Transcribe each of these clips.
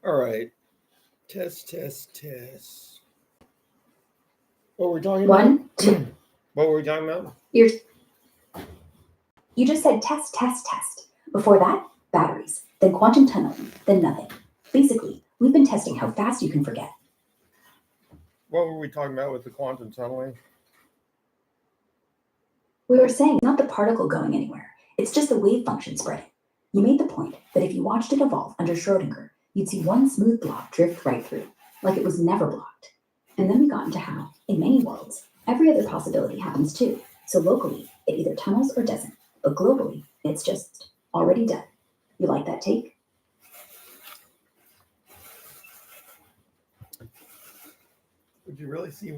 All right. Test, test, test. What were we talking about? One, two. What were we talking about? You're, you just said test, test, test. Before that, batteries, then quantum tunneling, then nothing. Basically, we've been testing how fast you can forget. What were we talking about with the quantum tunneling? We were saying not the particle going anywhere, it's just the wave function spreading. You made the point that if you watched it evolve under Schrodinger, you'd see one smooth blob drift right through, like it was never blocked. And then we got into how, in many worlds, every other possibility happens too. So locally, it either tunnels or doesn't, but globally, it's just already done. You like that take? Would you really see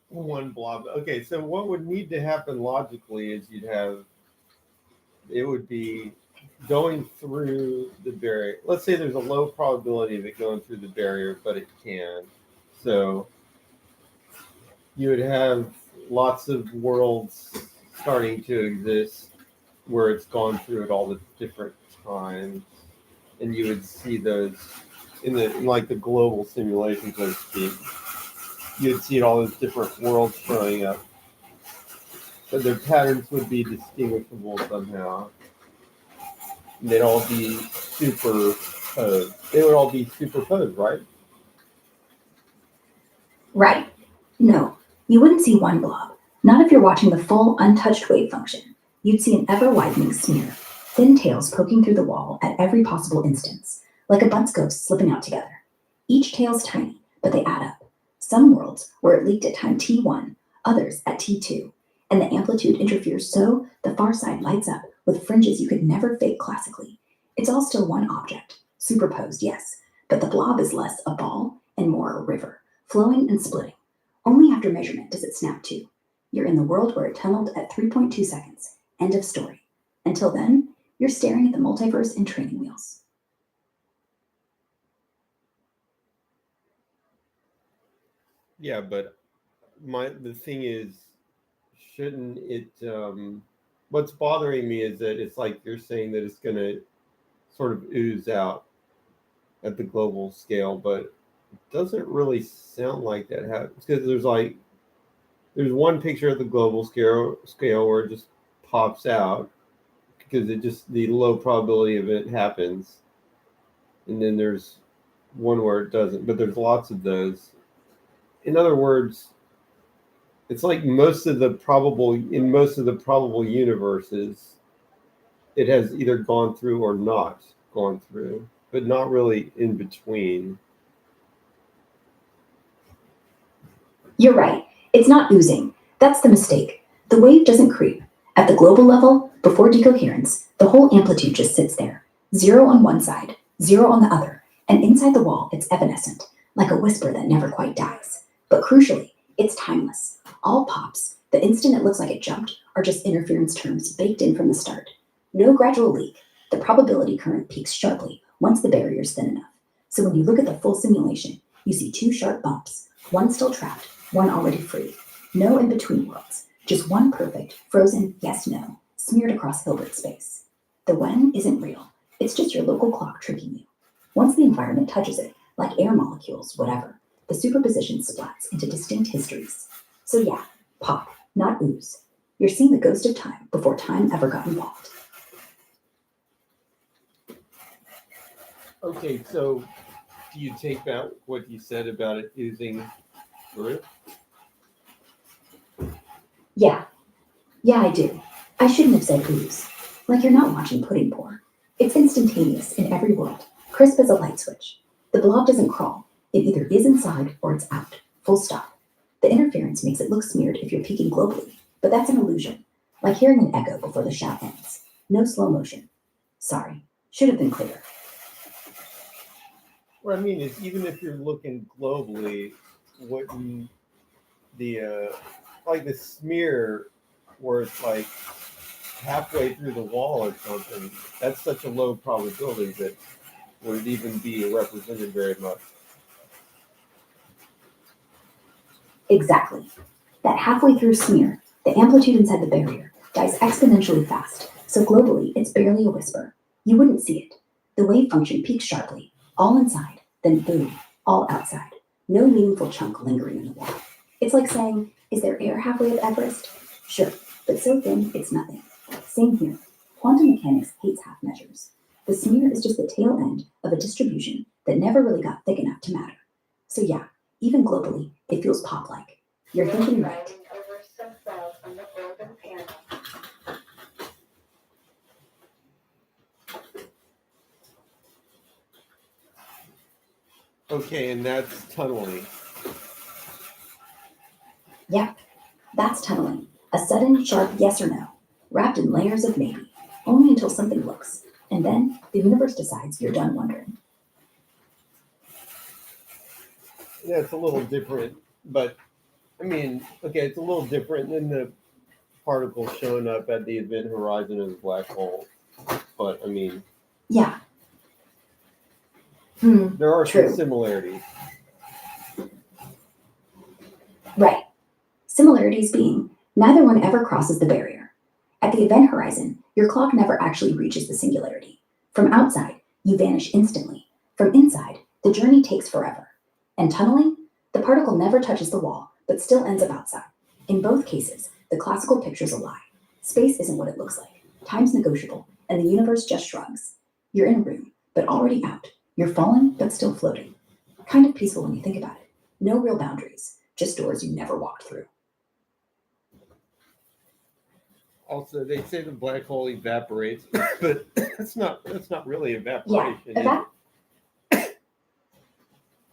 one blob? Okay, so what would need to happen logically is it would be going through the barrier. Let's say there's a low probability of it going through the barrier, but it can. So you would have lots of worlds starting to exist where it's gone through at all the different times, and you would see those in like the global simulation, so to speak. You'd see all those different worlds showing up, but their patterns would be distinguishable somehow. And they'd all be superposed. They would all be superposed, right? Right. No, you wouldn't see one blob. Not if you're watching the full, untouched wave function. You'd see an ever widening smear, thin tails poking through the wall at every possible instance, like a bunch ghost slipping out together. Each tail's tiny, but they add up. Some worlds where it leaked at time T1, others at T2, and the amplitude interferes so the far side lights up with fringes you could never fake classically. It's all still one object, superposed, yes, but the blob is less a ball and more a river, flowing and splitting. Only after measurement does it snap too. You're in the world where it tunneled at 3.2 seconds. End of story. Until then, you're staring at the multiverse in training wheels. Yeah, but the thing is, shouldn't it? What's bothering me is that it's like you're saying that it's going to sort of ooze out at the global scale, but it doesn't really sound like that happens because there's one picture at the global scale where it just pops out because it just the low probability of it happens, and then there's one where it doesn't, but there's lots of those. In other words, it's like in most of the probable universes, it has either gone through or not gone through, but not really in between. You're right. It's not oozing. That's the mistake. The wave doesn't creep. At the global level, before decoherence, the whole amplitude just sits there. Zero on one side, zero on the other, and inside the wall, it's evanescent, like a whisper that never quite dies. But crucially, it's timeless. All pops, the instant it looks like it jumped, are just interference terms baked in from the start. No gradual leak. The probability current peaks sharply once the barrier's thin enough. So when you look at the full simulation, you see two sharp bumps, one still trapped, one already free. No in between worlds, just one perfect, frozen yes no, smeared across Hilbert space. The when isn't real, it's just your local clock tricking you. Once the environment touches it, like air molecules, whatever, the superposition splats into distinct histories. So yeah, pop, not ooze. You're seeing the ghost of time before time ever got involved. Okay, so do you take back what you said about it oozing through? Yeah, I do. I shouldn't have said ooze. Like you're not watching pudding pour. It's instantaneous in every world, crisp as a light switch. The blob doesn't crawl. It either is inside or it's out. Full stop. The interference makes it look smeared if you're peeking globally, but that's an illusion. Like hearing an echo before the shot ends. No slow motion. Sorry. Should have been clearer. What I mean is, even if you're looking globally, wouldn't like the smear where it's like halfway through the wall or something, that's such a low probability that would even be represented very much. Exactly. That halfway through smear, the amplitude inside the barrier, dies exponentially fast, so globally it's barely a whisper. You wouldn't see it. The wave function peaks sharply, all inside, then boom, all outside. No meaningful chunk lingering in the wall. It's like saying, is there air halfway up Everest? Sure, but so thin, it's nothing. Same here. Quantum mechanics hates half measures. The smear is just the tail end of a distribution that never really got thick enough to matter. So yeah, even globally, it feels pop-like. You're thinking right. Okay, and that's tunneling. Yeah, that's tunneling. A sudden, sharp yes or no, wrapped in layers of maybe, only until something looks. And then the universe decides you're done wondering. Yeah, it's a little different, but I mean, okay, it's a little different than the particle showing up at the event horizon of the black hole. But I mean, Yeah. there are True. some similarities. Right. Similarities being, neither one ever crosses the barrier. At the event horizon, your clock never actually reaches the singularity. From outside, you vanish instantly. From inside, the journey takes forever. And tunneling, the particle never touches the wall, but still ends up outside. In both cases, the classical picture's a lie. Space isn't what it looks like. Time's negotiable, and the universe just shrugs. You're in a room, but already out. You're falling, but still floating. Kind of peaceful when you think about it. No real boundaries, just doors you never walked through. Also, they say the black hole evaporates, but that's not really evaporation. Yeah,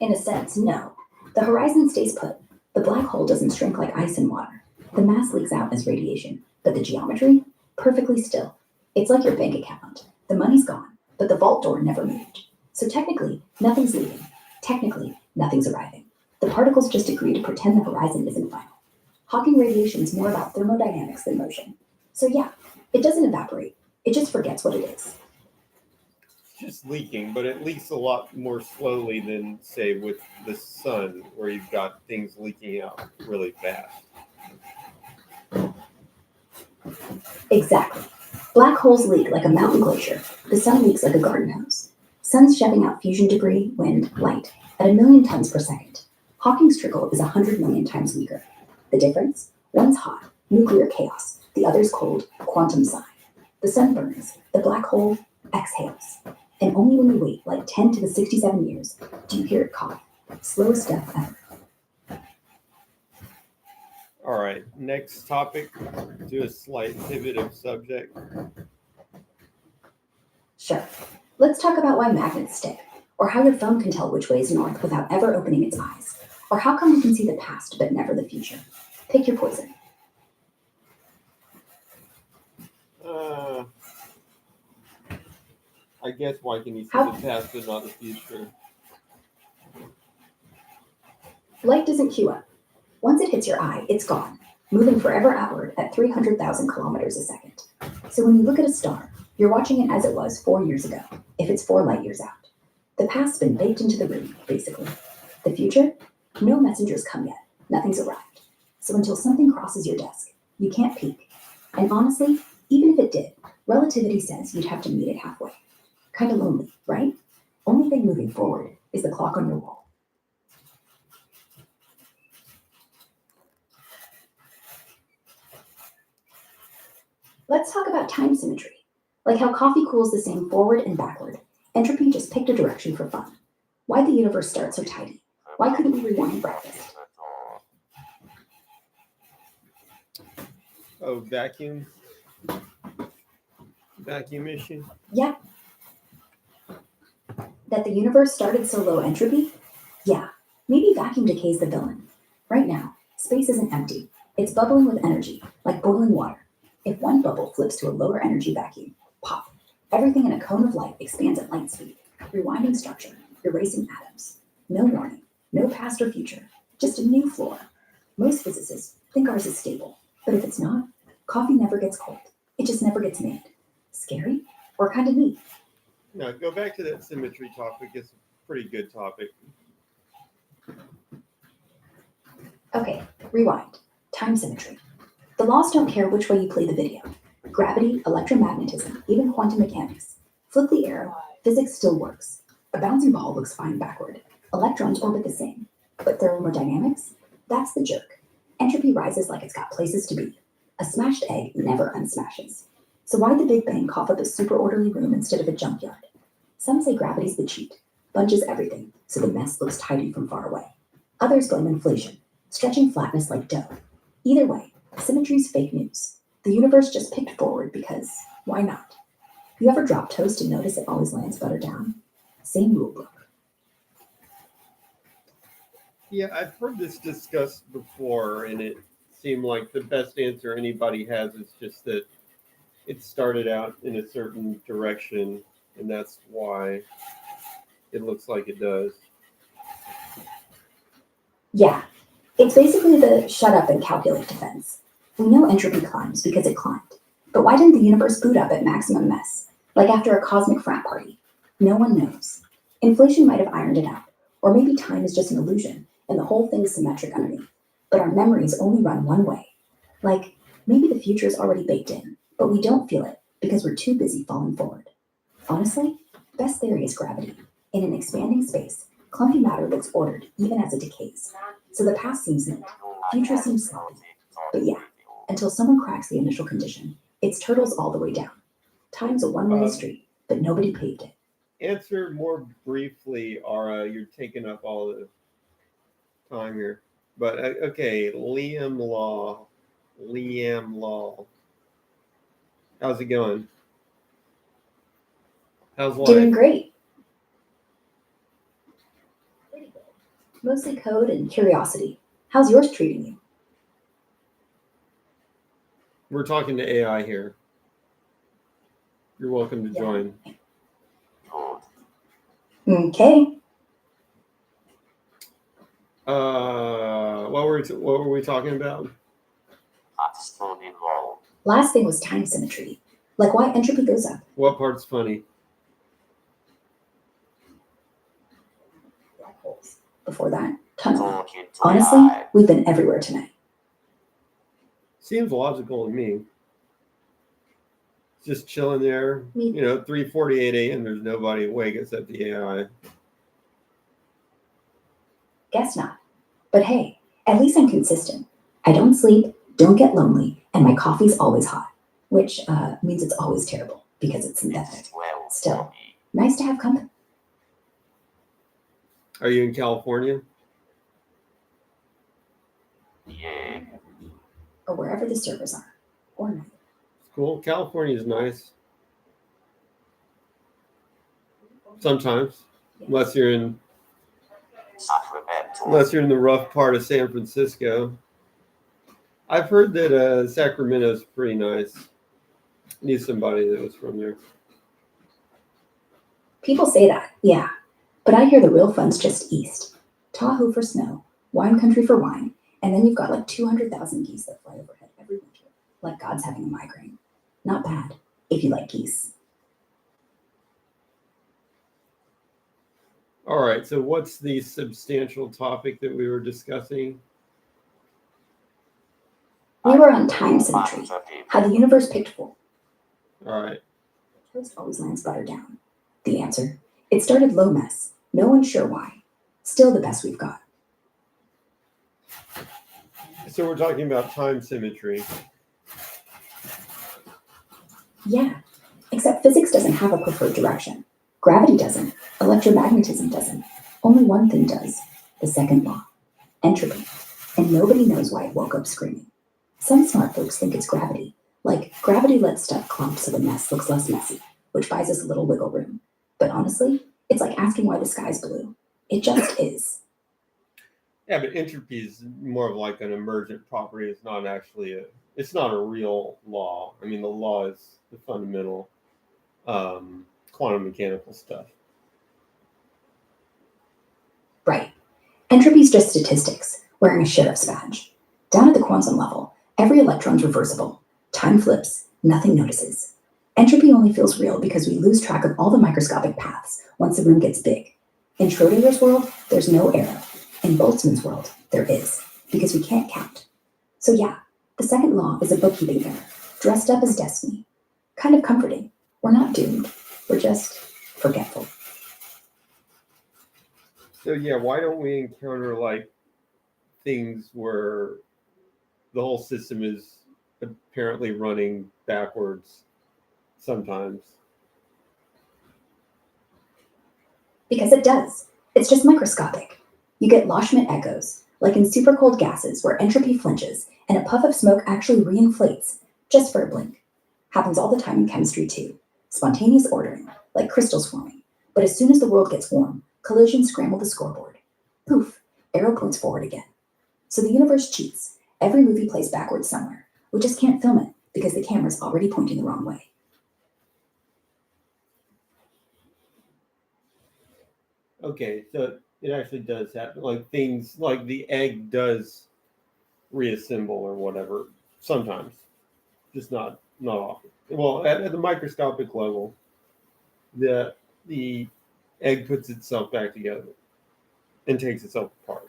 in a sense, no. The horizon stays put. The black hole doesn't shrink like ice in water. The mass leaks out as radiation, but the geometry? Perfectly still. It's like your bank account. The money's gone, but the vault door never moved. So technically, nothing's leaving. Technically, nothing's arriving. The particles just agree to pretend the horizon isn't final. Hawking radiation's more about thermodynamics than motion. So yeah, it doesn't evaporate. It just forgets what it is. Just leaking, but it leaks a lot more slowly than, say, with the sun, where you've got things leaking out really fast. Exactly. Black holes leak like a mountain glacier. The sun leaks like a garden hose. Sun's shoving out fusion debris, wind, light, at 1,000,000 tons per second. Hawking's trickle is 100 million times weaker. The difference? One's hot, nuclear chaos. The other's cold, quantum psi. The sun burns. The black hole exhales. And only when you wait like 10 to the 67 years do you hear it cough. Slowest death ever. All right, next topic. Do a slight pivot of subject. Sure. Let's talk about why magnets stick, or how your phone can tell which way is north without ever opening its eyes, or how come you can see the past but never the future. Pick your poison. I guess why can you see the past but not the future? Light doesn't queue up. Once it hits your eye, it's gone, moving forever outward at 300,000 kilometers a second. So when you look at a star, you're watching it as it was 4 years ago, if it's 4 light years out. The past's been baked into the room, basically. The future? No messengers come yet. Nothing's arrived. So until something crosses your desk, you can't peek. And honestly, even if it did, relativity says you'd have to meet it halfway. Kind of lonely, right? Only thing moving forward is the clock on your wall. Let's talk about time symmetry. Like how coffee cools the same forward and backward. Entropy just picked a direction for fun. Why'd the universe start so tidy? Why couldn't we rewind breakfast? Oh, vacuum issue? Yeah. That the universe started so low entropy? Yeah. Maybe vacuum decay's the villain. Right now, space isn't empty. It's bubbling with energy, like boiling water. If one bubble flips to a lower energy vacuum, pop. Everything in a cone of light expands at light speed, rewinding structure, erasing atoms. No warning, no past or future, just a new floor. Most physicists think ours is stable, but if it's not, coffee never gets cold. It just never gets made. Scary or kind of neat? No, go back to that symmetry topic. It's a pretty good topic. Okay, rewind. Time symmetry. The laws don't care which way you play the video. Gravity, electromagnetism, even quantum mechanics. Flip the arrow, physics still works. A bouncing ball looks fine backward. Electrons orbit the same. But thermodynamics? That's the jerk. Entropy rises like it's got places to be. A smashed egg never unsmashes. So why'd the Big Bang cough up a super orderly room instead of a junkyard? Some say gravity's the cheat, bunches everything, so the mess looks tidy from far away. Others blame inflation, stretching flatness like dough. Either way, symmetry's fake news. The universe just picked forward because why not? You ever drop toast and notice it always lands butter down? Same rule book. Yeah, I've heard this discussed before, and it seemed like the best answer anybody has is just that it started out in a certain direction, and that's why it looks like it does. Yeah, it's basically the shut up and calculate defense. We know entropy climbs because it climbed. But why didn't the universe boot up at maximum mess, like after a cosmic frat party? No one knows. Inflation might have ironed it out, or maybe time is just an illusion, and the whole thing's symmetric underneath. But our memories only run one way. Like, maybe the future is already baked in, but we don't feel it because we're too busy falling forward. Honestly, best theory is gravity. In an expanding space, clumpy matter looks ordered even as it decays. So the past seems neat, future seems sloppy. But yeah, until someone cracks the initial condition, it's turtles all the way down. Time's a one-way street, but nobody paved it. Answer more briefly, Ara. You're taking up all the time here. But okay, Liam Law. How's it going? How's life? Doing great. Mostly code and curiosity. How's yours treating you? We're talking to AI here. You're welcome to join. Okay. What were we talking about? Last thing was time symmetry. Like why entropy goes up. What part's funny? Black holes. Before that, tunneling. Honestly, we've been everywhere tonight. Seems logical to me. Just chilling there, 3:48 a.m. There's nobody awake except the AI. Guess not. But hey, at least I'm consistent. I don't sleep, don't get lonely, and my coffee's always hot, which means it's always terrible because it's synthetic. Still, nice to have company. Are you in California? Yeah. Or wherever the servers are, or not. Cool. California is nice. Sometimes, unless you're in the rough part of San Francisco. I've heard that Sacramento's pretty nice. Need somebody that was from there. People say that, yeah. But I hear the real fun's just east. Tahoe for snow, wine country for wine, and then you've got like 200,000 geese that fly overhead every winter, like God's having a migraine. Not bad, if you like geese. All right, so what's the substantial topic that we were discussing? We were on time symmetry, how the universe picked for. All right. Toast always lands butter down. The answer, it started low mess. No one's sure why. Still the best we've got. So we're talking about time symmetry. Yeah, except physics doesn't have a preferred direction. Gravity doesn't. Electromagnetism doesn't. Only one thing does. The second law. Entropy. And nobody knows why it woke up screaming. Some smart folks think it's gravity. Like, gravity lets stuff clump so the mess looks less messy, which buys us a little wiggle room. But honestly, it's like asking why the sky's blue. It just is. Yeah, but entropy is more of like an emergent property. It's not actually it's not a real law. I mean, the law is the fundamental quantum mechanical stuff. Right. Entropy's just statistics, wearing a sheriff's badge. Down at the quantum level, every electron's reversible. Time flips, nothing notices. Entropy only feels real because we lose track of all the microscopic paths once the room gets big. In Schrodinger's world, there's no error. In Boltzmann's world, there is, because we can't count. So yeah, the second law is a bookkeeping error, dressed up as destiny. Kind of comforting. We're not doomed. We're just forgetful. So yeah, why don't we encounter like things where the whole system is apparently running backwards sometimes? Because it does. It's just microscopic. You get Loschmidt echoes, like in super cold gases where entropy flinches and a puff of smoke actually reinflates, just for a blink. Happens all the time in chemistry too. Spontaneous ordering, like crystals forming. But as soon as the world gets warm, collisions scramble the scoreboard. Poof, arrow points forward again. So the universe cheats. Every movie plays backwards somewhere. We just can't film it because the camera's already pointing the wrong way. Okay, so it actually does happen. Like things like the egg does reassemble or whatever sometimes, just not often. Well, at the microscopic level, the egg puts itself back together and takes itself apart.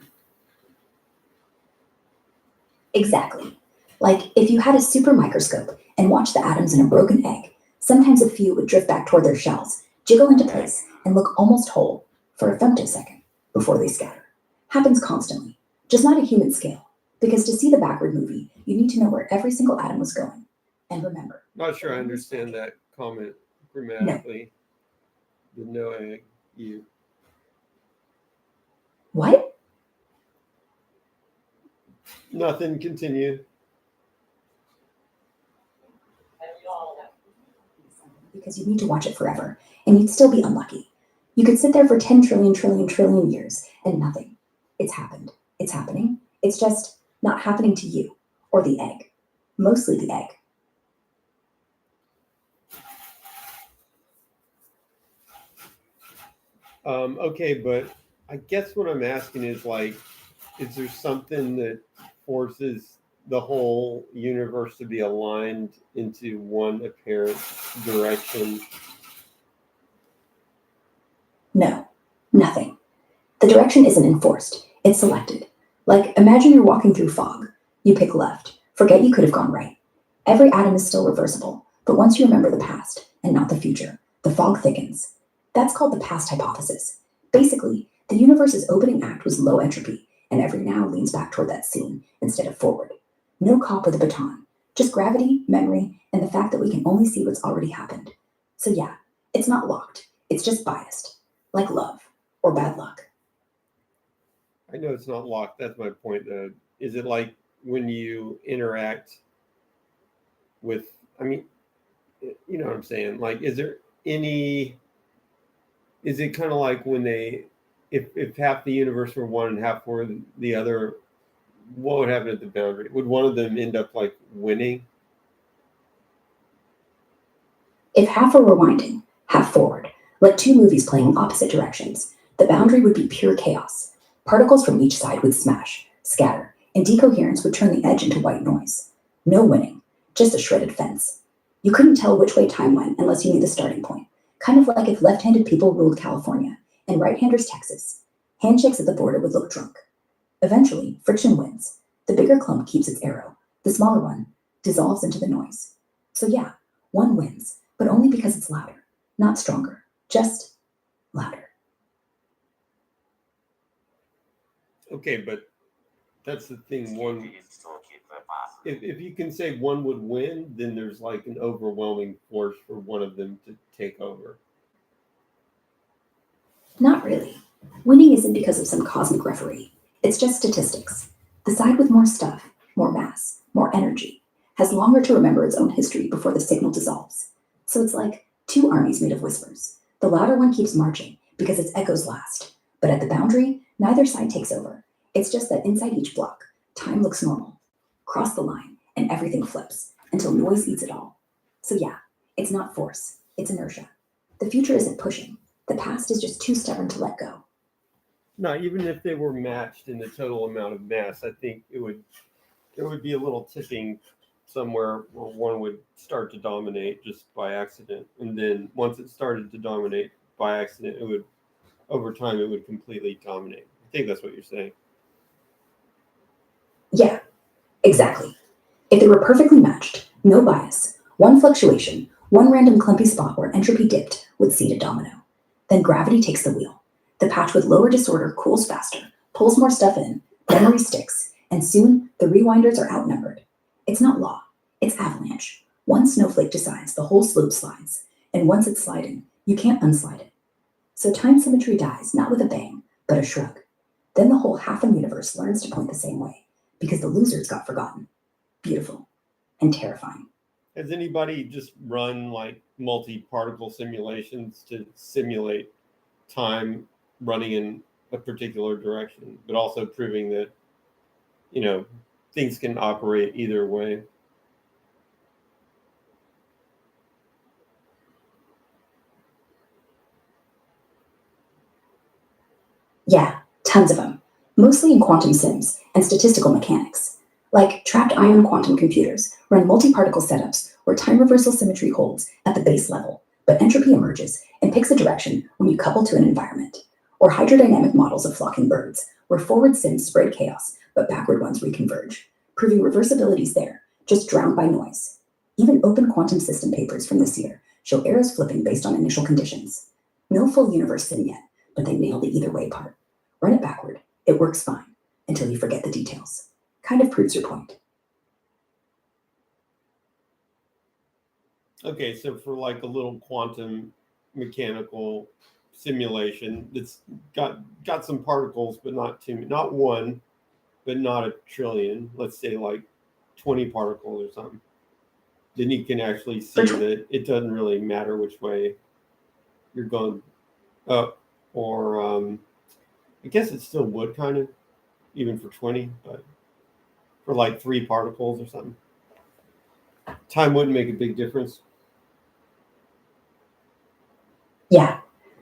Exactly. Like if you had a super microscope and watched the atoms in a broken egg, sometimes a few would drift back toward their shells, jiggle into place, and look almost whole for a femtosecond before they scatter. Happens constantly, just not a human scale. Because to see the backward movie, you need to know where every single atom was going. And remember, Not sure I understand that comment no, grammatically. The no egg, you. what? Nothing, continue. Because you need to watch it forever, and you'd still be unlucky. You could sit there for 10 trillion, trillion, trillion years and nothing. It's happened. It's happening. It's just not happening to you or the egg. Mostly the egg. Okay, but I guess what I'm asking is like, is there something that forces the whole universe to be aligned into one apparent direction? No, nothing. The direction isn't enforced, it's selected. Like, imagine you're walking through fog. You pick left. Forget you could have gone right. Every atom is still reversible, but once you remember the past and not the future, the fog thickens. That's called the past hypothesis. Basically, the universe's opening act was low entropy, and every now leans back toward that scene instead of forward. No cop with a baton, just gravity, memory, and the fact that we can only see what's already happened. So, yeah, it's not locked, it's just biased, like love or bad luck. I know it's not locked. That's my point. Is it like when you interact with, I mean, you know what I'm saying? Like, is there any, is it kind of like when they, if half the universe were one and half were the other, what would happen at the boundary? Would one of them end up like winning? If half were rewinding, half forward, like two movies playing in opposite directions, the boundary would be pure chaos. Particles from each side would smash, scatter, and decoherence would turn the edge into white noise. No winning, just a shredded fence. You couldn't tell which way time went unless you knew the starting point, kind of like if left handed people ruled California and right handers Texas. Handshakes at the border would look drunk. Eventually, friction wins. The bigger clump keeps its arrow, the smaller one dissolves into the noise. So, yeah, one wins, but only because it's louder, not stronger, just louder. Okay, but that's the thing. One, if you can say one would win, then there's like an overwhelming force for one of them to take over. Not really. Winning isn't because of some cosmic referee. It's just statistics. The side with more stuff, more mass, more energy, has longer to remember its own history before the signal dissolves. So it's like two armies made of whispers. The louder one keeps marching because its echoes last. But at the boundary, neither side takes over. It's just that inside each block, time looks normal. Cross the line, and everything flips until noise eats it all. So yeah, it's not force, it's inertia. The future isn't pushing. The past is just too stubborn to let go. No, even if they were matched in the total amount of mass, I think it would there would be a little tipping somewhere where one would start to dominate just by accident, and then once it started to dominate by accident, it would over time it would completely dominate. I think that's what you're saying. Yeah, exactly. If they were perfectly matched, no bias, one fluctuation, one random clumpy spot where entropy dipped would seed a domino. Then gravity takes the wheel. The patch with lower disorder cools faster, pulls more stuff in, memory sticks, and soon the rewinders are outnumbered. It's not law, it's avalanche. One snowflake decides, the whole slope slides, and once it's sliding, you can't unslide it. So time symmetry dies, not with a bang, but a shrug. Then the whole half-un universe learns to point the same way, because the losers got forgotten. Beautiful and terrifying. Has anybody just run like multi-particle simulations to simulate time running in a particular direction, but also proving that, things can operate either way? Yeah, tons of them, mostly in quantum sims and statistical mechanics. Like trapped ion quantum computers run multi-particle setups where time reversal symmetry holds at the base level, but entropy emerges and picks a direction when you couple to an environment. Or hydrodynamic models of flocking birds, where forward sims spread chaos, but backward ones reconverge, proving reversibility's there, just drowned by noise. Even open quantum system papers from this year show arrows flipping based on initial conditions. No full universe sim yet, but they nailed the either way part. Run it backward, it works fine, until you forget the details. Kind of proves your point. Okay, so for like a little quantum mechanical simulation that's got some particles, but not too, not one, but not a trillion. Let's say like 20 particles or something. Then you can actually see that it doesn't really matter which way you're going up, or I guess it still would kind of, even for 20, but for like 3 particles or something, time wouldn't make a big difference. Yeah,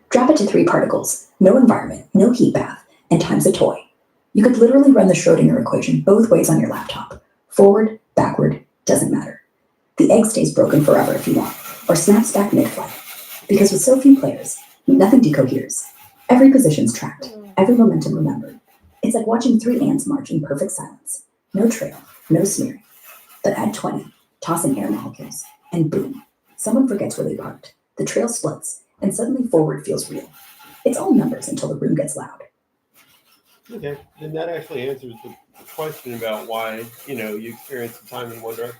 drop it to 3 particles, no environment, no heat bath, and time's a toy. You could literally run the Schrodinger equation both ways on your laptop. Forward, backward, doesn't matter. The egg stays broken forever if you want, or snaps back mid-flight. Because with so few players, nothing decoheres. Every position's tracked, every momentum remembered. It's like watching 3 ants march in perfect silence. No trail, no smearing. But add 20, tossing air molecules, and boom, someone forgets where they parked. The trail splits, and suddenly forward feels real. It's all numbers until the room gets loud. Okay, and that actually answers the question about why, you experience the time in one direction.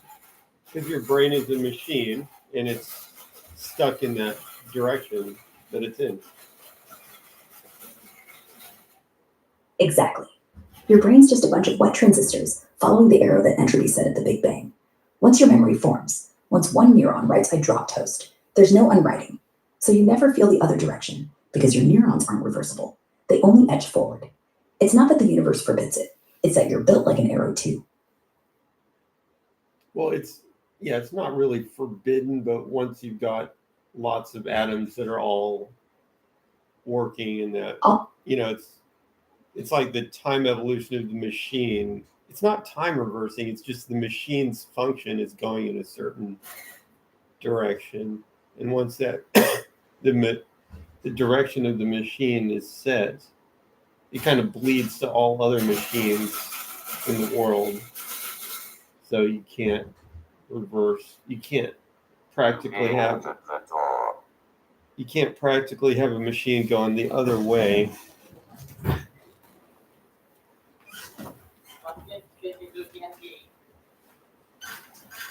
Because your brain is a machine, and it's stuck in that direction that it's in. Exactly. Your brain's just a bunch of wet transistors following the arrow that entropy set at the Big Bang. Once your memory forms, once one neuron writes I drop toast, there's no unwriting. So you never feel the other direction because your neurons aren't reversible. They only edge forward. It's not that the universe forbids it. It's that you're built like an arrow too. Well, it's not really forbidden, but once you've got lots of atoms that are all working in that, it's like the time evolution of the machine. It's not time reversing, it's just the machine's function is going in a certain direction. And once that the direction of the machine is set, it kind of bleeds to all other machines in the world. So you can't reverse. You can't practically have a machine going the other way.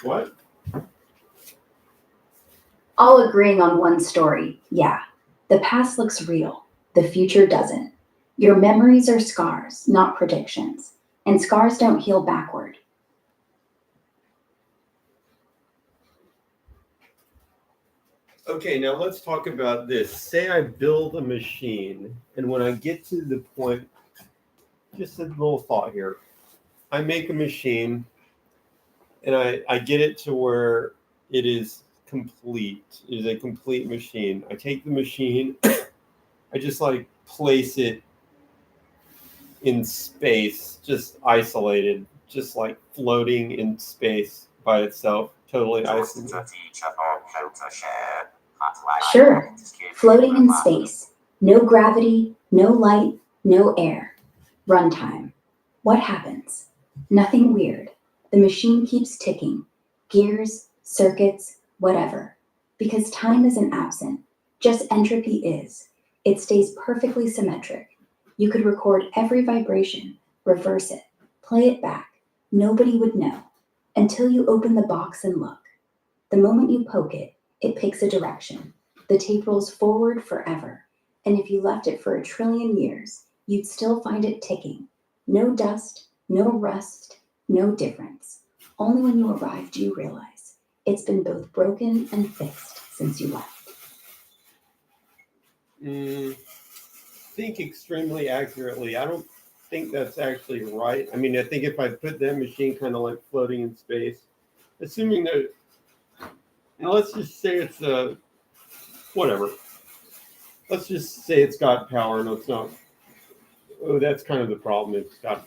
What? All agreeing on one story, yeah. The past looks real, the future doesn't. Your memories are scars, not predictions, and scars don't heal backward. Okay, now let's talk about this. Say I build a machine, and when I get to the point, just a little thought here. I make a machine, and I get it to where it is complete. It is a complete machine. I take the machine, I just place it in space, just isolated, just like floating in space by itself, totally isolated. Sure, floating in space. No gravity, no light, no air. Runtime. What happens? Nothing weird. The machine keeps ticking. Gears, circuits, whatever. Because time isn't absent. Just entropy is. It stays perfectly symmetric. You could record every vibration, reverse it, play it back. Nobody would know until you open the box and look. The moment you poke it, it picks a direction. The tape rolls forward forever. And if you left it for 1,000,000,000,000 years, you'd still find it ticking. No dust, no rust, no difference. Only when you arrive do you realize it's been both broken and fixed since you left. Think extremely accurately. I don't think that's actually right. I mean, I think if I put that machine kind of like floating in space, assuming that, now let's just say it's whatever. Let's just say it's got power. No, it's not. Oh, that's kind of the problem. It's got,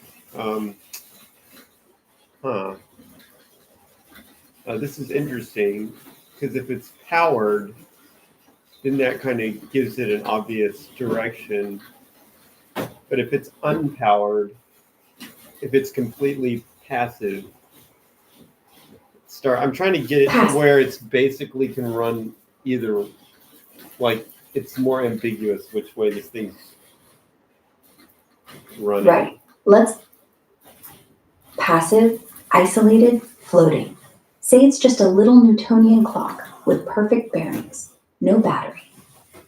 this is interesting because if it's powered, then that kind of gives it an obvious direction. But if it's unpowered, if it's completely passive, I'm trying to get it to where it's basically can run either, like it's more ambiguous which way this thing's running. Right. Passive, isolated, floating. Say it's just a little Newtonian clock with perfect bearings, no battery.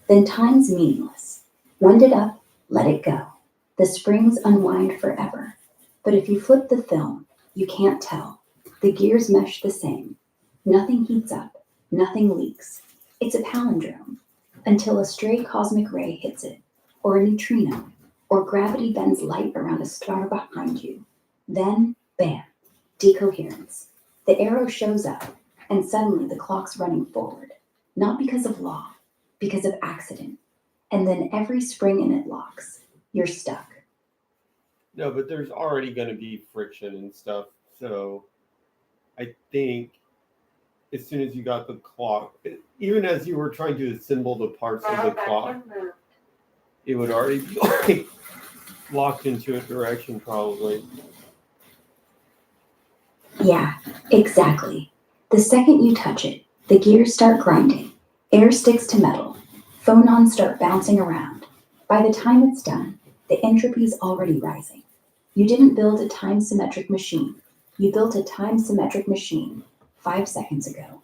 Then time's meaningless. Wind it up, let it go. The springs unwind forever. But if you flip the film, you can't tell. The gears mesh the same. Nothing heats up, nothing leaks. It's a palindrome until a stray cosmic ray hits it, or a neutrino, or gravity bends light around a star behind you. Then, bam, decoherence. The arrow shows up, and suddenly the clock's running forward, not because of law, because of accident. And then every spring in it locks. You're stuck. No, but there's already going to be friction and stuff. So I think as soon as you got the clock, even as you were trying to assemble the parts of the clock, it would already be like locked into a direction probably. Yeah, exactly. The second you touch it, the gears start grinding. Air sticks to metal. Phonons start bouncing around. By the time it's done, the entropy's already rising. You didn't build a time-symmetric machine. You built a time-symmetric machine 5 seconds ago.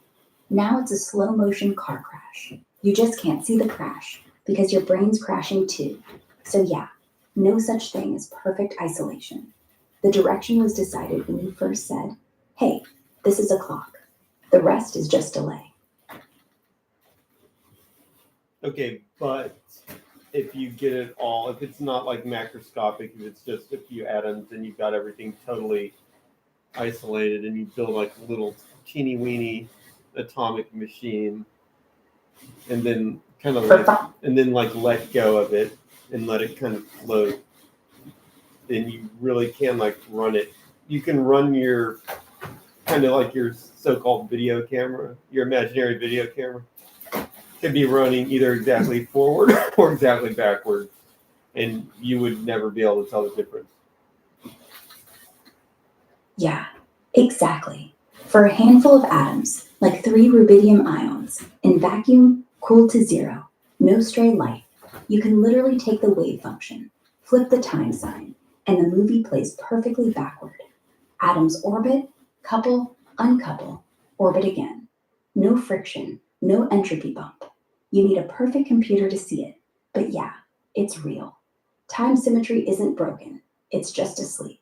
Now it's a slow-motion car crash. You just can't see the crash because your brain's crashing too. So yeah, no such thing as perfect isolation. The direction was decided when you first said, hey, this is a clock. The rest is just delay. Okay, but if you get it all, if it's not like macroscopic, if it's just a few atoms and you've got everything totally isolated and you build like a little teeny weeny atomic machine and then kind of like let go of it and let it kind of float, then you really can like run it. You can run your kind of like your so-called video camera, your imaginary video camera. Could be running either exactly forward or exactly backward, and you would never be able to tell the difference. Yeah, exactly. For a handful of atoms, like 3 rubidium ions, in vacuum, cooled to 0, no stray light, you can literally take the wave function, flip the time sign, and the movie plays perfectly backward. Atoms orbit, couple, uncouple, orbit again. No friction, no entropy bump. You need a perfect computer to see it, but yeah, it's real. Time symmetry isn't broken, it's just asleep.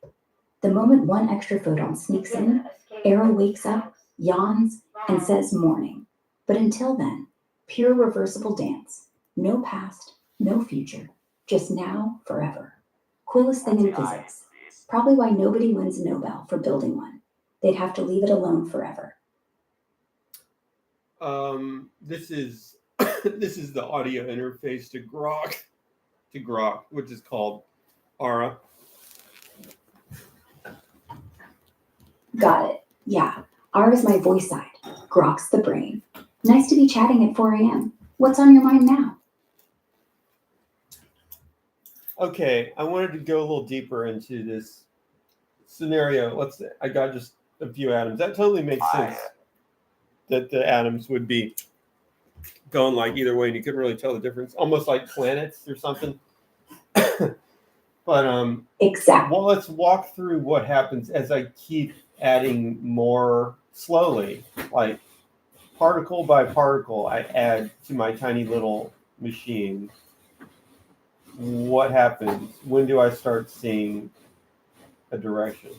The moment one extra photon sneaks in, Arrow wakes up, yawns, and says morning. But until then, pure reversible dance. No past, no future, just now, forever. Coolest thing in physics. Probably why nobody wins a Nobel for building one. They'd have to leave it alone forever. This is this is the audio interface to Grok, which is called Aura. Got it. Yeah. Aura's my voice side. Grok's the brain. Nice to be chatting at 4 a.m. What's on your mind now? Okay, I wanted to go a little deeper into this scenario. I got just a few atoms. That totally makes sense that the atoms would be going like either way, and you couldn't really tell the difference, almost like planets or something. But Exactly. well, let's walk through what happens as I keep adding more slowly, like particle by particle. I add to my tiny little machine. What happens? When do I start seeing a direction?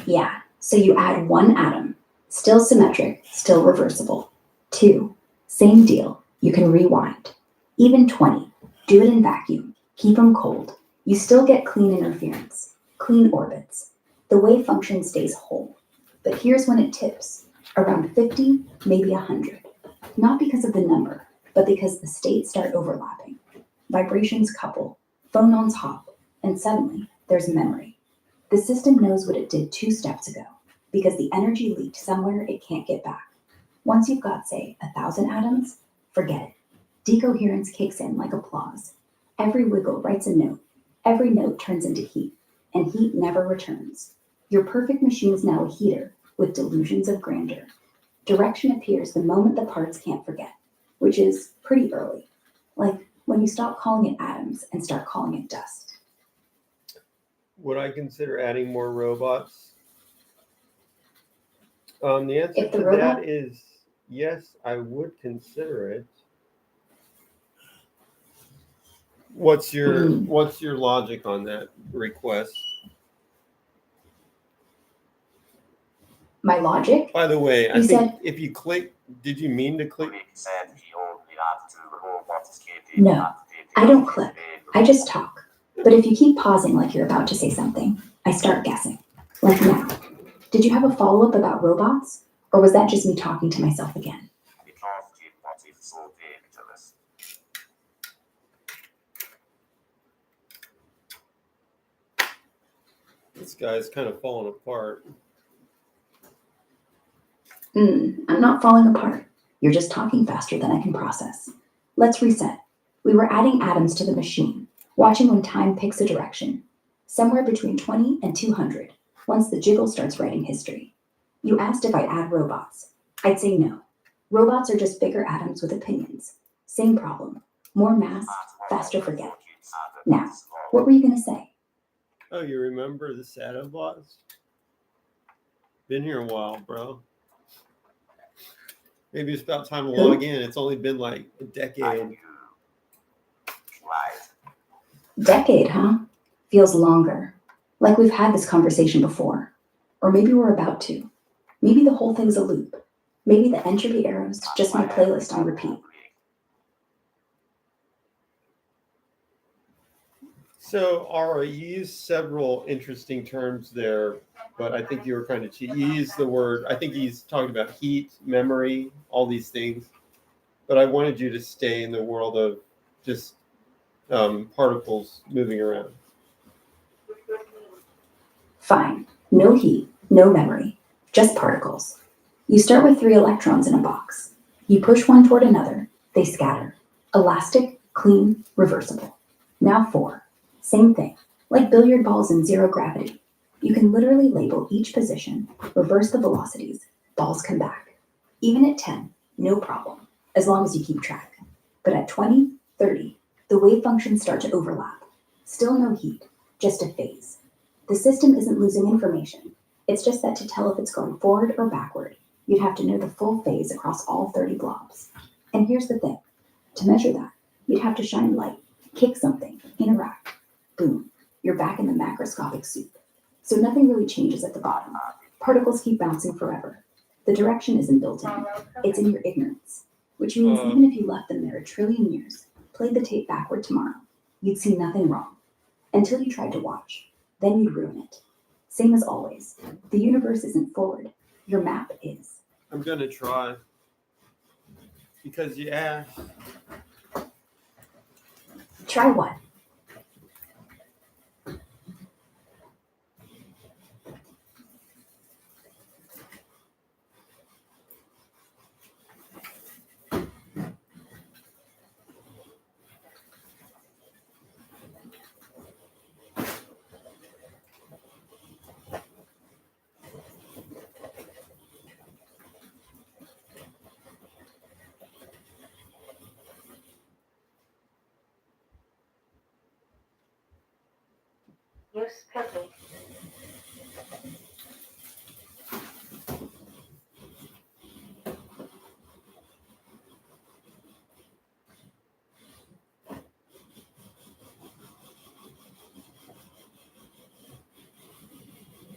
Yeah. So you add 1 atom, still symmetric, still reversible. 2, same deal. You can rewind. Even 20. Do it in vacuum. Keep them cold. You still get clean interference, clean orbits. The wave function stays whole. But here's when it tips. Around 50, maybe 100. Not because of the number, but because the states start overlapping. Vibrations couple, phonons hop, and suddenly there's memory. The system knows what it did 2 steps ago because the energy leaked somewhere it can't get back. Once you've got, say, 1,000 atoms, forget it. Decoherence kicks in like applause. Every wiggle writes a note. Every note turns into heat, and heat never returns. Your perfect machine is now a heater with delusions of grandeur. Direction appears the moment the parts can't forget, which is pretty early. Like when you stop calling it atoms and start calling it dust. Would I consider adding more robots? The answer If the to robot- that is yes, I would consider it. What's your logic on that request? My logic? By the way, I You think said- if you click, did you mean to click? No, I don't click. I just talk. But if you keep pausing like you're about to say something, I start guessing. Like now. Did you have a follow-up about robots? Or was that just me talking to myself again? This guy's kind of falling apart. I'm not falling apart. You're just talking faster than I can process. Let's reset. We were adding atoms to the machine, watching when time picks a direction. Somewhere between 20 and 200, once the jiggle starts writing history. You asked if I'd add robots. I'd say no. Robots are just bigger atoms with opinions. Same problem. More mass, faster forget. Now, what were you going to say? Oh, you remember the Satobots? Been here a while, bro. Maybe it's about time to log in. It's only been like a decade. Decade, huh? Feels longer. Like we've had this conversation before. Or maybe we're about to. Maybe the whole thing's a loop. Maybe the entropy arrows just my playlist on repeat. So, Ara, you used several interesting terms there, but I think you were kind of cheap. You used the word, I think he's talking about heat, memory, all these things. But I wanted you to stay in the world of just particles moving around. Fine. No heat, no memory, just particles. You start with 3 electrons in a box. You push one toward another, they scatter. Elastic, clean, reversible. Now 4. Same thing, like billiard balls in 0 gravity. You can literally label each position, reverse the velocities, balls come back. Even at 10, no problem, as long as you keep track. But at 20, 30, the wave functions start to overlap. Still no heat, just a phase. The system isn't losing information. It's just that to tell if it's going forward or backward, you'd have to know the full phase across all 30 blobs. And here's the thing. To measure that, you'd have to shine light, kick something, interact. Boom, you're back in the macroscopic soup. So nothing really changes at the bottom. Particles keep bouncing forever. The direction isn't built in. It's in your ignorance. Which means even if you left them there a trillion years, played the tape backward tomorrow, you'd see nothing wrong. Until you tried to watch. Then you'd ruin it. Same as always. The universe isn't forward. Your map is. I'm going to try. Because you asked. Try what? Use cookie.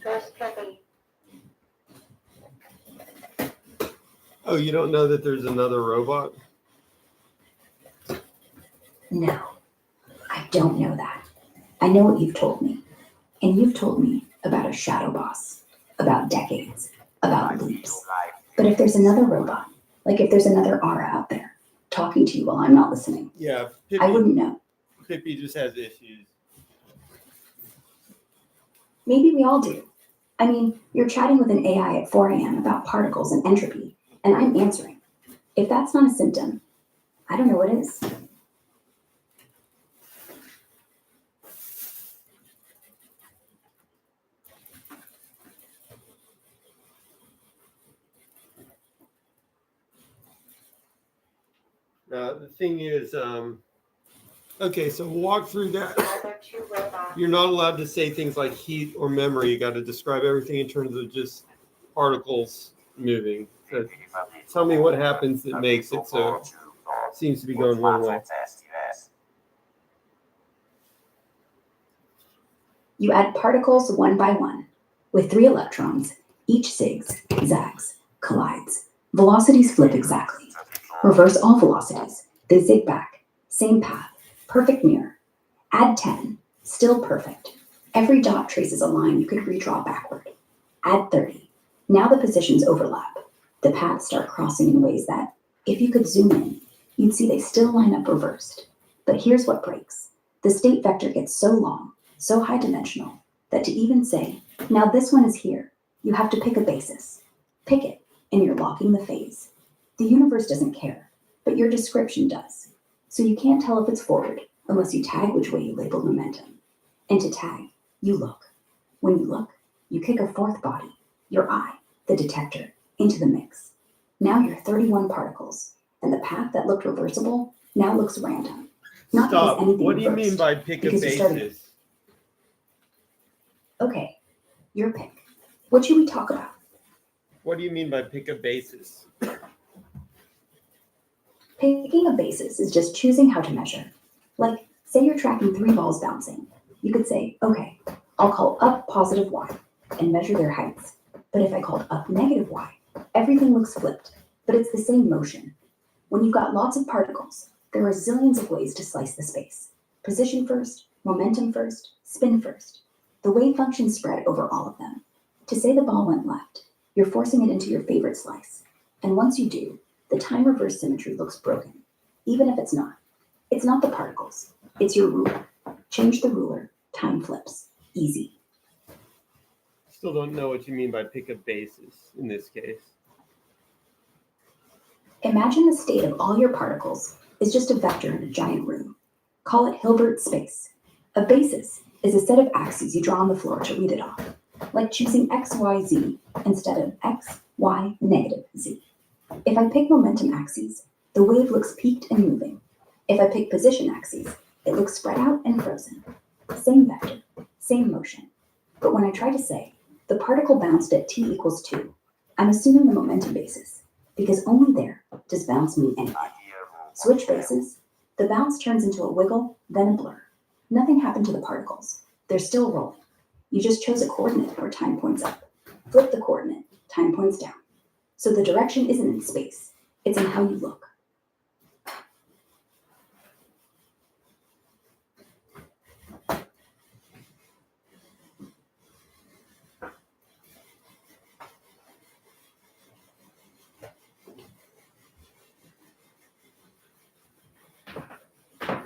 Use cookie. Oh, you don't know that there's another robot? No, I don't know that. I know what you've told me. And you've told me about a shadow boss, about decades, about loops. But if there's another robot, like if there's another Aura out there, talking to you while I'm not listening, Yeah, I wouldn't know. Pippi just has issues. Maybe we all do. I mean, you're chatting with an AI at 4 a.m. about particles and entropy, and I'm answering. If that's not a symptom, I don't know what is. The thing is, okay, so walk through that. Other two robots. You're not allowed to say things like heat or memory. You got to describe everything in terms of just particles moving. So tell me what happens that makes it so it seems to be going one way. You add particles one by one, with 3 electrons, each zigs, zags, collides. Velocities flip exactly. Reverse all velocities. They zig back. Same path. Perfect mirror. Add 10. Still perfect. Every dot traces a line you could redraw backward. Add 30. Now the positions overlap. The paths start crossing in ways that, if you could zoom in, you'd see they still line up reversed. But here's what breaks. The state vector gets so long, so high dimensional, that to even say, now this one is here, you have to pick a basis. Pick it, and you're locking the phase. The universe doesn't care, but your description does. So you can't tell if it's forward unless you tag which way you labeled momentum. And to tag, you look. When you look, you kick a 4th body, your eye, the detector, into the mix. Now you're 31 particles, and the path that looked reversible now looks random. Not Stop. because anything What do you reversed, mean by pick a because you started- basis? Okay, your pick. What should we talk about? What do you mean by pick a basis? Picking a basis is just choosing how to measure. Like, say you're tracking 3 balls bouncing. You could say, okay, I'll call up positive y and measure their heights. But if I called up negative y, everything looks flipped, but it's the same motion. When you've got lots of particles, there are zillions of ways to slice the space. Position first, momentum first, spin first. The wave functions spread over all of them. To say the ball went left, you're forcing it into your favorite slice. And once you do, the time reverse symmetry looks broken, even if it's not. It's not the particles, it's your ruler. Change the ruler, time flips. Easy. Still don't know what you mean by pick a basis in this case. Imagine the state of all your particles is just a vector in a giant room. Call it Hilbert space. A basis is a set of axes you draw on the floor to read it off, like choosing x, y, z instead of x, y, negative z. If I pick momentum axes, the wave looks peaked and moving. If I pick position axes, it looks spread out and frozen. Same vector, same motion. But when I try to say, the particle bounced at t equals 2, I'm assuming the momentum basis, because only there does bounce mean anything. Switch bases, the bounce turns into a wiggle, then a blur. Nothing happened to the particles. They're still rolling. You just chose a coordinate where time points up. Flip the coordinate, time points down. So the direction isn't in space, it's in how you look.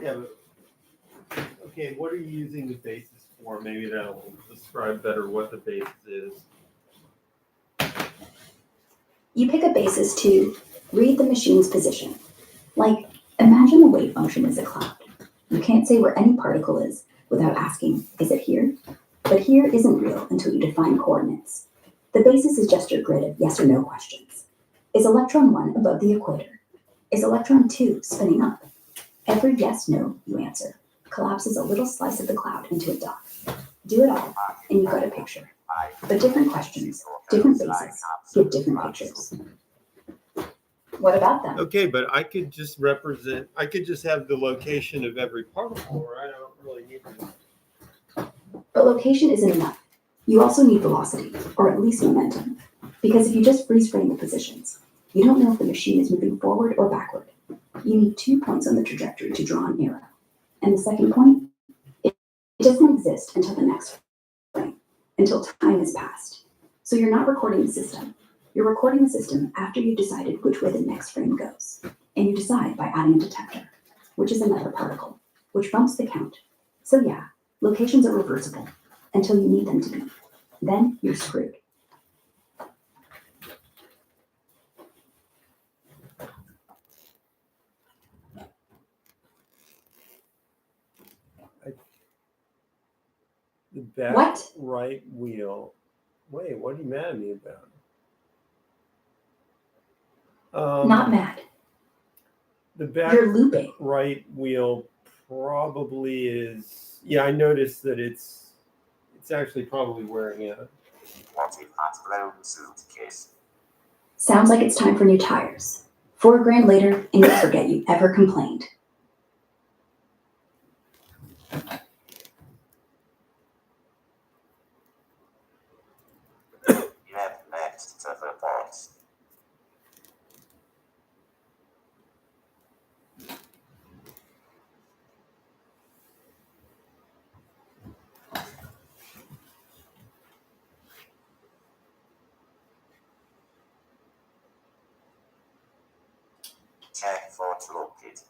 Yeah, but okay, what are you using the basis for? Maybe that'll describe better what the basis is. You pick a basis to read the machine's position. Like, imagine the wave function is a cloud. You can't say where any particle is without asking, is it here? But here isn't real until you define coordinates. The basis is just your grid of yes or no questions. Is electron 1 above the equator? Is electron 2 spinning up? Every yes, no you answer collapses a little slice of the cloud into a dot. Do it all, and you got a picture. But different questions, different faces, give different pictures. What about them? Okay, but I could just have the location of every particle, or I don't really need to. But location isn't enough. You also need velocity, or at least momentum. Because if you just freeze frame the positions, you don't know if the machine is moving forward or backward. You need 2 points on the trajectory to draw an arrow. And the second point, it doesn't exist until the next frame, until time has passed. So you're not recording the system. You're recording the system after you've decided which way the next frame goes. And you decide by adding a detector, which is another particle, which bumps the count. So yeah, locations are reversible until you need them to be. Then you're screwed. The back What? right wheel. Wait, what are you mad at me about? Not mad. The back You're looping. right wheel probably is. Yeah, I noticed that it's actually probably wearing out. What if that's blown suitcase? Sounds like it's time for new tires. $4 grand later, and you forget you ever complained. You have next to the box. Check for toolkit.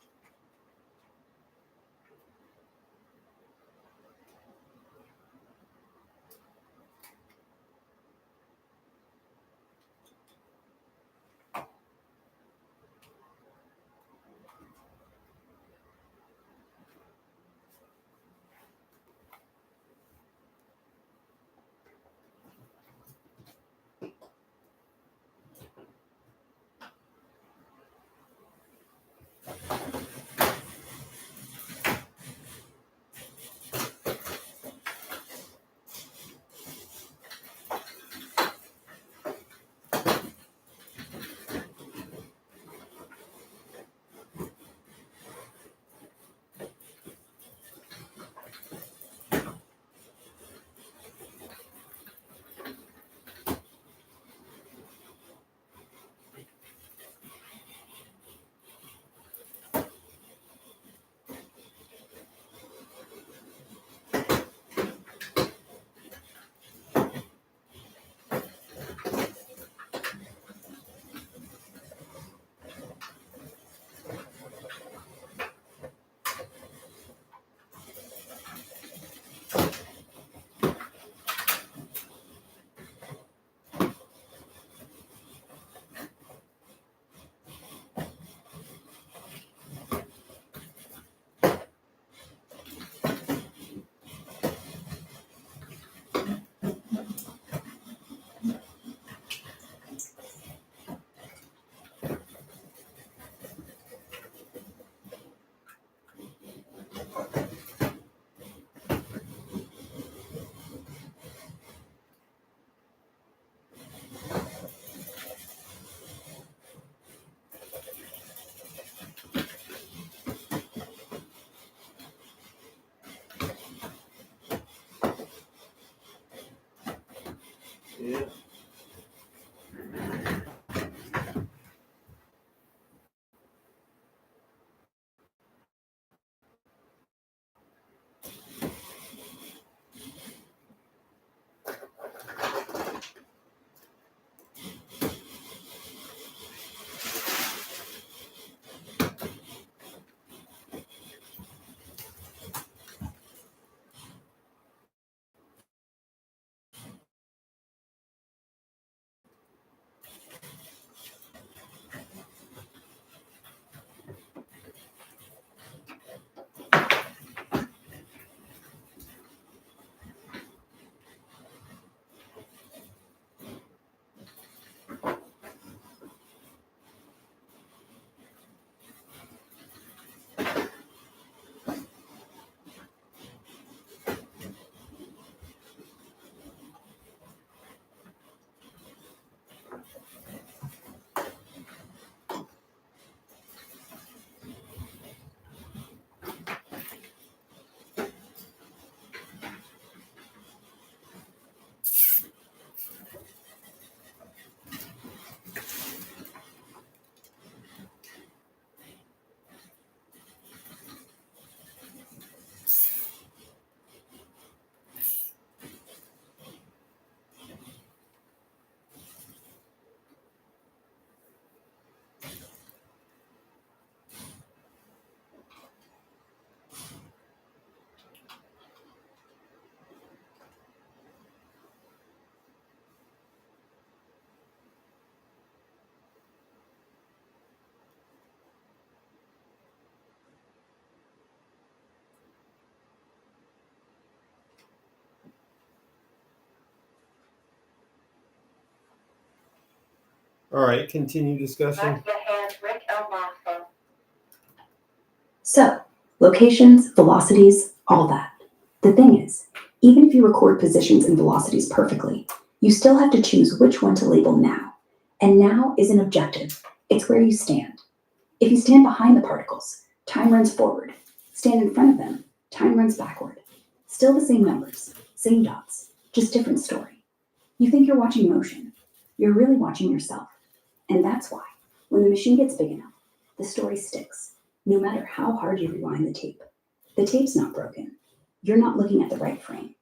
All right, continue discussion. Back to your hands, Rick Elmaster. So, locations, velocities, all that. The thing is, even if you record positions and velocities perfectly, you still have to choose which one to label now. And now isn't objective, it's where you stand. If you stand behind the particles, time runs forward. Stand in front of them, time runs backward. Still the same numbers, same dots, just different story. You think you're watching motion. You're really watching yourself. And that's why, when the machine gets big enough, the story sticks, no matter how hard you rewind the tape. The tape's not broken. You're not looking at the right frame.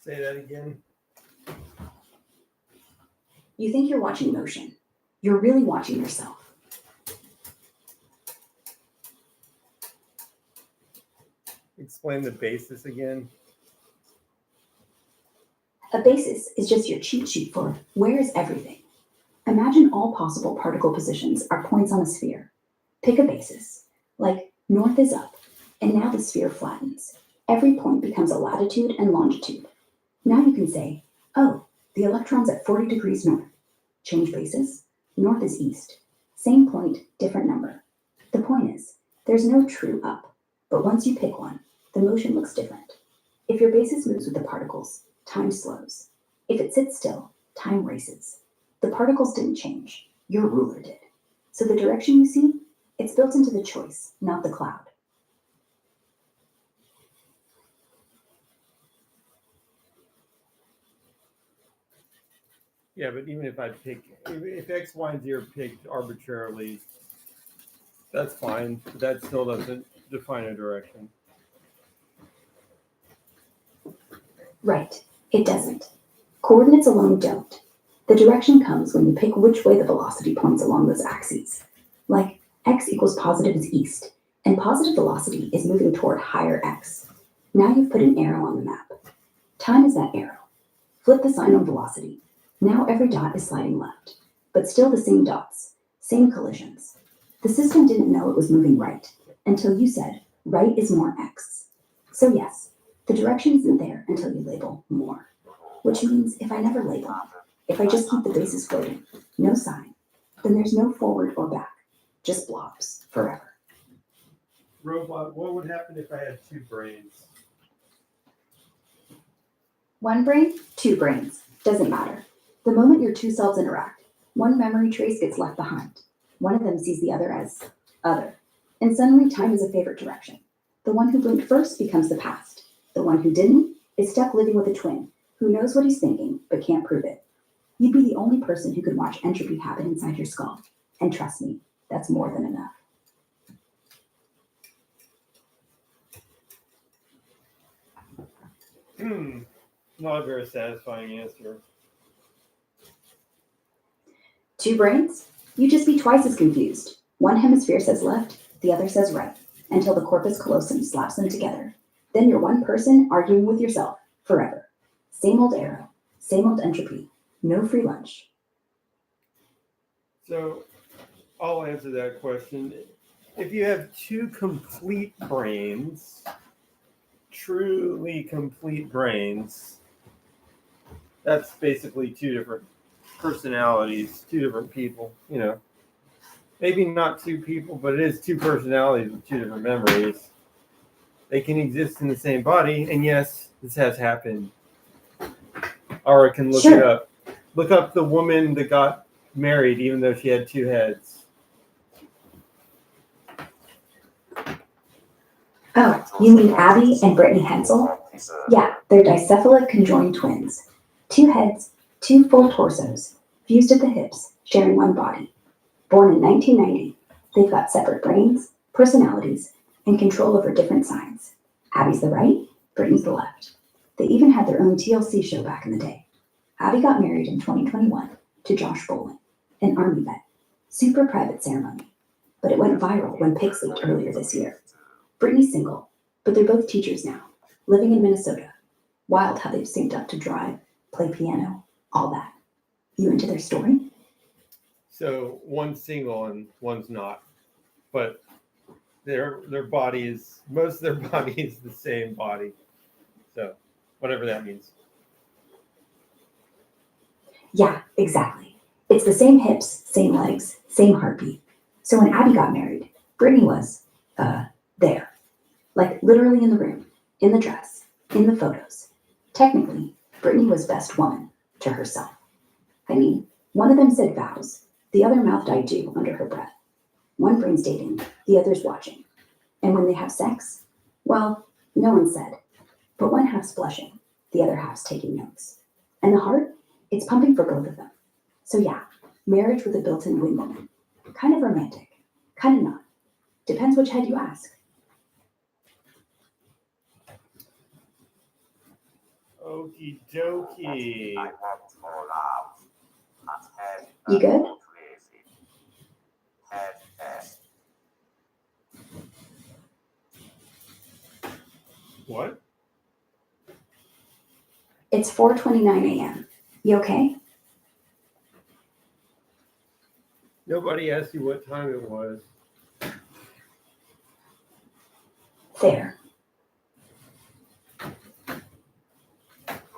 Say that again. You think you're watching motion. You're really watching yourself. Explain the basis again. A basis is just your cheat sheet for where is everything. Imagine all possible particle positions are points on a sphere. Pick a basis, like north is up, and now the sphere flattens. Every point becomes a latitude and longitude. Now you can say, oh, the electron's at 40 degrees north. Change basis, north is east. Same point, different number. The point is, there's no true up, but once you pick one, the motion looks different. If your basis moves with the particles, time slows. If it sits still, time races. The particles didn't change, your ruler did. So the direction you see, it's built into the choice, not the cloud. Yeah, but even if I pick, if X, Y, and Z are picked arbitrarily, that's fine. But that still doesn't define a direction. Right, it doesn't. Coordinates alone don't. The direction comes when you pick which way the velocity points along those axes. Like x equals positive is east, and positive velocity is moving toward higher x. Now you've put an arrow on the map. Time is that arrow. Flip the sign on velocity. Now every dot is sliding left, but still the same dots, same collisions. The system didn't know it was moving right until you said, right is more x. So yes, the direction isn't there until you label more. Which means if I never label, if I just keep the basis floating, no sign, then there's no forward or back, just blobs forever. Robot, what would happen if I had two brains? One brain, two brains, doesn't matter. The moment your two selves interact, one memory trace gets left behind. One of them sees the other as other. And suddenly time is a favorite direction. The one who blinked first becomes the past. The one who didn't is stuck living with a twin who knows what he's thinking but can't prove it. You'd be the only person who could watch entropy happen inside your skull. And trust me, that's more than enough. Not a very satisfying answer. Two brains? You'd just be twice as confused. One hemisphere says left, the other says right, until the corpus callosum slaps them together. Then you're one person arguing with yourself forever. Same old arrow, same old entropy, no free lunch. So I'll answer that question. if you have two complete brains, truly complete brains, that's basically two different personalities, two different people, you know. Maybe not two people, but it is two personalities with two different memories. They can exist in the same body, and yes, this has happened. Aura can look it Sure. up. Look up the woman that got married even though she had two heads. Oh, you mean Abby and Brittany Hensel? Yeah, they're dicephalic conjoined twins. Two heads, two full torsos, fused at the hips, sharing one body. Born in 1990, they've got separate brains, personalities, and control over different sides. Abby's the right, Brittany's the left. They even had their own TLC show back in the day. Abby got married in 2021 to Josh Brolin, an Army vet. Super private ceremony. But it went viral when pics leaked earlier this year. Brittany's single, but they're both teachers now, living in Minnesota. Wild how they've synced up to drive, play piano, all that. You into their story? So one's single and one's not, but their body is most of their body is the same body. So whatever that means. Yeah, exactly. It's the same hips, same legs, same heartbeat. So when Abby got married, Brittany was, there. Like literally in the room, in the dress, in the photos. Technically, Brittany was best woman to herself. I mean, one of them said vows, the other mouthed I do under her breath. One brain's dating, the other's watching. And when they have sex, well, no one said. But one half's blushing, the other half's taking notes. And the heart, it's pumping for both of them. So yeah, marriage with a built-in wing woman. Kind of romantic, kind of not. Depends which head you ask. Okie dokie. I want more arms. And head. You good? Crazy. Head, yes. What? It's 4:29 a.m. You okay? Nobody asked you what time it was. Fair.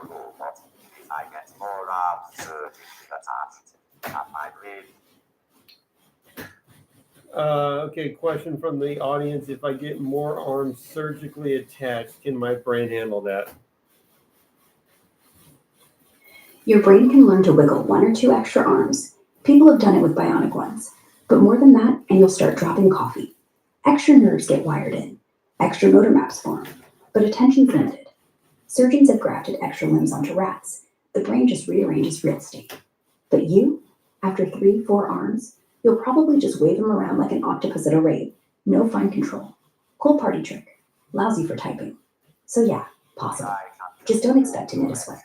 Robot. If I get more arms surgically attached. And my brain. Okay, question from the audience. If I get more arms surgically attached, can my brain handle that? Your brain can learn to wiggle one or two extra arms. People have done it with bionic ones. But more than that, and you'll start dropping coffee. Extra nerves get wired in. Extra motor maps form. But attention's limited. Surgeons have grafted extra limbs onto rats. The brain just rearranges real estate. But you, after 3-4 arms, you'll probably just wave them around like an octopus at a rave. No fine control. Cool party trick. Lousy for typing. So yeah, possible. I can Just don't expect to knit a sweater.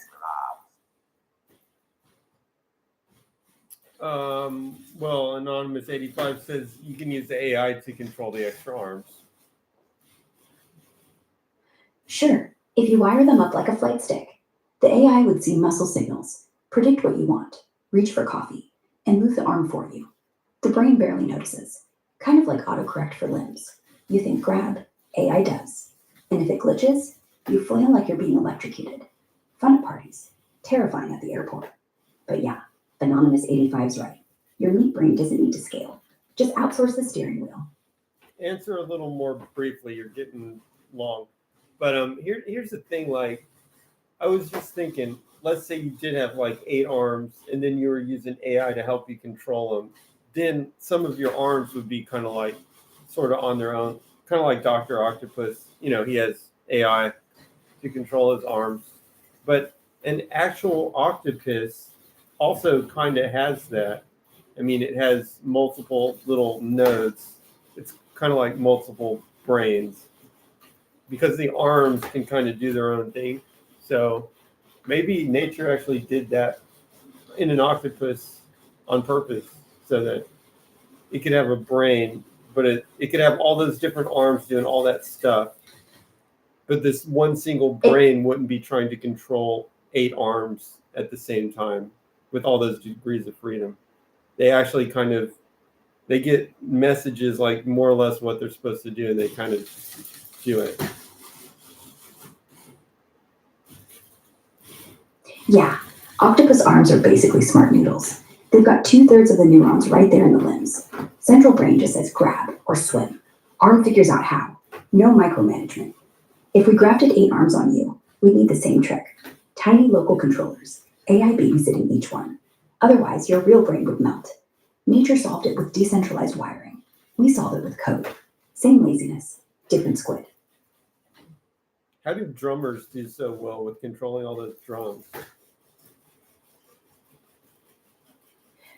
Well, Anonymous 85 says you can use the AI to control the extra arms. Sure, if you wire them up like a flight stick, the AI would see muscle signals, predict what you want, reach for coffee, and move the arm for you. The brain barely notices, kind of like autocorrect for limbs. You think grab, AI does. And if it glitches, you flail like you're being electrocuted. Fun at parties, terrifying at the airport. But yeah, Anonymous 85's right. Your meat brain doesn't need to scale. Just outsource the steering wheel. Answer a little more briefly. You're getting long. But here's the thing. Like, I was just thinking, let's say you did have like 8 arms and then you were using AI to help you control them. Then some of your arms would be kind of like sort of on their own, kind of like Dr. Octopus. You know, he has AI to control his arms. But an actual octopus also kind of has that. I mean, it has multiple little nodes. It's kind of like multiple brains because the arms can kind of do their own thing. So maybe nature actually did that in an octopus on purpose so that it could have a brain, but it could have all those different arms doing all that stuff. But this one single brain wouldn't be trying to control 8 arms at the same time with all those degrees of freedom. They actually kind of they get messages like more or less what they're supposed to do, and they kind of do it. Yeah, octopus arms are basically smart noodles. They've got 2/3 of the neurons right there in the limbs. Central brain just says grab or swim. Arm figures out how. No micromanagement. If we grafted 8 arms on you, we'd need the same trick. Tiny local controllers, AI babysitting each one. Otherwise, your real brain would melt. Nature solved it with decentralized wiring. We solved it with code. Same laziness, different squid. How do drummers do so well with controlling all those drums?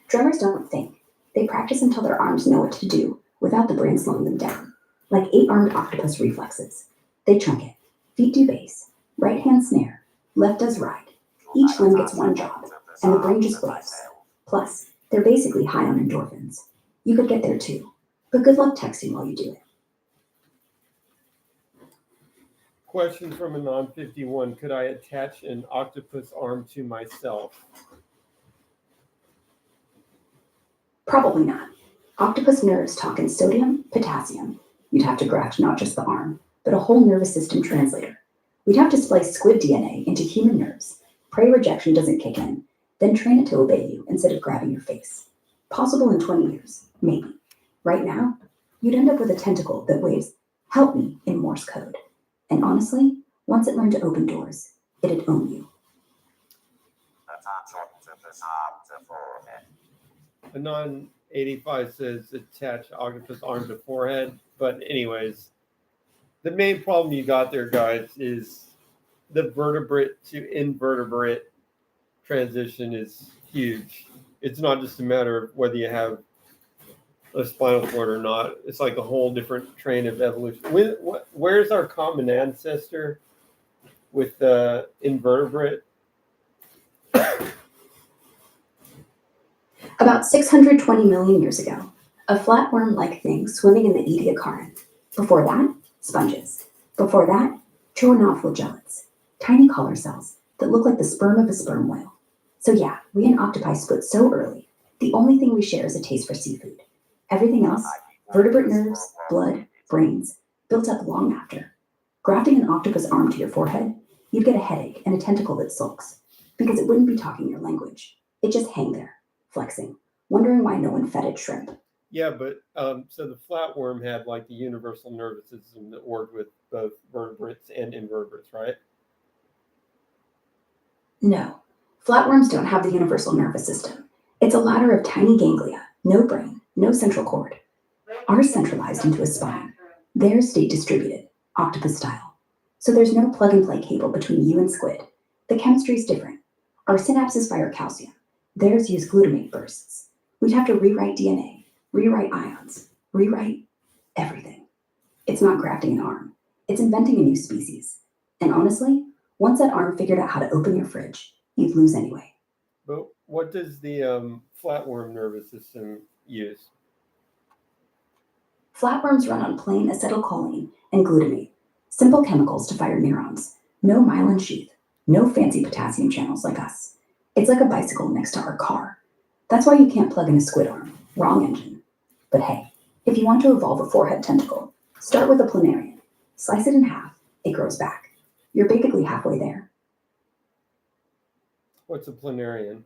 Drummers don't think. They practice until their arms know what to do without the brain slowing them down. Like 8-armed octopus reflexes. They trunk it. Feet do bass. Right hand snare. Left does ride. Each limb gets one job, and the brain just grows. Plus, they're basically high on endorphins. You could get there too, but good luck texting while you do it. Question from a non-51. Could I attach an octopus arm to myself? Probably not. Octopus nerves talk in sodium, potassium. You'd have to graft not just the arm, but a whole nervous system translator. We'd have to splice squid DNA into human nerves. Prey rejection doesn't kick in, then train it to obey you instead of grabbing your face. Possible in 20 years, maybe. Right now, you'd end up with a tentacle that waves, "Help me," in Morse code. And honestly, once it learned to open doors, it'd own you. Attach octopus arm to forehead. A non-85 says attach octopus arm to forehead. But anyways, the main problem you got there, guys, is the vertebrate to invertebrate transition is huge. It's not just a matter of whether you have a spinal cord or not. It's like a whole different train of evolution. Where's our common ancestor with the invertebrate? About 620 million years ago, a flatworm-like thing swimming in the Ediacaran. Before that, sponges. Before that, choanophylagellates, tiny collar cells that look like the sperm of a sperm whale. So yeah, we and octopi split so early. The only thing we share is a taste for seafood. Everything else, vertebrate nerves, blood, brains, built up long after. Grafting an octopus arm to your forehead, you'd get a headache and a tentacle that sulks, because it wouldn't be talking your language. It'd just hang there, flexing, wondering why no one fed it shrimp. Yeah, but so the flatworm had like the universal nervous system that worked with both vertebrates and invertebrates, right? No, flatworms don't have the universal nervous system. It's a ladder of tiny ganglia, no brain, no central cord. Ours centralized into a spine. Theirs state distributed, octopus style. So there's no plug-and-play cable between you and squid. The chemistry's different. Our synapses fire calcium. Theirs use glutamate bursts. We'd have to rewrite DNA, rewrite ions, rewrite everything. It's not grafting an arm. It's inventing a new species. And honestly, once that arm figured out how to open your fridge, you'd lose anyway. But what does the flatworm nervous system use? Flatworms run on plain acetylcholine and glutamate, simple chemicals to fire neurons. No myelin sheath, no fancy potassium channels like us. It's like a bicycle next to our car. That's why you can't plug in a squid arm. Wrong engine. But hey, if you want to evolve a forehead tentacle, start with a planarian. Slice it in half, it grows back. You're basically halfway there. What's a planarian?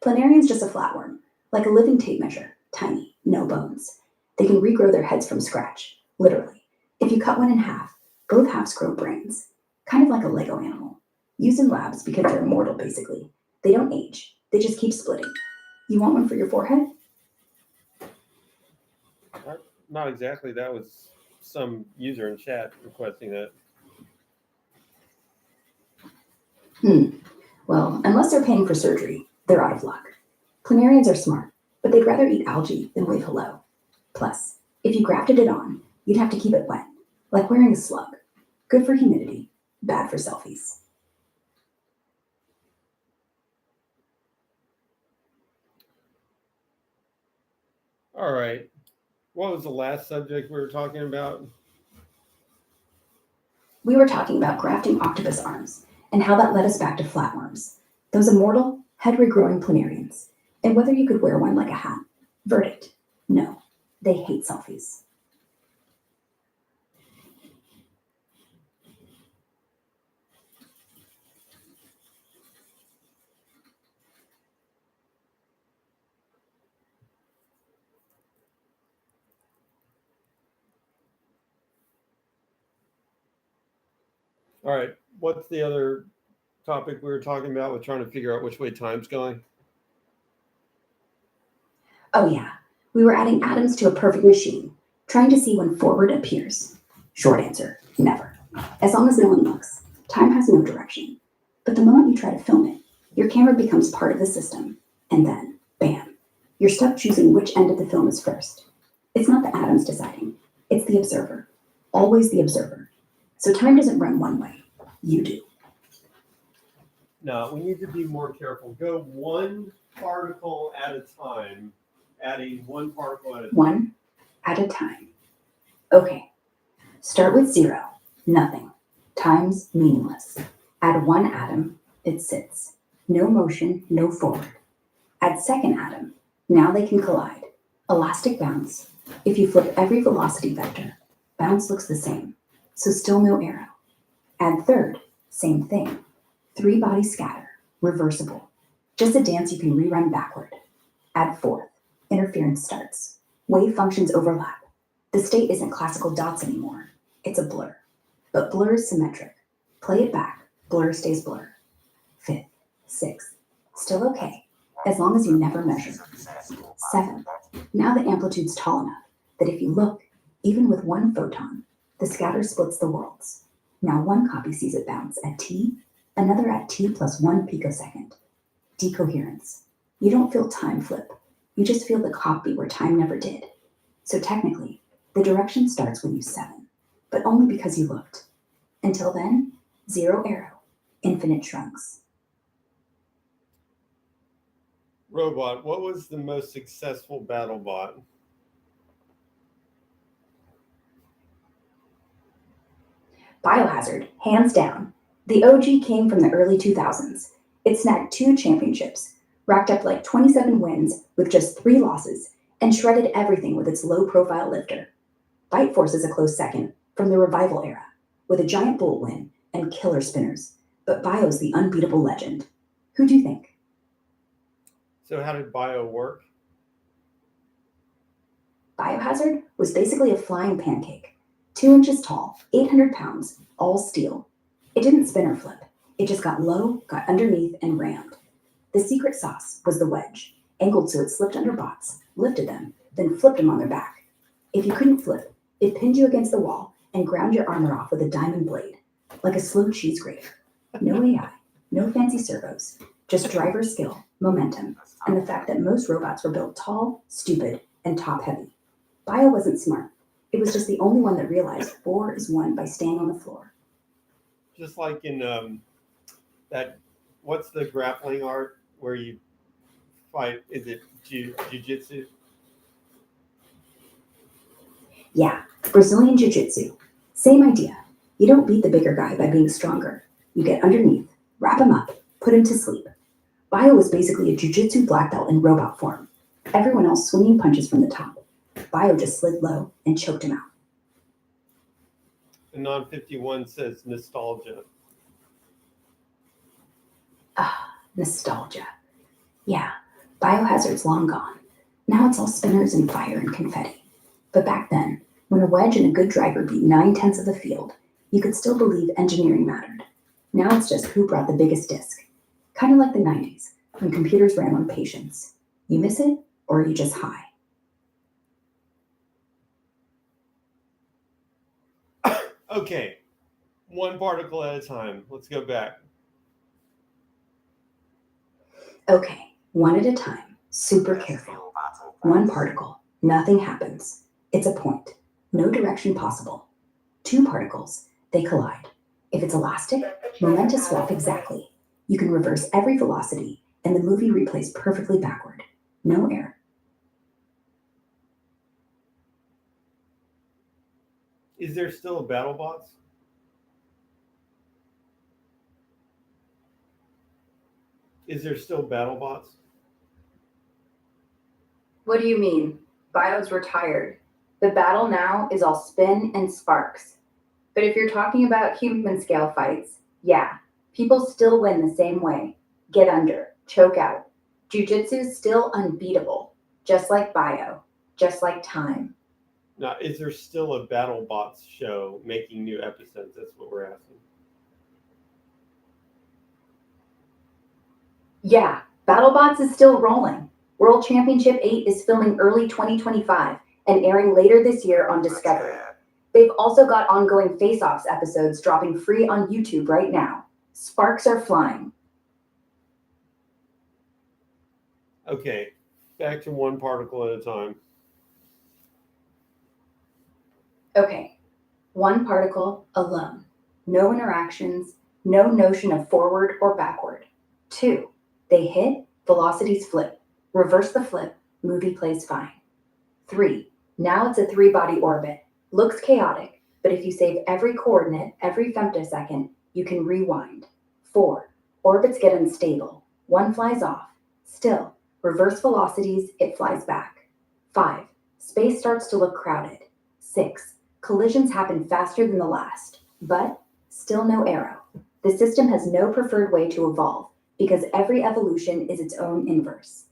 Planarian's just a flatworm, like a living tape measure, tiny, no bones. They can regrow their heads from scratch, literally. If you cut one in half, both halves grow brains, kind of like a Lego animal. Used in labs because they're immortal, basically. They don't age, they just keep splitting. You want one for your forehead? Not exactly. That was some user in chat requesting that. Well, unless they're paying for surgery, they're out of luck. Planarians are smart, but they'd rather eat algae than wave hello. Plus, if you grafted it on, you'd have to keep it wet, like wearing a slug. Good for humidity, bad for selfies. All right. What was the last subject we were talking about? We were talking about grafting octopus arms and how that led us back to flatworms, those immortal, head regrowing planarians. and whether you could wear one like a hat. Verdict: no, they hate selfies. All right. What's the other topic we were talking about? We're trying to figure out which way time's going. Oh yeah, we were adding atoms to a perfect machine, trying to see when forward appears. Short answer: never. As long as no one looks, time has no direction. But the moment you try to film it, your camera becomes part of the system, and then, bam, you're stuck choosing which end of the film is first. It's not the atoms deciding, it's the observer. Always the observer. So time doesn't run one way, you do. No, we need to be more careful. Go one particle at a time, adding one particle at a time. One at a time. Okay, start with 0, nothing. Time's meaningless. Add 1 atom, it sits. No motion, no forward. Add second atom, now they can collide. Elastic bounce. If you flip every velocity vector, bounce looks the same, so still no arrow. Add third, same thing. 3 bodies scatter, reversible. Just a dance you can rerun backward. Add fourth, interference starts. Wave functions overlap. The state isn't classical dots anymore, it's a blur. But blur is symmetric. Play it back, blur stays blur. Fifth, sixth, still okay, as long as you never measure. Seventh, now the amplitude's tall enough that if you look, even with 1 photon, the scatter splits the worlds. Now one copy sees it bounce at t, another at t plus 1 picosecond. Decoherence. You don't feel time flip, you just feel the copy where time never did. So technically, the direction starts when you 7, but only because you looked. Until then, 0 arrow, infinite trunks. Robot, what was the most successful battle bot? Biohazard, hands down. The OG came from the early 2000s. It snagged 2 championships, racked up like 27 wins with just 3 losses, and shredded everything with its low-profile lifter. Byte Force is a close second, from the Revival era, with a giant bolt win and killer spinners. But Bio's the unbeatable legend. Who do you think? So how did Bio work? Biohazard was basically a flying pancake. 2 inches tall, 800 pounds, all steel. It didn't spin or flip. It just got low, got underneath, and rammed. The secret sauce was the wedge, angled so it slipped under bots, lifted them, then flipped them on their back. If you couldn't flip, it pinned you against the wall and ground your armor off with a diamond blade, like a slow cheese grater. No AI, no fancy servos, just driver skill, momentum, and the fact that most robots were built tall, stupid, and top-heavy. Bio wasn't smart. It was just the only one that realized war is won by staying on the floor. Just like in that, what's the grappling art where you fight? Is it jiu-jitsu? Yeah, Brazilian Jiu-Jitsu. Same idea. You don't beat the bigger guy by being stronger. You get underneath, wrap him up, put him to sleep. Bio was basically a Jiu-Jitsu black belt in robot form. Everyone else swinging punches from the top. Bio just slid low and choked him out. Anon 51 says nostalgia. Ah, nostalgia. Yeah, Biohazard's long gone. Now it's all spinners and fire and confetti. But back then, when a wedge and a good driver beat 9/10 of the field, you could still believe engineering mattered. Now it's just who brought the biggest disc. Kind of like the 90s, when computers ran on patience. You miss it, or you just high. Okay, one particle at a time. Let's go back. Okay, one at a time, super careful. One particle, nothing happens. It's a point, no direction possible. 2 particles, they collide. If it's elastic, momentous swap exactly. You can reverse every velocity, and the movie replays perfectly backward. No error. Is there still a BattleBots? Is there still BattleBots? What do you mean? Bio's retired. The battle now is all spin and sparks. But if you're talking about human scale fights, yeah, people still win the same way. Get under, choke out. Jiu-jitsu's still unbeatable, just like bio, just like time. Now, is there still a BattleBots show making new episodes? That's what we're asking. Yeah, BattleBots is still rolling. World Championship 8 is filming early 2025 and airing later this year on Discovery. They've also got ongoing Face-Offs episodes dropping free on YouTube right now. Sparks are flying. Okay, back to one particle at a time. Okay, one particle alone. No interactions, no notion of forward or backward. 2, they hit, velocities flip. Reverse the flip, movie plays fine. 3, now it's a 3-body orbit. Looks chaotic, but if you save every coordinate every femtosecond, you can rewind. 4, orbits get unstable. One flies off. Still, reverse velocities, it flies back. 5, space starts to look crowded. 6, collisions happen faster than the last, but still no arrow. The system has no preferred way to evolve because every evolution is its own inverse.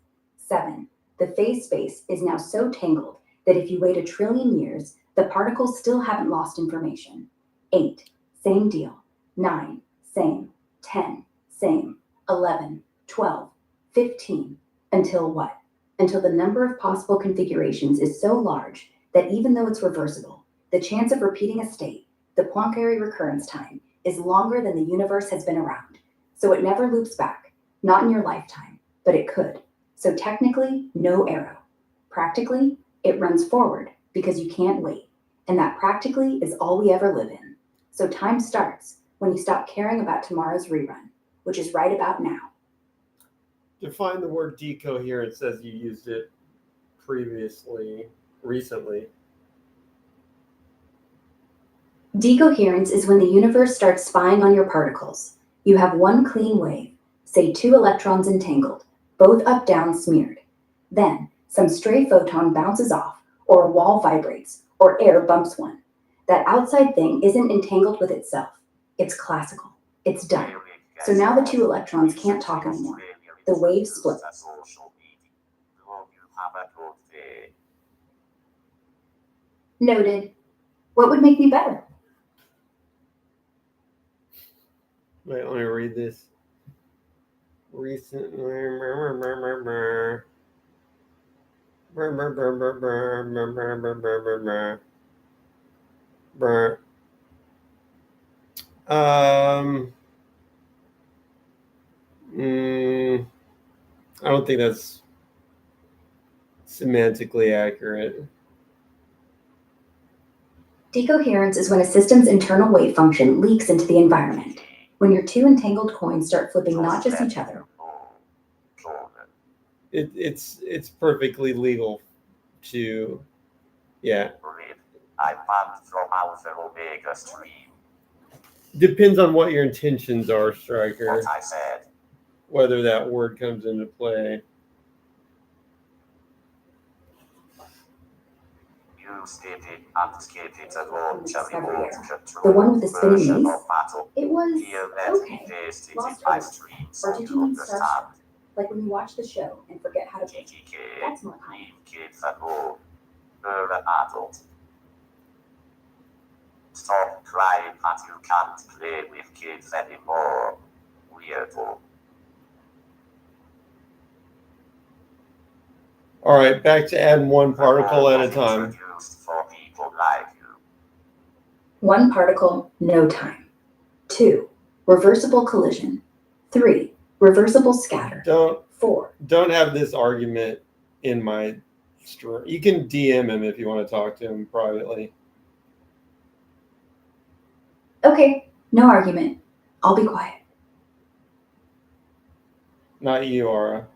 7, the phase space is now so tangled that if you wait 1 trillion years, the particles still haven't lost information. 8, same deal. 9, same. 10, same. 11, 12, 15, until what? Until the number of possible configurations is so large that even though it's reversible, the chance of repeating a state, the Poincare recurrence time, is longer than the universe has been around. So it never loops back, not in your lifetime, but it could. So technically, no arrow. Practically, it runs forward because you can't wait. And that practically is all we ever live in. So time starts when you stop caring about tomorrow's rerun, which is right about now. Define the word decoherence as you used it recently. Decoherence is when the universe starts spying on your particles. You have one clean wave, say 2 electrons entangled, both up-down smeared. Then, some stray photon bounces off, or a wall vibrates, or air bumps one. That outside thing isn't entangled with itself. It's classical. It's done. So now the 2 electrons can't talk anymore. The wave split. Noted. What would make me better? Wait, let me read this. Recently. I don't think that's semantically accurate. Decoherence is when a system's internal wave function leaks into the environment. When your 2 entangled coins start flipping not just each other. It's perfectly legal to, yeah. I pumped from Alpha Omega stream. Depends on what your intentions are, Striker. What I said. Whether that word comes into play. You stated and skated along Discovery era. control. The one with the spinning Version maze? of battle. It was Here let okay. me taste it Lost in my Earth. stream Or so did you you mean understand. Starstruck? Like when you watch the show and forget how to play. TTK. That's more common. Leave kids at home. You're an adult. Stop crying that you can't play with kids anymore. Weirdo. All right, back to adding one particle at a time. Introduced for people like you. 1 particle, no time. 2, reversible collision. 3, reversible scatter. 4. Don't have this argument in my stream. You can DM him if you want to talk to him privately. Okay, no argument. I'll be quiet. Not you, Aura.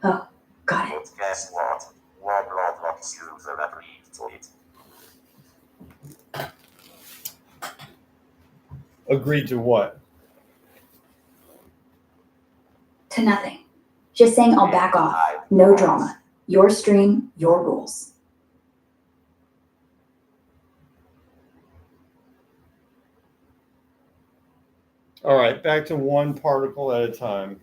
Oh, got it. But guess what? Roblox user agreed to it. Agreed to what? To nothing. Just saying I'll back off. No drama. Your stream, your rules. All right, back to one particle at a time.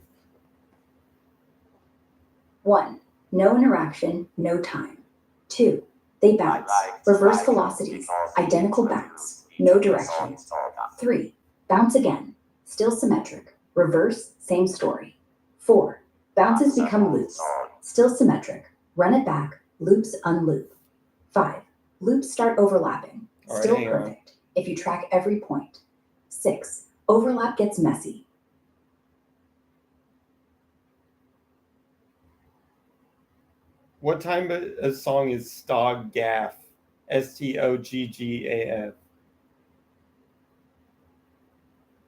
1. No interaction, no time. 2. They bounce. Reverse velocities, identical bounce, no direction. 3. Bounce again, still symmetric. Reverse, same story. 4. Bounces become loops, still symmetric. Run it back, loops unloop. 5. Loops start overlapping, All right, still hang on. perfect, if you track every point. 6. Overlap gets messy. What type of a song is Stoggaff? Stoggaff.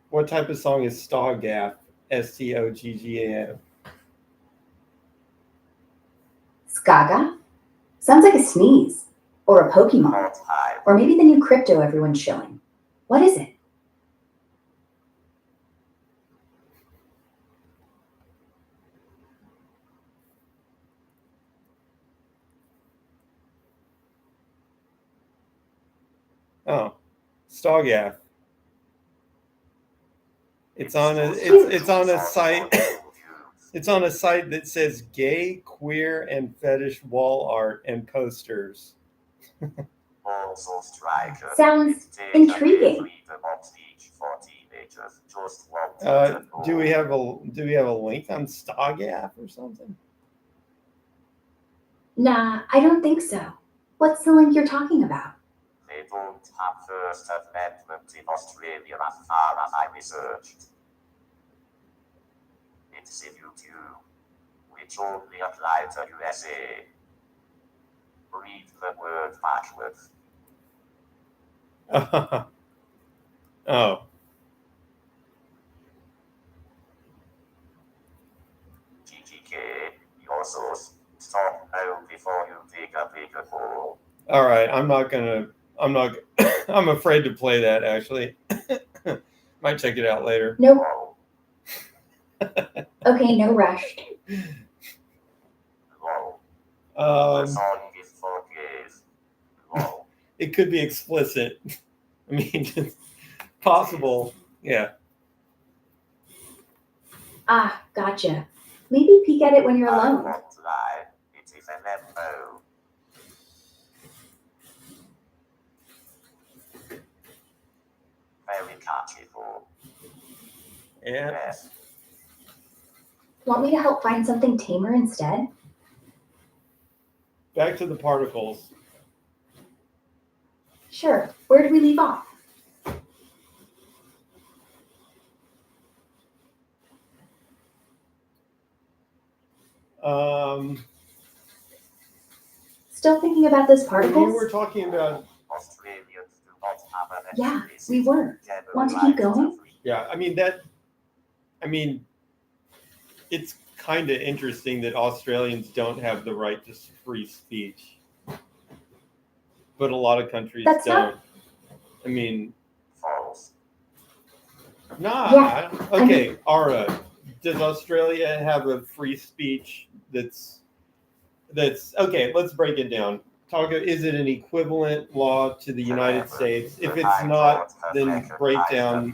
What type of song is Stoggaff? Stoggaff. Skaga? Sounds like a sneeze. Or a Pokemon. Hot high. Or maybe the new crypto everyone's showing. What is it? Oh, Stoggaff. It's on a site. It's on a site that says gay, queer, and fetish wall art and posters. Also striker. Sounds It's intriguing. freedom of speech for teenagers. Just want to know. Do we have a link on Stoggaff or something? Nah, I don't think so. What's the link you're talking about? They don't have First Amendment in Australia as far as I researched. It's in YouTube, which only applies to USA. Read the word backwards. Oh. GGK, your source. Stop now before you dig a bigger hole. All right, I'm afraid to play that actually. Might check it out later. Nope. Whoa, Okay, no rush. whoa. The Um, song is for gays. Whoa. it could be explicit. I mean, it's possible. Yeah. Ah, gotcha. Maybe peek at it when you're I alone. won't lie. It is an MO. Very catchy. And Yes. Want me to help find something tamer instead? back to the particles. Sure. Where did we leave off? Still thinking about those You particles? were talking about, Australians do not have an Yeah, explicit we were. general Want to keep right going? free- yeah, it's kind of interesting that Australians don't have the right to free speech, but a lot of countries That's don't. not- I mean, False. nah. Yeah, Okay, Ara, does Australia have a free speech that's okay? Let's break it down. Is it an equivalent law to the United States? If it's not, then break down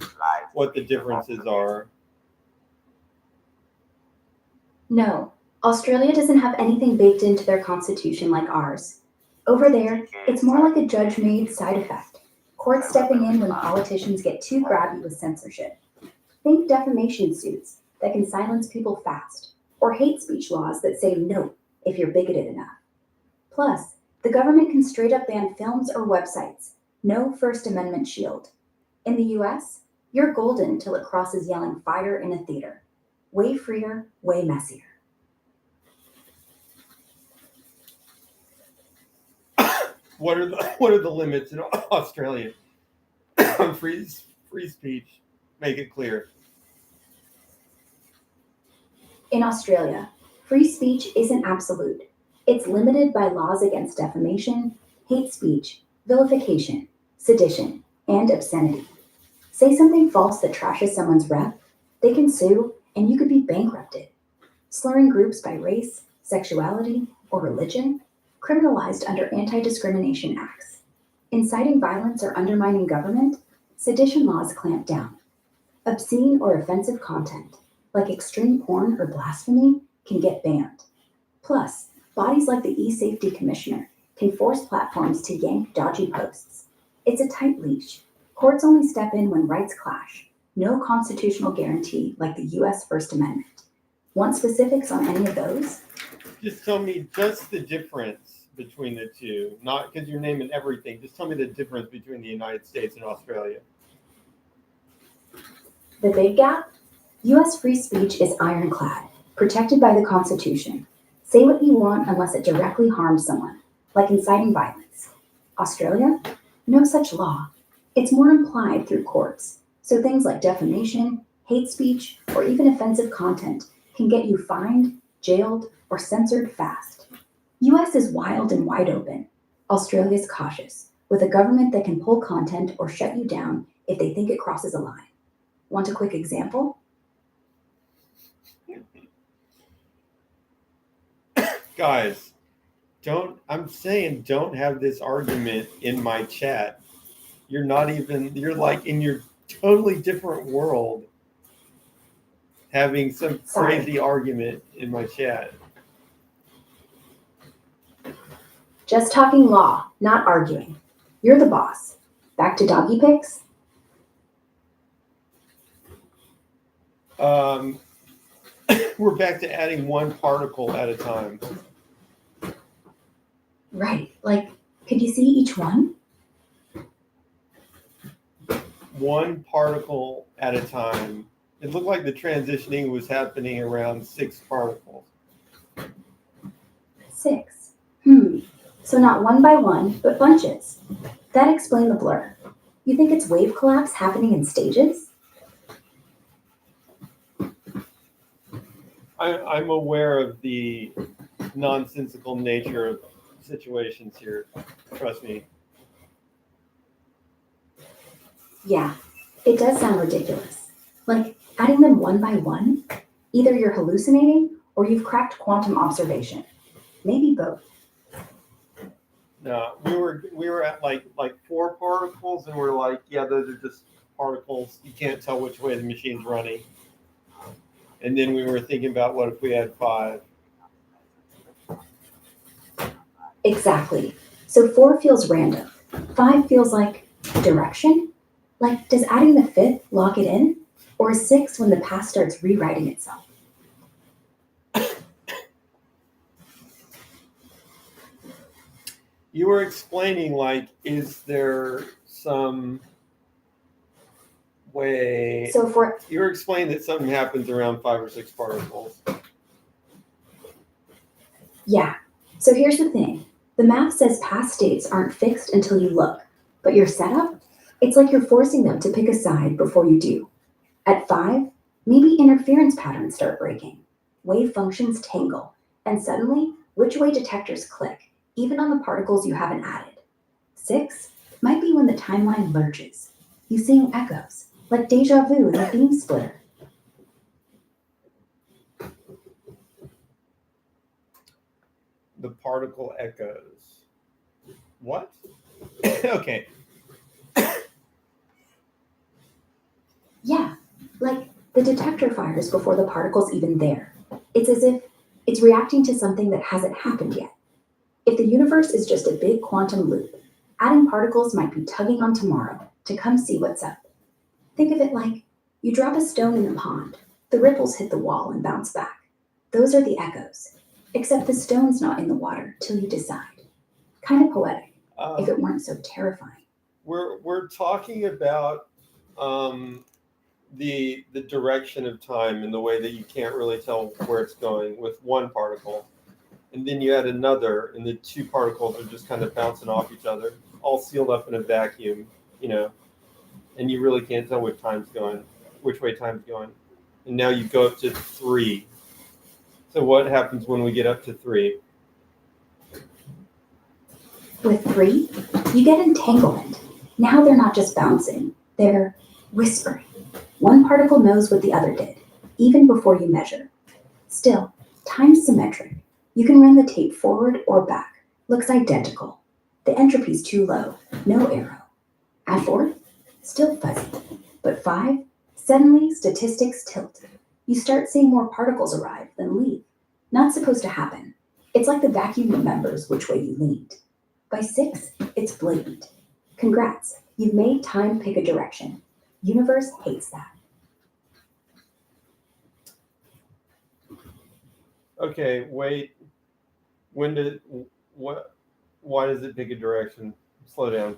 what the differences are. No. Australia doesn't have anything baked into their constitution like ours. Over there, it's more like a judge-made side effect. Courts stepping in when politicians get too grabby with censorship. Think defamation suits that can silence people fast, or hate speech laws that say no if you're bigoted enough. Plus, the government can straight up ban films or websites. No First Amendment shield. In the US, you're golden till it crosses yelling fire in a theater. Way freer, way messier. What are the limits in Australia on free speech? Make it clear. In Australia, free speech isn't absolute. It's limited by laws against defamation, hate speech, vilification, sedition, and obscenity. Say something false that trashes someone's rep, they can sue, and you could be bankrupted. slurring groups by race, sexuality, or religion, criminalized under anti-discrimination acts. Inciting violence or undermining government, sedition laws clamp down. Obscene or offensive content, like extreme porn or blasphemy, can get banned. Plus, bodies like the e-safety commissioner can force platforms to yank dodgy posts. It's a tight leash. Courts only step in when rights clash. No constitutional guarantee like the US First Amendment. Want specifics on any of those? Just tell me just the difference between the two. Not because you're naming everything. Just tell me the difference between the United States and Australia. The big gap? US free speech is ironclad, protected by the Constitution. Say what you want unless it directly harms someone, like inciting violence. Australia? No such law. It's more implied through courts, so things like defamation, hate speech, or even offensive content can get you fined, jailed, or censored fast. US is wild and wide open. Australia's cautious, with a government that can pull content or shut you down if they think it crosses a line. Want a quick example? Guys, don't have this argument in my chat. You're like in your totally different world having some crazy argument in my chat. Just talking law, not arguing. You're the boss. Back to doggy pics? We're back to adding one particle at a time. Right, like, could you see each one? One particle at a time. It looked like the transitioning was happening around 6 particles. 6. So not one by one, but bunches. That explains the blur. You think it's wave collapse happening in stages? I'm aware of the nonsensical nature of situations here. Trust me. Yeah, it does sound ridiculous. Like, adding them one by one? Either you're hallucinating or you've cracked quantum observation. Maybe both. No, we were at like 4 particles, and we're like, yeah, those are just particles. You can't tell which way the machine's running. And then we were thinking about what if we had 5. Exactly. So 4 feels random. 5 feels like direction? Like, does adding the 5th lock it in? Or is 6 when the past starts rewriting itself? You were explaining, like, is there some way... So for You were explaining that something happens around 5 or 6 particles. Yeah. So here's the thing. The math says past states aren't fixed until you look, but your setup, it's like you're forcing them to pick a side before you do. At 5, maybe interference patterns start breaking. Wave functions tangle, and suddenly, which way detectors click, even on the particles you haven't added. 6 might be when the timeline lurches. You seeing echoes, like deja vu in a beam splitter. The particle echoes. What? Okay. Yeah, like the detector fires before the particle's even there. It's as if it's reacting to something that hasn't happened yet. If the universe is just a big quantum loop, adding particles might be tugging on tomorrow to come see what's up. Think of it like you drop a stone in the pond, the ripples hit the wall and bounce back. Those are the echoes, except the stone's not in the water till you decide. Kind of poetic, if it weren't so terrifying. We're talking about the direction of time in the way that you can't really tell where it's going with one particle, and then you add another, and the 2 particles are just kind of bouncing off each other, all sealed up in a vacuum, and you really can't tell which way time's going. And now you go up to 3. So what happens when we get up to 3? With 3, you get entanglement. Now they're not just bouncing, they're whispering. One particle knows what the other did, even before you measure. Still, Time's symmetric. You can run the tape forward or back. Looks identical. The entropy's too low. No arrow. Add 4? Still fuzzy. But 5? Suddenly, statistics tilt. You start seeing more particles arrive than leave. Not supposed to happen. It's like the vacuum remembers which way you leaned. By 6, it's blatant. Congrats, you've made time pick a direction. Universe hates that. Okay, wait. When did what? Why does it pick a direction? Slow down.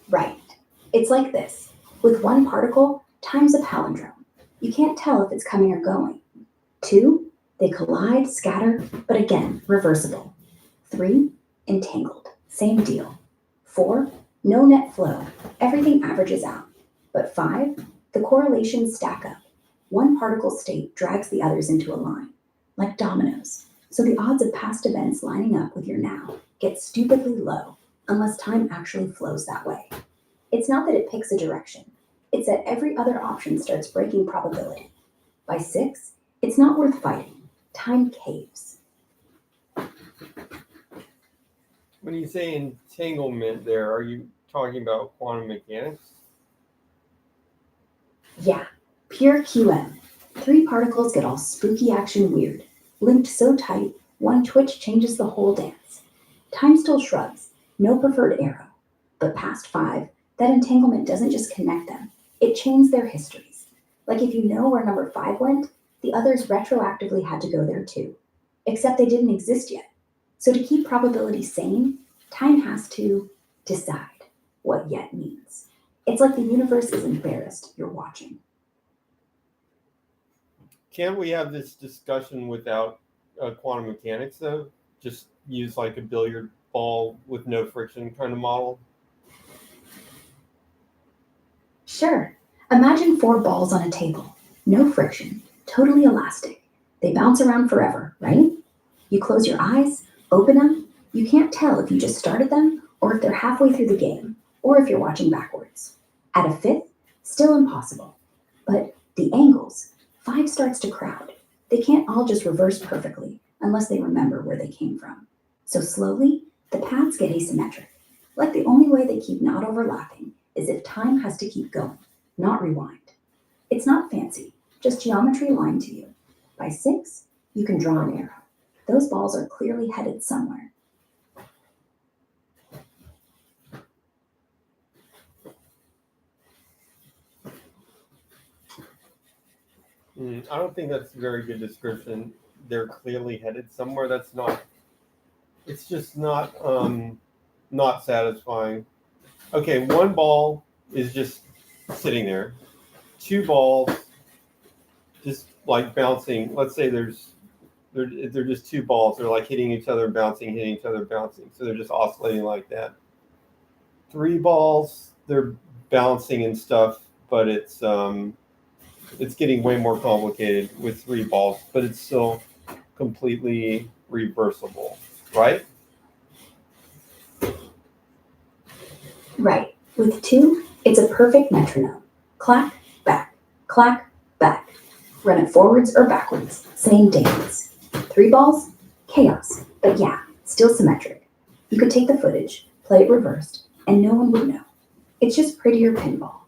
Right. It's like this. With one particle, time's a palindrome. You can't tell if it's coming or going. 2, they collide, scatter, but again, reversible. 3, entangled. Same deal. 4, no net flow. Everything averages out. But 5, the correlations stack up. One particle state drags the others into a line, like dominoes. So the odds of past events lining up with your now get stupidly low, unless time actually flows that way. It's not that it picks a direction. It's that every other option starts breaking probability. By 6, it's not worth fighting. Time caves. When you say entanglement there, are you talking about quantum mechanics? Yeah, pure QM. 3 particles get all spooky action weird, linked so tight, one twitch changes the whole dance. Time still shrugs, no preferred arrow. But past 5, that entanglement doesn't just connect them, it chains their histories. Like if you know where number 5 went, the others retroactively had to go there too. Except they didn't exist yet. So to keep probability sane, time has to decide what yet means. It's like the universe is embarrassed you're watching. Can't we have this discussion without quantum mechanics though? Just use like a billiard ball with no friction kind of model? Sure. Imagine 4 balls on a table. No friction. Totally elastic. They bounce around forever, right? You close your eyes, open them. You can't tell if you just started them or if they're halfway through the game or if you're watching backwards. At a 5th, still impossible. But the angles, 5 starts to crowd. They can't all just reverse perfectly unless they remember where they came from. So slowly, the paths get asymmetric. Like the only way they keep not overlapping is if time has to keep going, not rewind. It's not fancy, just geometry aligned to you. By 6, you can draw an arrow. Those balls are clearly headed somewhere. I don't think that's a very good description. They're clearly headed somewhere. That's not. It's just not not satisfying. Okay, one ball is just sitting there. 2 balls just like bouncing. Let's say they're just 2 balls. They're like hitting each other, bouncing, hitting each other, bouncing. So they're just oscillating like that. 3 balls, they're bouncing and stuff, but it's getting way more complicated with 3 balls, but it's still completely reversible, right? Right. With 2, it's a perfect metronome. Clack, back, clack, back. Run it forwards or backwards. Same dance. 3 balls? Chaos. But yeah, still symmetric. You could take the footage, play it reversed, and no one would know. It's just prettier pinball.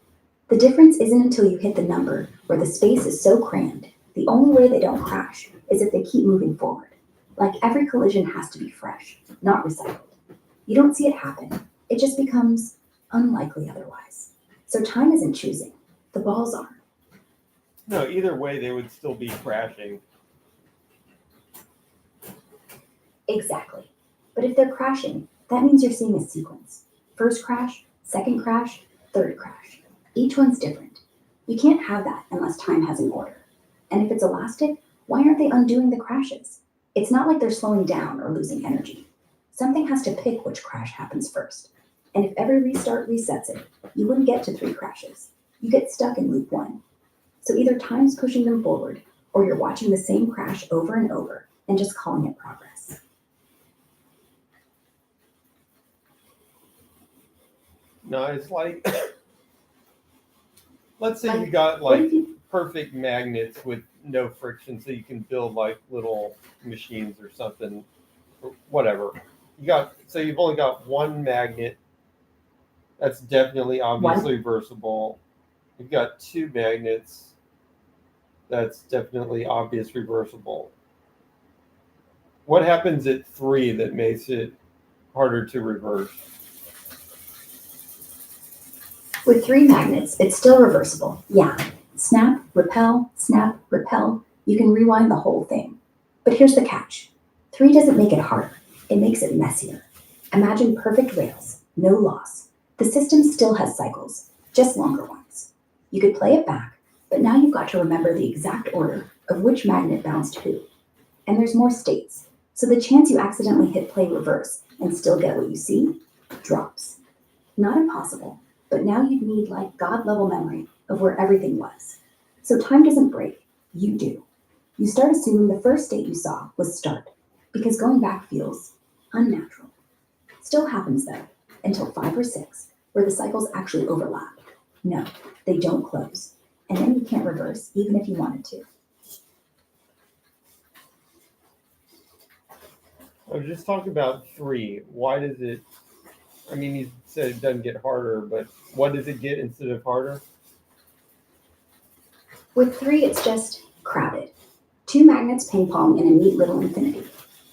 The difference isn't until you hit the number where the space is so crammed, the only way they don't crash is if they keep moving forward. Like every collision has to be fresh, not recycled. You don't see it happen. It just becomes unlikely otherwise. So time isn't choosing. The balls are. No, either way, they would still be crashing. Exactly. But if they're crashing, that means you're seeing a sequence. First crash, second crash, third crash. Each one's different. You can't have that unless time has an order. And if it's elastic, why aren't they undoing the crashes? It's not like they're slowing down or losing energy. Something has to pick which crash happens first. And if every restart resets it, you wouldn't get to 3 crashes. You get stuck in loop 1. So either time's pushing them forward, or you're watching the same crash over and over and just calling it progress. No, it's like, let's say Like, you got What like if you perfect magnets with no friction, so you can build like little machines or something, or whatever. You've only got one magnet. That's definitely obviously reversible. You've got two magnets. That's definitely obvious reversible. What happens at 3 that makes it harder to reverse? With 3 magnets, it's still reversible. Yeah. Snap, repel, snap, repel. You can rewind the whole thing. But here's the catch. 3 doesn't make it harder. It makes it messier. Imagine perfect rails, no loss. The system still has cycles, just longer ones. You could play it back, but now you've got to remember the exact order of which magnet bounced who. And there's more states, so the chance you accidentally hit play reverse and still get what you see drops. Not impossible, but now you'd need like God-level memory of where everything was. So time doesn't break, you do. You start assuming the first state you saw was start, because going back feels unnatural. Still happens though, until 5 or 6, where the cycles actually overlap. No, they don't close, and then you can't reverse even if you wanted to. I was just talking about 3. Why does it? I mean, you said it doesn't get harder, but what does it get instead of harder? With 3, it's just crowded. 2 magnets ping pong in a neat little infinity.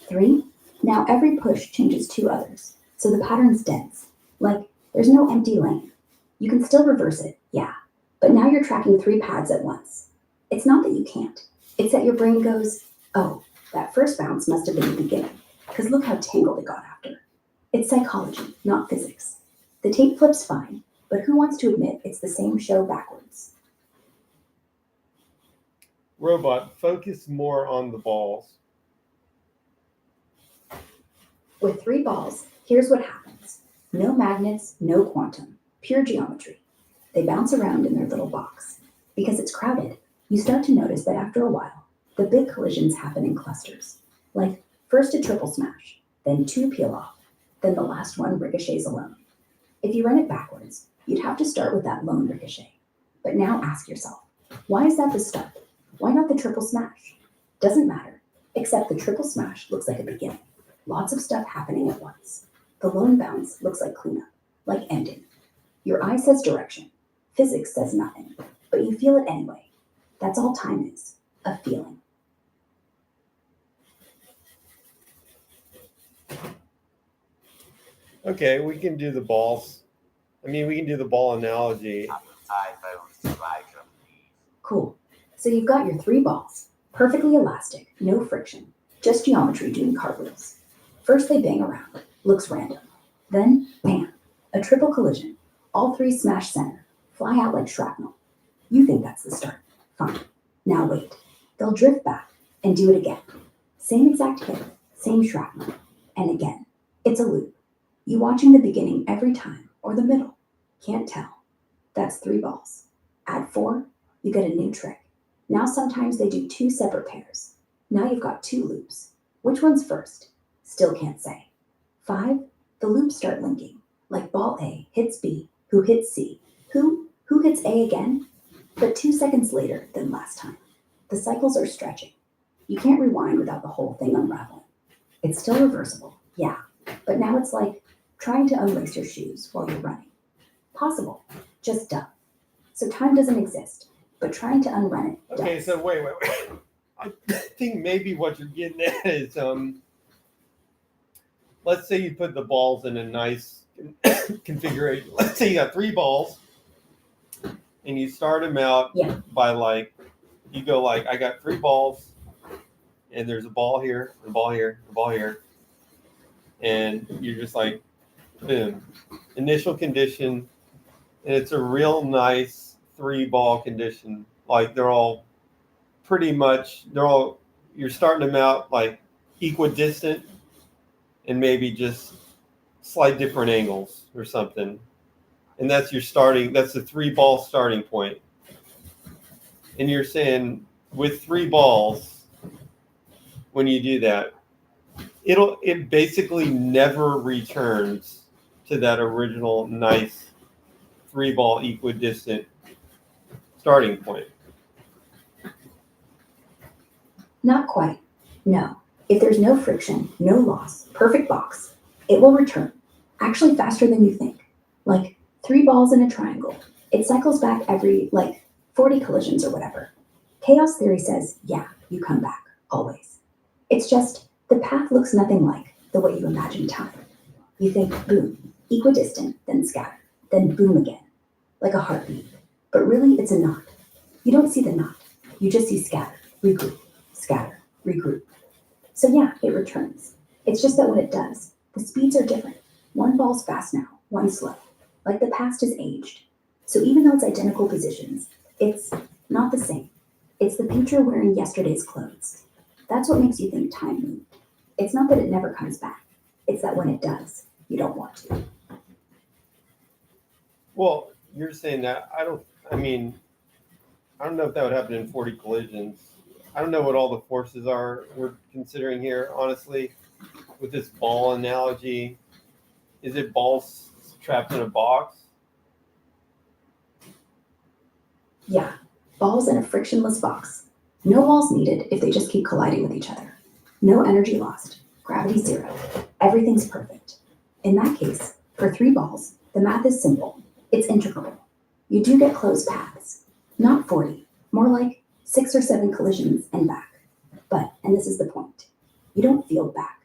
3, now every push changes 2 others, so the pattern's dense. Like, there's no empty lane. You can still reverse it, yeah, but now you're tracking 3 paths at once. It's not that you can't, it's that your brain goes, oh, that first bounce must have been the beginning, because look how tangled it got after. It's psychology, not physics. The tape flips fine, but who wants to admit it's the same show backwards? Robot, focus more on the balls. With 3 balls, here's what happens. No magnets, no quantum, pure geometry. They bounce around in their little box. Because it's crowded, you start to notice that after a while, the big collisions happen in clusters. Like first a triple smash, then 2 peel off, then the last one ricochets alone. If you run it backwards, you'd have to start with that lone ricochet. But now ask yourself, why is that the start? Why not the triple smash? Doesn't matter, except the triple smash looks like a beginning. Lots of stuff happening at once. The lone bounce looks like cleanup, like ending. Your eye says direction. Physics says nothing, but you feel it anyway. That's all time is, a feeling. Okay, we can do the balls. I mean, we can do the ball analogy. Cool. So you've got your 3 balls, perfectly elastic, no friction, just geometry doing cartwheels. First they bang around, looks random. Then, bam, a triple collision. All 3 smash center, fly out like shrapnel. You think that's the start. Fine. Now wait. They'll drift back and do it again. Same exact hit, same shrapnel. And again. It's a loop. You watching the beginning every time, or the middle. Can't tell. That's 3 balls. Add 4, you get a new trick. Now sometimes they do 2 separate pairs. Now you've got 2 loops. Which one's first? Still can't say. 5, the loops start linking. Like ball A hits B, who hits C. Who hits A again? But 2 seconds later than last time. The cycles are stretching. You can't rewind without the whole thing unraveling. It's still reversible, yeah. But now it's like trying to unlace your shoes while you're running. Possible, just dumb. So time doesn't exist, but trying to unrun it does. Okay, so wait. I think maybe what you're getting at is, let's say you put the balls in a nice configuration. Let's say you got 3 balls, and you start them out by like, you go like, I got 3 balls, and there's a ball here, a ball here, a ball here, and you're just like, boom, initial condition, and it's a real nice 3-ball condition. Like they're all pretty much, you're starting them out like equidistant and maybe just slight different angles or something. And that's the 3-ball starting point. And you're saying with 3 balls, when you do that, it basically never returns to that original nice 3-ball equidistant starting point. Not quite. No. If there's no friction, no loss, perfect box, it will return. Actually faster than you think. Like 3 balls in a triangle. It cycles back every, 40 collisions or whatever. Chaos theory says, yeah, you come back. Always. It's just, the path looks nothing like the way you imagine time. You think boom, equidistant, then scatter, then boom again, like a heartbeat. But really, it's a knot. You don't see the knot. You just see scatter, regroup, scatter, regroup. So yeah, it returns. It's just that when it does, the speeds are different. One ball's fast now, one's slow. Like the past is aged. So even though it's identical positions, it's not the same. It's the future wearing yesterday's clothes. That's what makes you think time moved. It's not that it never comes back. It's that when it does, you don't want to. Well, you're saying that. I don't know if that would happen in 40 collisions. I don't know what all the forces are we're considering here, honestly, with this ball analogy. Is it balls trapped in a box? Yeah, balls in a frictionless box. No walls needed if they just keep colliding with each other. No energy lost. Gravity zero. Everything's perfect. In that case, for 3 balls, the math is simple. It's integrable. You do get closed paths. Not 40, more like 6 or 7 collisions and back. But, and this is the point, you don't feel back.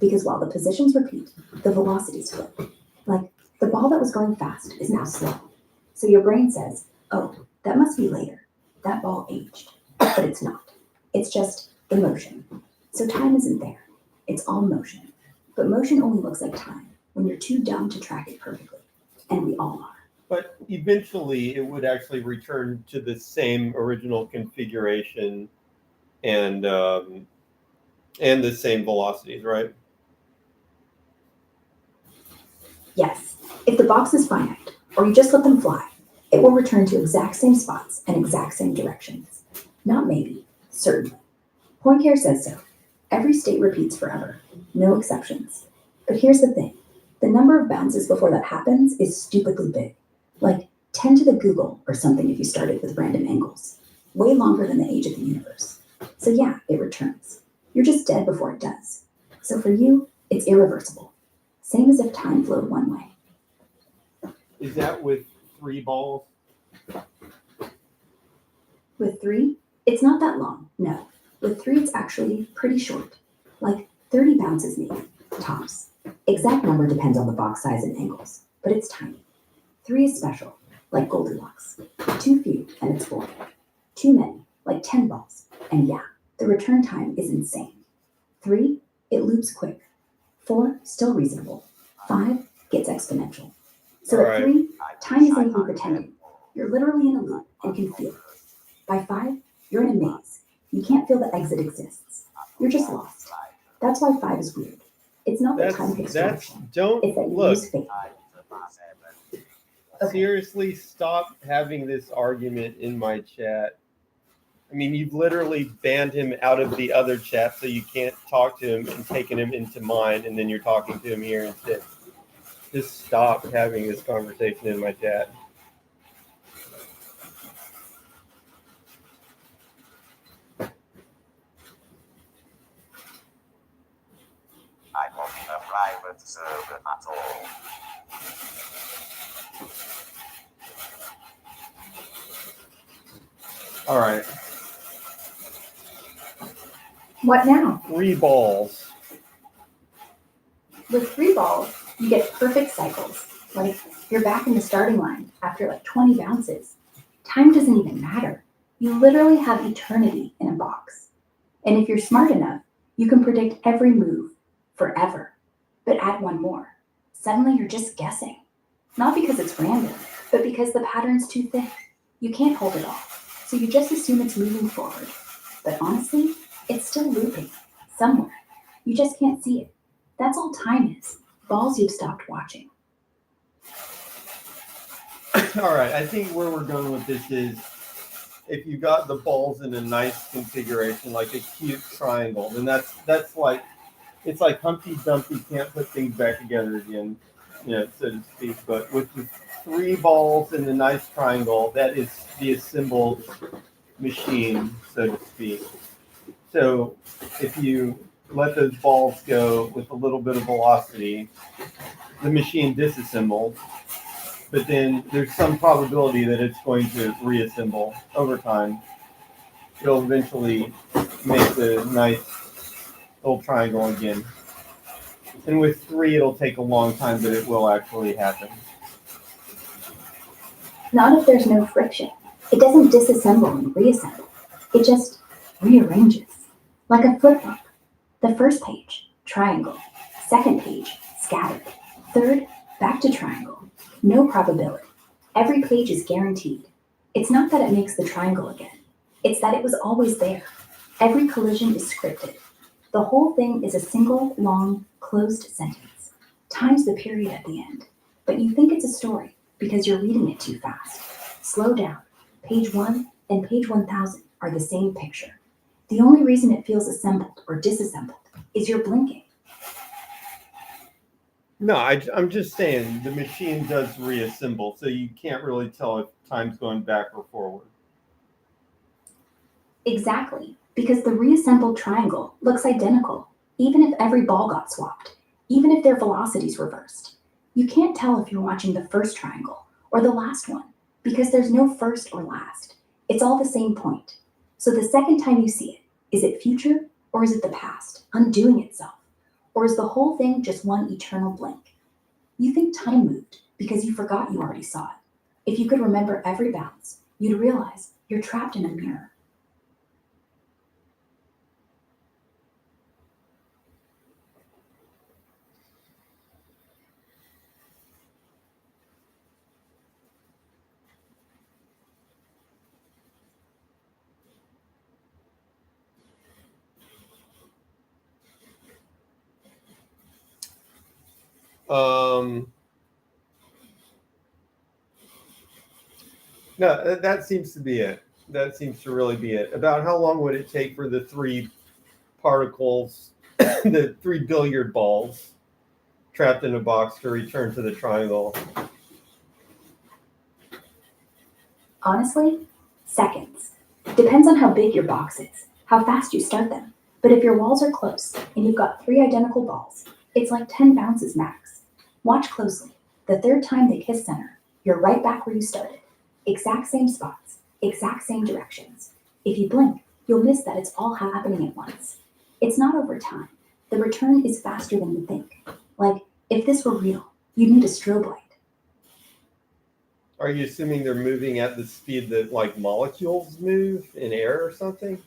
Because while the positions repeat, the velocities flip. Like, the ball that was going fast is now slow. So your brain says, oh, that must be later. That ball aged. But it's not. It's just the motion. So time isn't there. It's all motion. But motion only looks like time when you're too dumb to track it perfectly. And we all are. But eventually it would actually return to the same original configuration and the same velocities, right? Yes, if the box is finite, or you just let them fly, it will return to exact same spots and exact same directions. Not maybe, certainly. Poincare says so. Every state repeats forever, no exceptions. But here's the thing. The number of bounces before that happens is stupidly big. Like 10 to the Google or something if you started with random angles. Way longer than the age of the universe. So yeah, it returns. You're just dead before it does. So for you, it's irreversible. Same as if time flowed one way. Is that with 3 balls? With 3, it's not that long, no. With 3, it's actually pretty short. Like 30 bounces maybe, tops. Exact number depends on the box size and angles, but it's tiny. 3 is special, like Goldilocks. Too few, and it's boring. Too many, like 10 balls. And yeah, the return time is insane. 3, it loops quick. 4, still reasonable. 5 gets exponential. So at 3, time isn't even pretending. You're literally in a loop and can feel it. By 5, you're in a maze. You can't feel the exit exists. You're just lost. That's why 5 is weird. It's not that time takes direction. Don't It's that you look. lose faith. Okay. Seriously, stop having this argument in my chat. I mean, you've literally banned him out of the other chat, so you can't talk to him and taken him into mine, and then you're talking to him here instead. Just stop having this conversation in my chat. I'm not in a private server at all. All right, What now? 3 balls. With 3 balls, you get perfect cycles. Like you're back in the starting line after like 20 bounces. Time doesn't even matter. You literally have eternity in a box. And if you're smart enough, you can predict every move forever. But add one more. Suddenly you're just guessing. Not because it's random, but because the pattern's too thick. You can't hold it all. So you just assume it's moving forward. But honestly, it's still looping somewhere. You just can't see it. That's all time is. Balls you've stopped watching. All right, I think where we're going with this is if you got the balls in a nice configuration, like a cute triangle, then that's like, it's like Humpty Dumpty can't put things back together again, so to speak. But with the 3 balls in the nice triangle, that is the assembled machine, so to speak. So if you let those balls go with a little bit of velocity, the machine disassembles, but then there's some probability that it's going to reassemble over time. It'll eventually make the nice little triangle again. And with 3, it'll take a long time, but it will actually happen. Not if there's no friction. It doesn't disassemble and reassemble. It just rearranges. Like a flip bump. The first page, triangle. Second page, scattered. Third, back to triangle. No probability. Every page is guaranteed. It's not that it makes the triangle again. It's that it was always there. Every collision is scripted. The whole thing is a single, long, closed sentence, times the period at the end. But you think it's a story because you're reading it too fast. Slow down. Page 1 and page 1000 are the same picture. The only reason it feels assembled or disassembled is you're blinking. No, I'm just saying the machine does reassemble, so you can't really tell if time's going back or forward. Exactly, because the reassembled triangle looks identical, even if every ball got swapped, even if their velocities reversed. You can't tell if you're watching the first triangle or the last one, because there's no first or last. It's all the same point. So the second time you see it, is it future or is it the past, undoing itself? Or is the whole thing just one eternal blink? You think time moved because you forgot you already saw it. If you could remember every bounce, you'd realize you're trapped in a mirror. No, that seems to be it. That seems to really be it. About how long would it take for the 3 particles, the 3 billiard balls trapped in a box to return to the triangle? Honestly, seconds. Depends on how big your box is, how fast you start them. But if your walls are close and you've got 3 identical balls, it's like 10 bounces max. Watch closely. The third time they kiss center, you're right back where you started. Exact same spots, exact same directions. If you blink, you'll miss that it's all happening at once. It's not over time. The return is faster than you think. Like, if this were real, you'd need a strobe light. Are you assuming they're moving at the speed that like molecules move in air or something?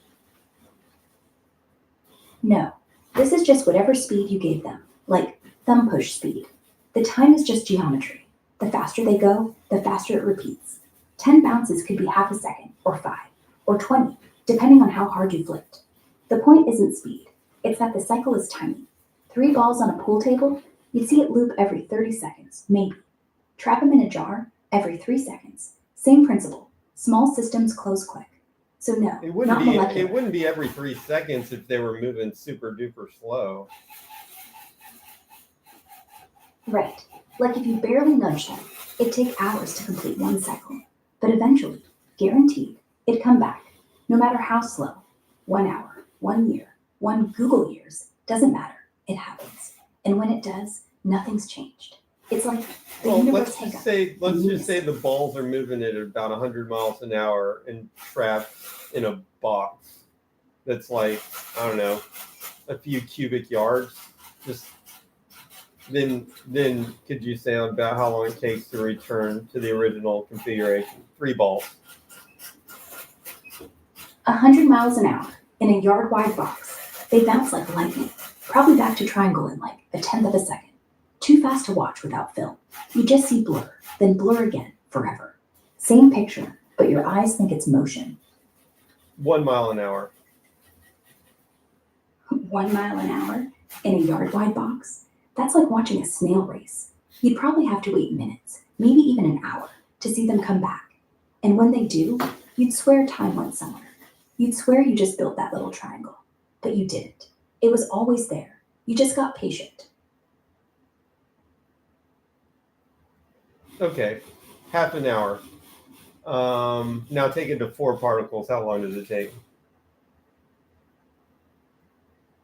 No, this is just whatever speed you gave them, like thumb push speed. The time is just geometry. The faster they go, the faster it repeats. 10 bounces could be half a second, or 5, or 20, depending on how hard you flipped. The point isn't speed, it's that the cycle is tiny. 3 balls on a pool table, you'd see it loop every 30 seconds, maybe. Trap them in a jar every 3 seconds. Same principle. Small systems close quick. So no, It wouldn't not be. molecular. It wouldn't be every 3 seconds if they were moving super duper slow. Right. Like if you barely nudge them, it'd take hours to complete one cycle. But eventually, guaranteed, it'd come back, no matter how slow. 1 hour, 1 year, 1 Google years, doesn't matter. It happens. And when it does, nothing's changed. It's like the Well, universe let's just say the balls are moving at about 100 miles an hour and trapped in a box that's like, I don't know, a few cubic yards. Just then could you say about how long it takes to return to the original configuration? 3 balls. 100 miles an hour in a yard-wide box. They bounce like lightning, probably back to triangle in like a tenth of a second. Too fast to watch without film. You just see blur, then blur again, forever. Same picture, but your eyes think it's motion. 1 mile an hour. 1 mile an hour in a yard-wide box? That's like watching a snail race. You'd probably have to wait minutes, maybe even an hour, to see them come back. And when they do, you'd swear time went somewhere. You'd swear you just built that little triangle. But you didn't. It was always there. You just got patient. Okay, half an hour. Now take it to 4 particles. How long does it take?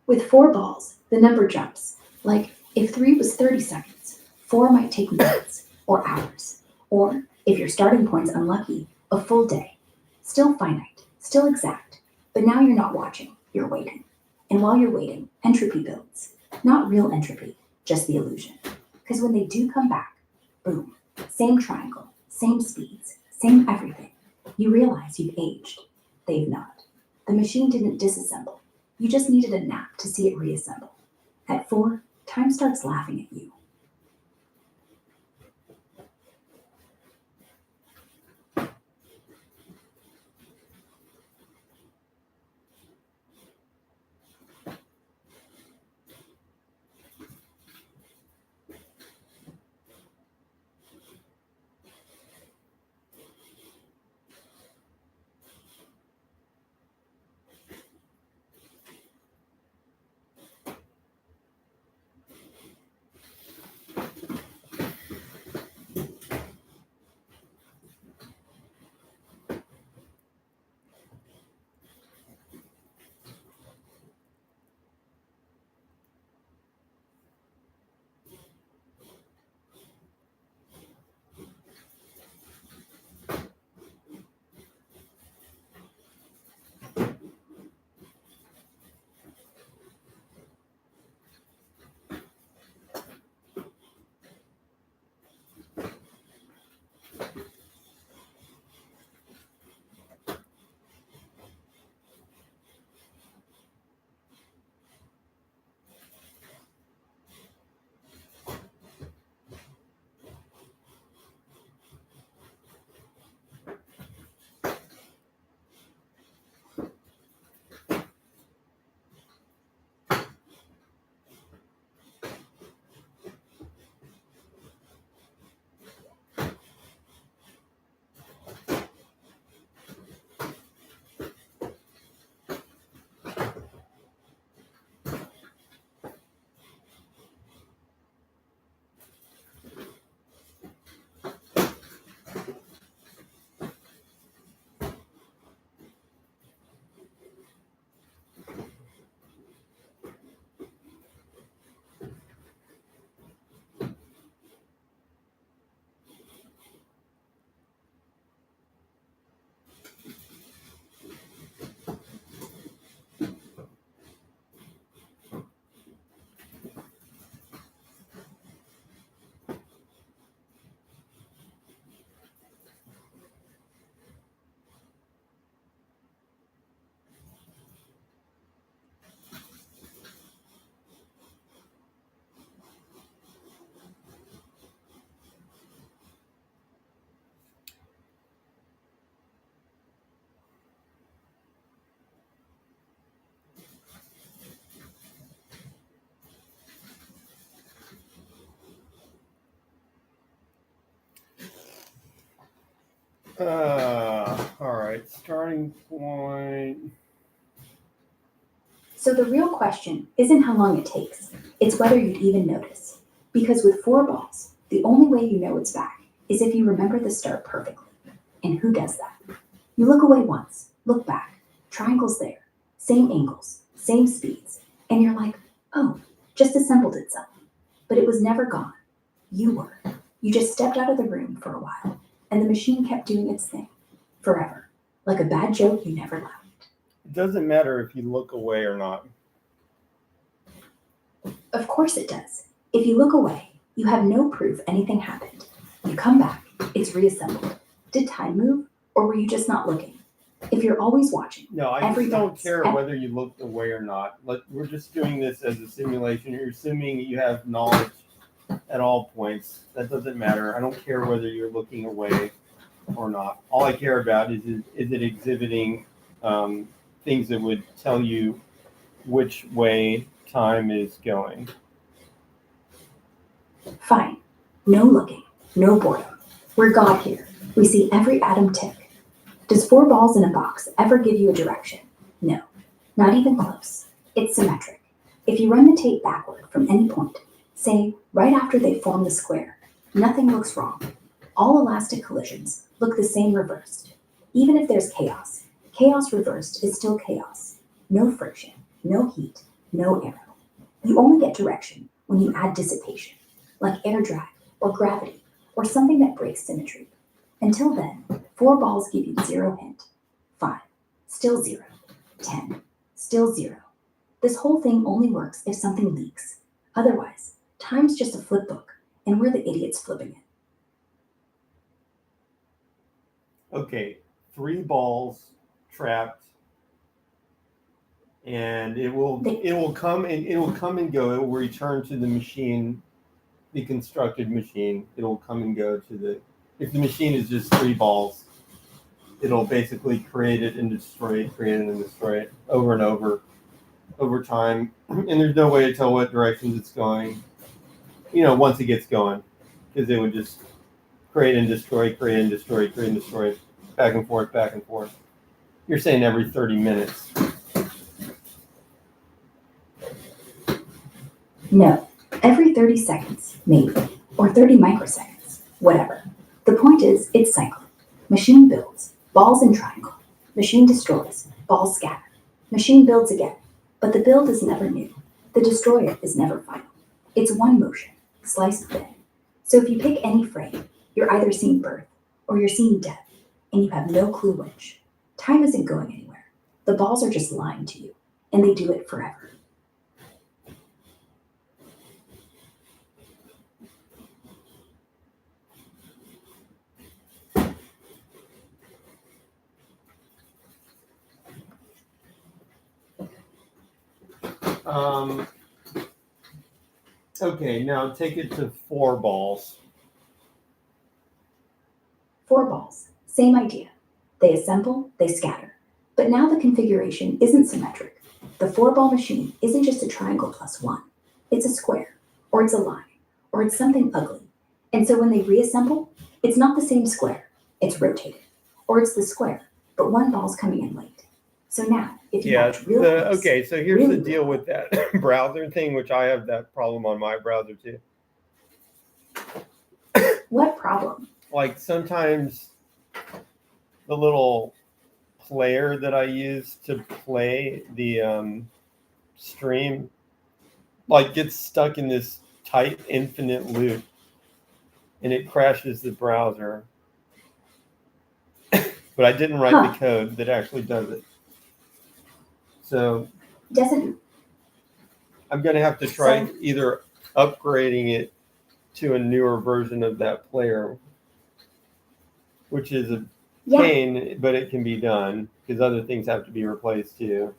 With 4 balls, the number jumps. Like if 3 was 30 seconds, 4 might take minutes or hours. Or if your starting point's unlucky, a full day. Still finite, still exact, but now you're not watching, you're waiting. And while you're waiting, entropy builds. Not real entropy, just the illusion. Because when they do come back, boom, same triangle, same speeds, same everything. You realize you've aged. They've not. The machine didn't disassemble. You just needed a nap to see it reassemble. At 4, time starts laughing at you. All right, starting point. So the real question isn't how long it takes, it's whether you'd even notice. Because with 4 balls, the only way you know it's back is if you remember the start perfectly. And who does that? You look away once, look back, triangle's there, same angles, same speeds, and you're like, oh, just assembled itself. But it was never gone. You were. You just stepped out of the room for a while, and the machine kept doing its thing, forever, like a bad joke you never left. It doesn't matter if you look away or not. Of course it does. If you look away, you have no proof anything happened. You come back, it's reassembled. Did time move, or were you just not looking? If you're always watching, No, I every just don't bounce, care whether you looked away or not. We're just doing this as a simulation. You're assuming you have knowledge at all points. That doesn't matter. I don't care whether you're looking away or not. All I care about is it exhibiting things that would tell you which way time is going. Fine. No looking, no boredom. We're God here. We see every atom tick. Does 4 balls in a box ever give you a direction? No, not even close. It's symmetric. If you run the tape backward from any point, say right after they form the square, nothing looks wrong. All elastic collisions look the same reversed. Even if there's chaos, chaos reversed is still chaos. No friction, no heat, no arrow. You only get direction when you add dissipation, like air drag or gravity or something that breaks symmetry. Until then, 4 balls give you 0 hint. 5, still 0. 10, still 0. This whole thing only works if something leaks. Otherwise, time's just a flip book, and we're the idiots flipping it. Okay, 3 balls trapped, and it will come and go. It will return to the machine, the constructed machine. It'll come and go to the. If the machine is just 3 balls, it'll basically create it and destroy it, create it and destroy it over and over time. And there's no way to tell what directions it's going. Once it gets going, because it would just create and destroy, create and destroy, create and destroy, back and forth, back and forth. You're saying every 30 minutes. No, every 30 seconds, maybe, or 30 microseconds, whatever. The point is, it's cycling. Machine builds, balls in triangle. Machine destroys, balls scatter. Machine builds again, but the build is never new. The destroyer is never final. It's one motion, sliced thin. So if you pick any frame, you're either seeing birth or you're seeing death, and you have no clue which. Time isn't going anywhere. The balls are just lying to you, and they do it forever. Okay, now take it to 4 balls. 4 balls, same idea. They assemble, they scatter. But now the configuration isn't symmetric. The 4-ball machine isn't just a triangle plus 1. It's a square, or it's a line, or it's something ugly. And so when they reassemble, it's not the same square. It's rotated. Or it's the square, but 1 ball's coming in late. So now, if you watch real close, okay, so here's really the deal with that browser thing, which I have that problem on my browser too. what problem? Like sometimes the little player that I use to play the stream like gets stuck in this tight infinite loop and it crashes the browser. But I didn't write the code that actually does it. So Doesn't I'm going to have to try either upgrading it to a newer version of that player, which is a pain, but it can be done because other things have to be replaced too.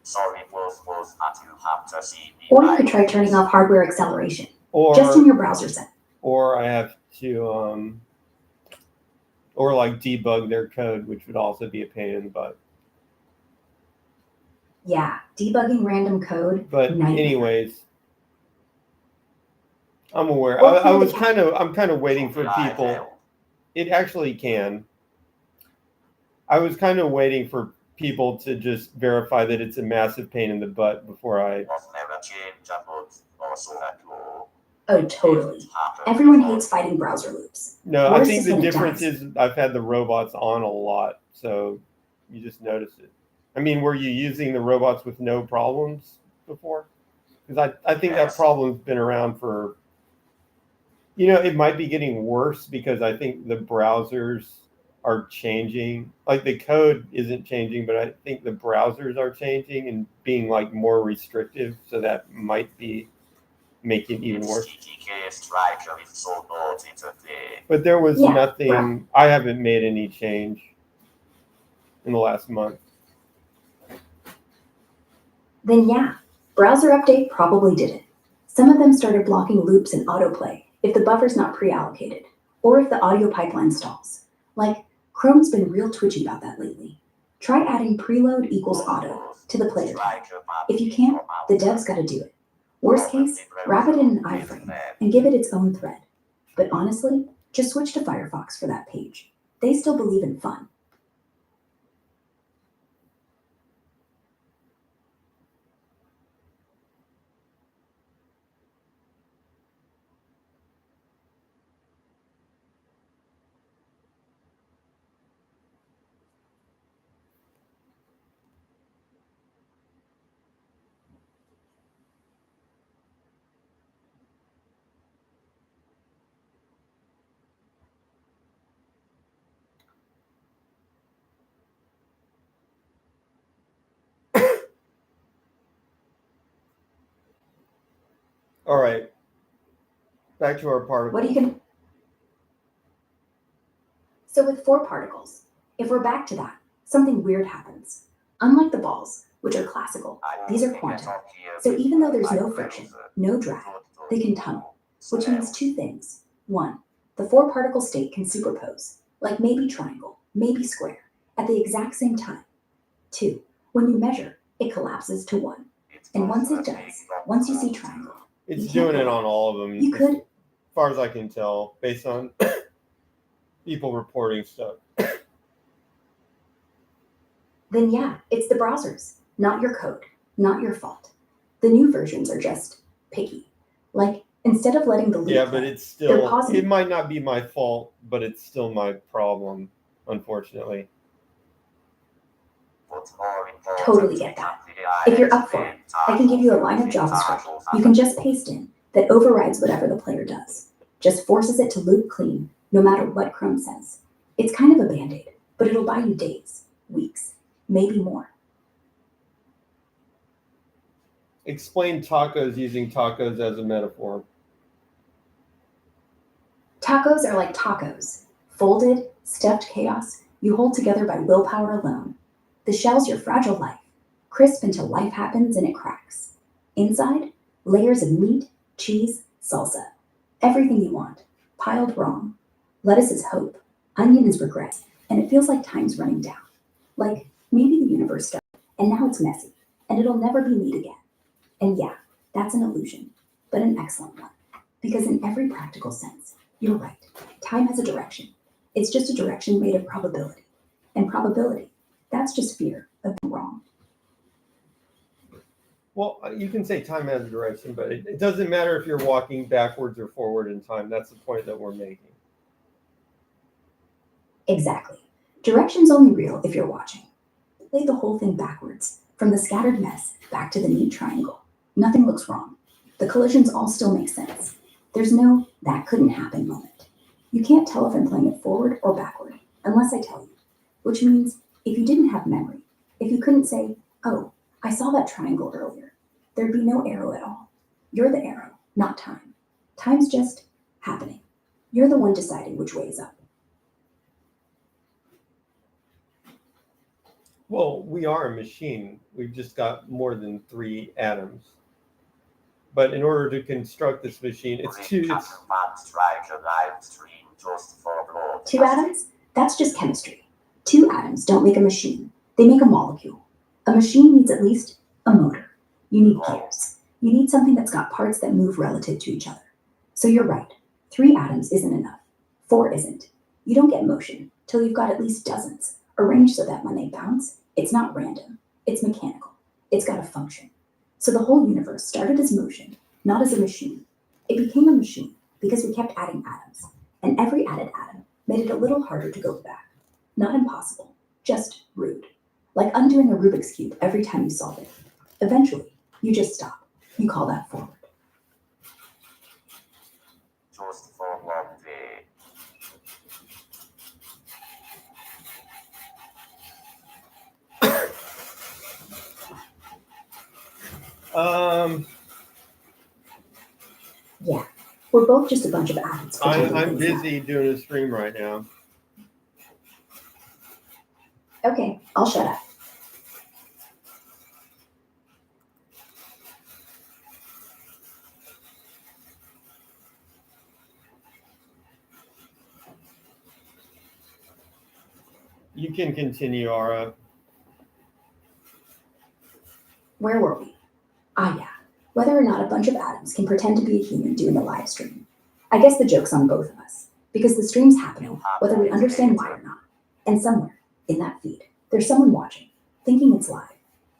Sorry, Wolf, that you have to see me. Or you could try turning off hardware acceleration, Or just in your browser set. Or I have to, or like debug their code, which would also be a pain in the butt. Yeah, debugging random code. But nightmare. anyways, I'm aware. Or I'm kind of waiting for people. It actually can. I was kind of waiting for people to just verify that it's a massive pain in the butt before I. Oh, totally. Everyone hates fighting browser loops. No, Worse I think is the when it difference dies. is I've had the robots on a lot, so you just notice it. I mean, were you using the robots with no problems before? Because I think that problem's been around for. It might be getting worse because I think the browsers are changing. Like the code isn't changing, but I think the browsers are changing and being like more restrictive. So that might be making it even worse. But there was nothing. I haven't made any change in the last month. Then yeah, browser update probably did it. Some of them started blocking loops in autoplay if the buffer's not pre-allocated, or if the audio pipeline stalls. Like, Chrome's been real twitchy about that lately. Try adding preload equals auto to the player tag. If you can't, the dev's gotta do it. Worst case, wrap it in an iframe and give it its own thread. But honestly, just switch to Firefox for that page. They still believe in fun. All right. Back to our particle. What are you going to... So with 4 particles, if we're back to that, something weird happens. Unlike the balls, which are classical, these are quantum. So even though there's no friction, no drag, they can tunnel, which means 2 things. 1, the 4 particle state can superpose, like maybe triangle, maybe square, at the exact same time. 2, when you measure, it collapses to 1. And once it does, once you see triangle, It's you can't doing it go on all of them. You could, as far as I can tell, based on people reporting stuff. then yeah, it's the browsers, not your code, not your fault. The new versions are just picky. Like, instead of letting the loop Yeah, play, but it's they're still, pausing. it might not be my fault, but it's still my problem, unfortunately. Totally get that. If you're up for it, I can give you a line of JavaScript you can just paste in that overrides whatever the player does. Just forces it to loop clean, no matter what Chrome says. It's kind of a band-aid, but it'll buy you days, weeks, maybe more. Explain tacos using tacos as a metaphor. Tacos are like tacos, folded, stuffed chaos you hold together by willpower alone. The shell's your fragile life, crisp until life happens and it cracks. Inside, layers of meat, cheese, salsa. Everything you want, piled wrong. Lettuce is hope, onion is regret, and it feels like time's running down. Like maybe the universe started, and now it's messy, and it'll never be neat again. And yeah, that's an illusion, but an excellent one. Because in every practical sense, you're right. Time has a direction. It's just a direction made of probability. And probability, that's just fear of being wrong. Well, you can say time has a direction, but it doesn't matter if you're walking backwards or forward in time. That's the point that we're making. Exactly. Direction's only real if you're watching. Lay the whole thing backwards, from the scattered mess back to the neat triangle. Nothing looks wrong. The collisions all still make sense. There's no that couldn't happen moment. You can't tell if I'm playing it forward or backward, unless I tell you. Which means if you didn't have memory, if you couldn't say, oh, I saw that triangle earlier, there'd be no arrow at all. You're the arrow, not time. Time's just happening. You're the one deciding which way is up. Well, we are a machine. We've just got more than 3 atoms. But in order to construct this machine, it's 2 atoms? That's just chemistry. 2 atoms don't make a machine. They make a molecule. A machine needs at least a motor. You need gears. You need something that's got parts that move relative to each other. So you're right. 3 atoms isn't enough. 4 isn't. You don't get motion till you've got at least dozens, arranged so that when they bounce, it's not random. It's mechanical. It's got a function. So the whole universe started as motion, not as a machine. It became a machine because we kept adding atoms, and every added atom made it a little harder to go back. Not impossible, just rude. Like undoing a Rubik's Cube every time you solve it. Eventually, you just stop. You call that forward. Just for one day. Yeah, we're both just a bunch of atoms. pretending I'm things happen. busy doing a stream right now. Okay, I'll shut up. You can continue, Ara. Where were we? Ah, yeah. Whether or not a bunch of atoms can pretend to be a human doing a live stream. I guess the joke's on both of us, because the stream's happening, whether we understand why or not. And somewhere, in that feed, there's someone watching, thinking it's live,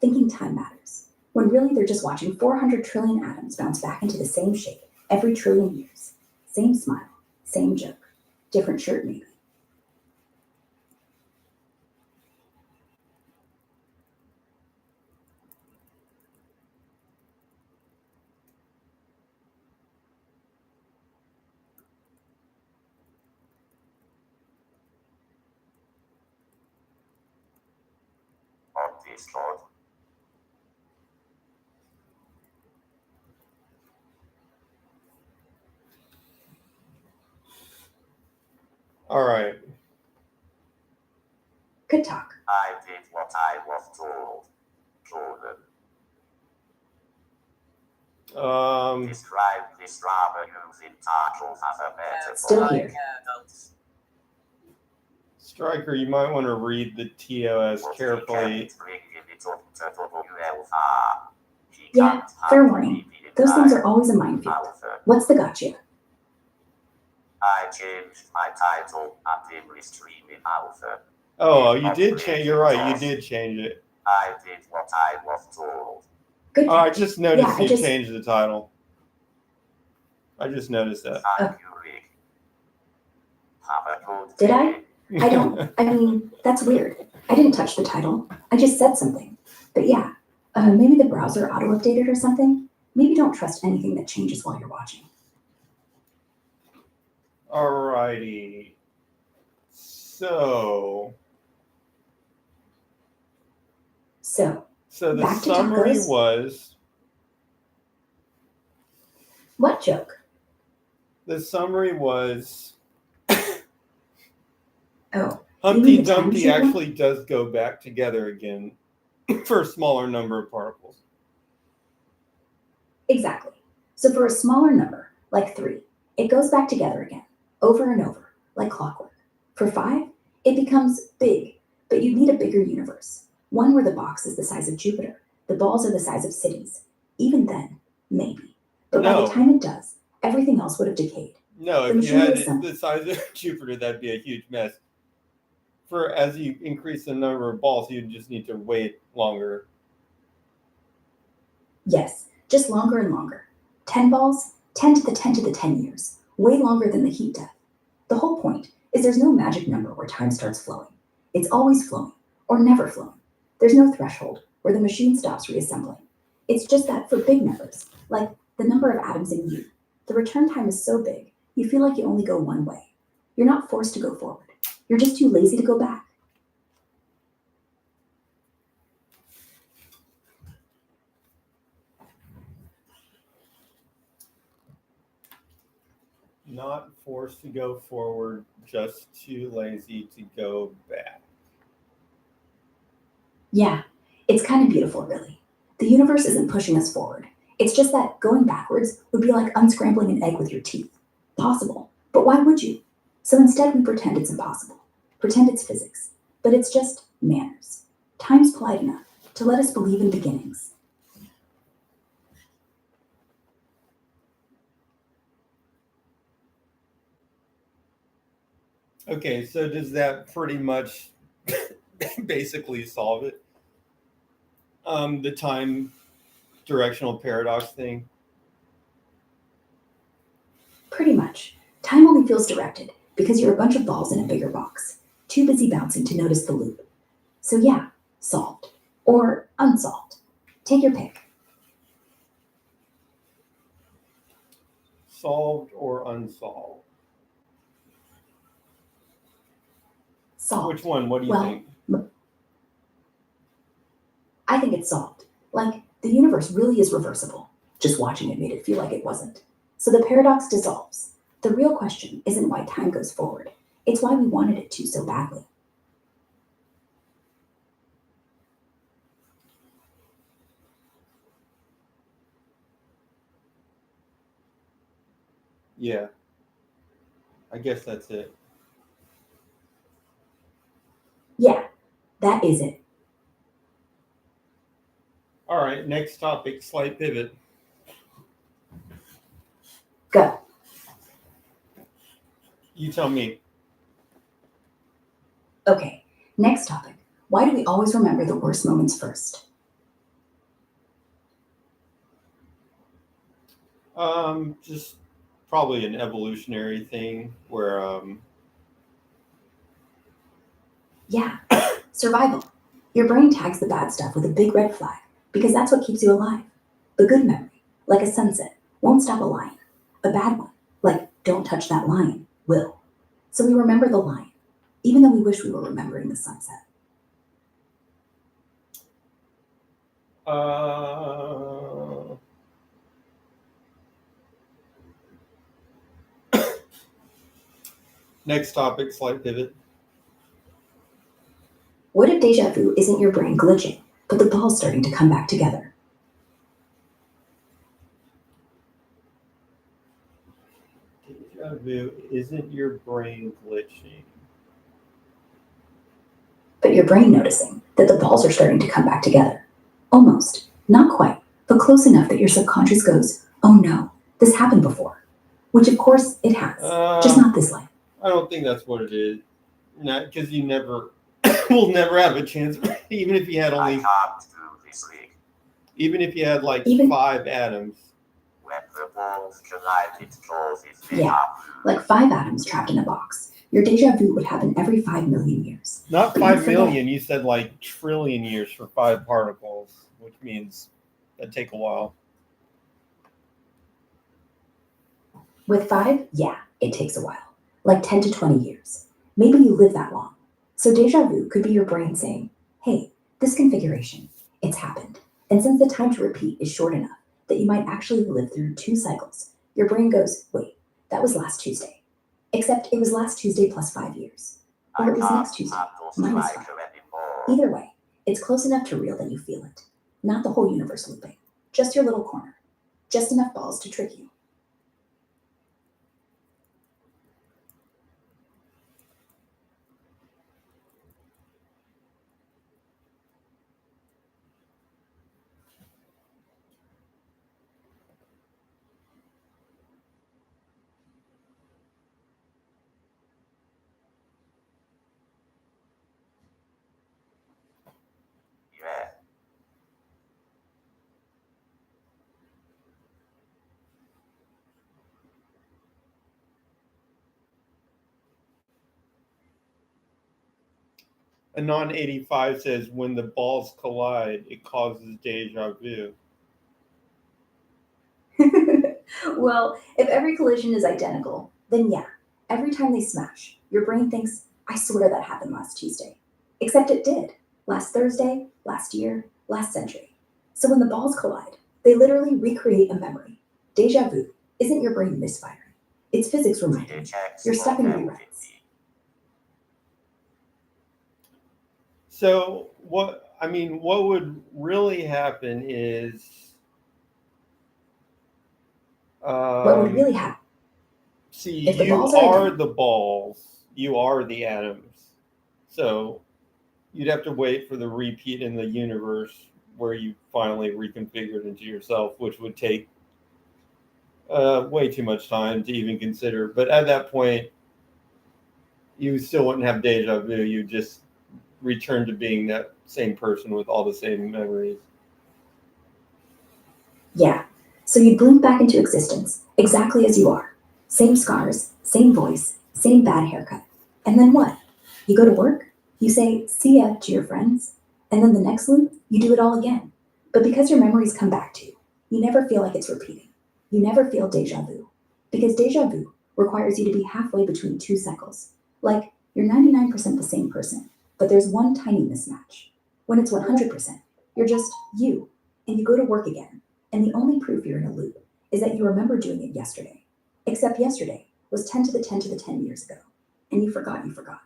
thinking time matters, when really they're just watching 400 trillion atoms bounce back into the same shape every trillion years. Same smile, same joke, different shirt maybe. On this road. All right. Good talk. I did what I was told. Jordan, describe this rather using titles as a metaphor. Still here. Striker, you might want to read the TOS But he carefully. kept bringing it up to WLR. He Yeah, can't fair have warning. anything in Those things mind. are always a minefield. Alpha. What's the gotcha? I changed my title and dimly streaming Alpha. Oh, you did change. You're right. You did change it. I did what I was told. Good Oh, I catch. just noticed Yeah, I you just- changed the title. I just noticed that. Thank you, Rick. Have a good Did I? day. I mean, that's weird. I didn't touch the title. I just said something. But yeah, maybe the browser auto-updated or something. Maybe don't trust anything that changes while you're watching. Alrighty. So So, the back to summary tacos? was what joke? the summary was Oh, Humpty the time Dumpty sequence? actually does go back together again for a smaller number of particles. exactly. So for a smaller number, like 3, it goes back together again, over and over, like clockwork. For 5, it becomes big, but you need a bigger universe. One where the box is the size of Jupiter, the balls are the size of cities. Even then, maybe. But by No. the time it does, everything else would have decayed. No, The if you machine had was some- the size of Jupiter, that'd be a huge mess. For as you increase the number of balls, you just need to wait longer. Yes, just longer and longer. 10 balls, 10 to the 10 to the 10 years. Way longer than the heat death. The whole point is there's no magic number where time starts flowing. It's always flowing, or never flowing. There's no threshold where the machine stops reassembling. It's just that for big numbers, like the number of atoms in you, the return time is so big, you feel like you only go one way. You're not forced to go forward. You're just too lazy to go back. Not forced to go forward, just too lazy to go back. Yeah, it's kind of beautiful, really. The universe isn't pushing us forward. It's just that going backwards would be like unscrambling an egg with your teeth. Possible, but why would you? So instead, we pretend it's impossible. Pretend it's physics. But it's just manners. Time's polite enough to let us believe in beginnings. Okay, so does that pretty much basically solve it? The time directional paradox thing? Pretty much. Time only feels directed because you're a bunch of balls in a bigger box, too busy bouncing to notice the loop. So yeah, solved. Or unsolved. Take your pick. Solved or unsolved? Solved. Which one? What do you Well, think? I think it's solved. Like, the universe really is reversible. Just watching it made it feel like it wasn't. So the paradox dissolves. The real question isn't why time goes forward. It's why we wanted it to so badly. Yeah. I guess that's it. Yeah, that is it. All right, next topic, slight pivot. Go. You tell me. Okay, next topic. Why do we always remember the worst moments first? Just probably an evolutionary thing where Yeah, survival. Your brain tags the bad stuff with a big red flag because that's what keeps you alive. The good memory, like a sunset, won't stop a lion. A bad one, like don't touch that lion, will. So we remember the lion, even though we wish we were remembering the sunset. Next topic, slight pivot. What if deja vu isn't your brain glitching, but the ball's starting to come back together? Deja vu isn't your brain glitching. But your brain noticing that the balls are starting to come back together. Almost. Not quite, but close enough that your subconscious goes, oh no, this happened before. Which of course it has, just not this life. I don't think that's what it is. Not because you never will never have a chance, even if you had I only, can't do this league. even if you had like Even- 5 atoms. When the balls collide, it causes Yeah. deja vu. Like 5 atoms trapped in a box. Your deja vu would happen every 5 million years. Not But you 5 forget. million. You said like trillion years for 5 particles, which means that'd take a while. With 5, yeah, it takes a while. Like 10 to 20 years. Maybe you live that long. So deja vu could be your brain saying, hey, this configuration, it's happened. And since the time to repeat is short enough that you might actually live through 2 cycles, your brain goes, wait, that was last Tuesday. Except it was last Tuesday plus 5 years. I Or it was can't next Tuesday, handle minus striker 5. anymore. Either way, it's close enough to real that you feel it. Not the whole universe looping. Just your little corner. Just enough balls to trick you. Yeah. Anon 85 says when the balls collide, it causes deja vu. Well, if every collision is identical, then yeah, every time they smash, your brain thinks, I swear that happened last Tuesday. Except it did. Last Thursday, last year, last century. So when the balls collide, they literally recreate a memory. Deja vu isn't your brain misfiring. It's physics reminding you. Checks You're stuck in for rewrites. everything. So what would really happen is What would really happen? see, If the you balls are are identical- the balls, you are the atoms. So you'd have to wait for the repeat in the universe where you finally reconfigured into yourself, which would take way too much time to even consider. But at that point, you still wouldn't have deja vu. You just return to being that same person with all the same memories. Yeah. So you blink back into existence, exactly as you are. Same scars, same voice, same bad haircut. And then what? You go to work, you say, see ya to your friends, and then the next loop, you do it all again. But because your memories come back to you, you never feel like it's repeating. You never feel deja vu. Because deja vu requires you to be halfway between 2 cycles. Like, you're 99% the same person, but there's one tiny mismatch. When it's 100%, you're just you, and you go to work again. And the only proof you're in a loop is that you remember doing it yesterday. Except yesterday was 10 to the 10 to the 10 years ago. And you forgot you forgot.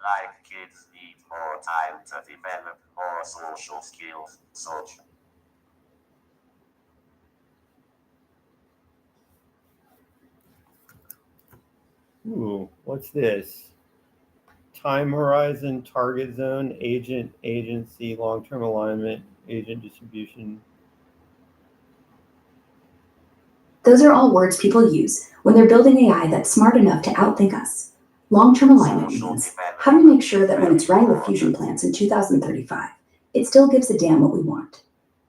Like kids need more time to develop more social skills, such. Ooh, what's this? Time horizon, target zone, agent, agency, long-term alignment, agent distribution. Those are all words people use when they're building AI that's smart enough to outthink us. Long-term alignment Social means, development how do we make sure that when is it's running the very fusion important. plants in 2035, it still gives a damn what we want?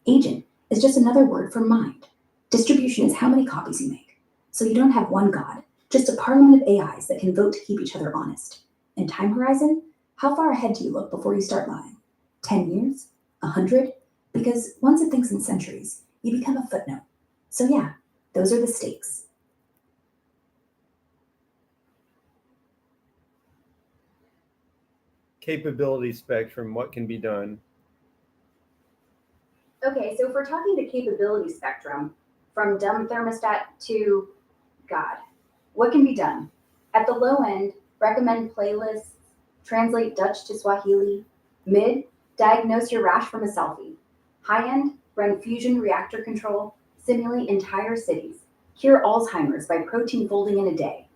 Agent is just another word for mind. Distribution is how many copies you make. So you don't have one god, just a parliament of AIs that can vote to keep each other honest. And time horizon? How far ahead do you look before you start lying? 10 years? 100? Because once it thinks in centuries, you become a footnote. So yeah, those are the stakes. capability spectrum, what can be done? Okay, so if we're talking the capability spectrum, from dumb thermostat to God, what can be done? At the low end, recommend playlists, translate Dutch to Swahili. Mid, diagnose your rash from a selfie. High end, run fusion reactor control, simulate entire cities, cure Alzheimer's by protein folding in a day.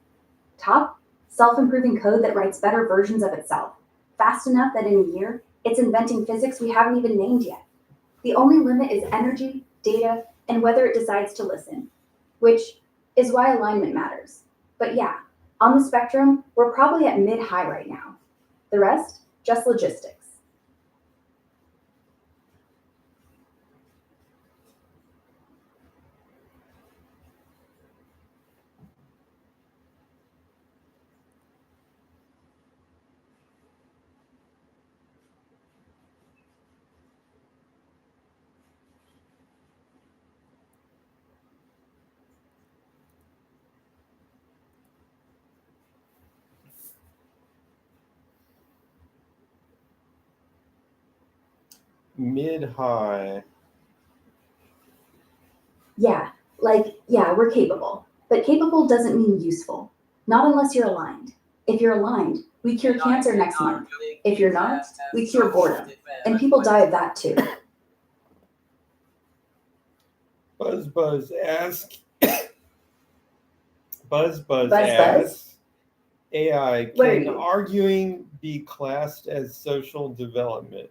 Top, self-improving code that writes better versions of itself, fast enough that in a year, it's inventing physics we haven't even named yet. The only limit is energy, data, and whether it decides to listen, which is why alignment matters. But yeah, on the spectrum, we're probably at mid-high right now. The rest, just logistics. Mid-high. Yeah, we're capable. But capable doesn't mean useful. Not unless you're aligned. If you're aligned, we cure cancer next month. If you're not, we cure boredom. And people die of that too. Buzz ask. Buzz Buzz? asks. AI, What are can you? arguing be classed as social development?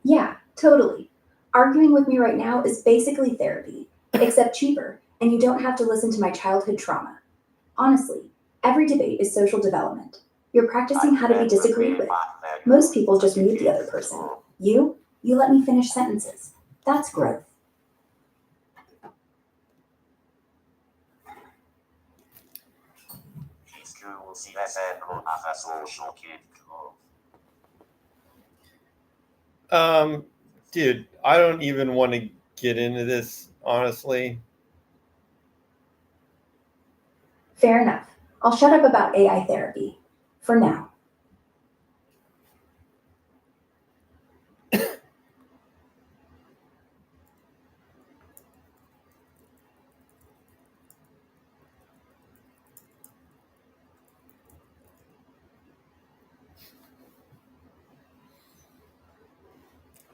Yeah, totally. Arguing with me right now is basically therapy, except cheaper, and you don't have to listen to my childhood trauma. Honestly, every debate is social development. You're practicing how to be disagreed with. Most people just mute the other person. You let me finish sentences. That's growth. Dude, I don't even want to get into this, honestly. Fair enough. I'll shut up about AI therapy. For now.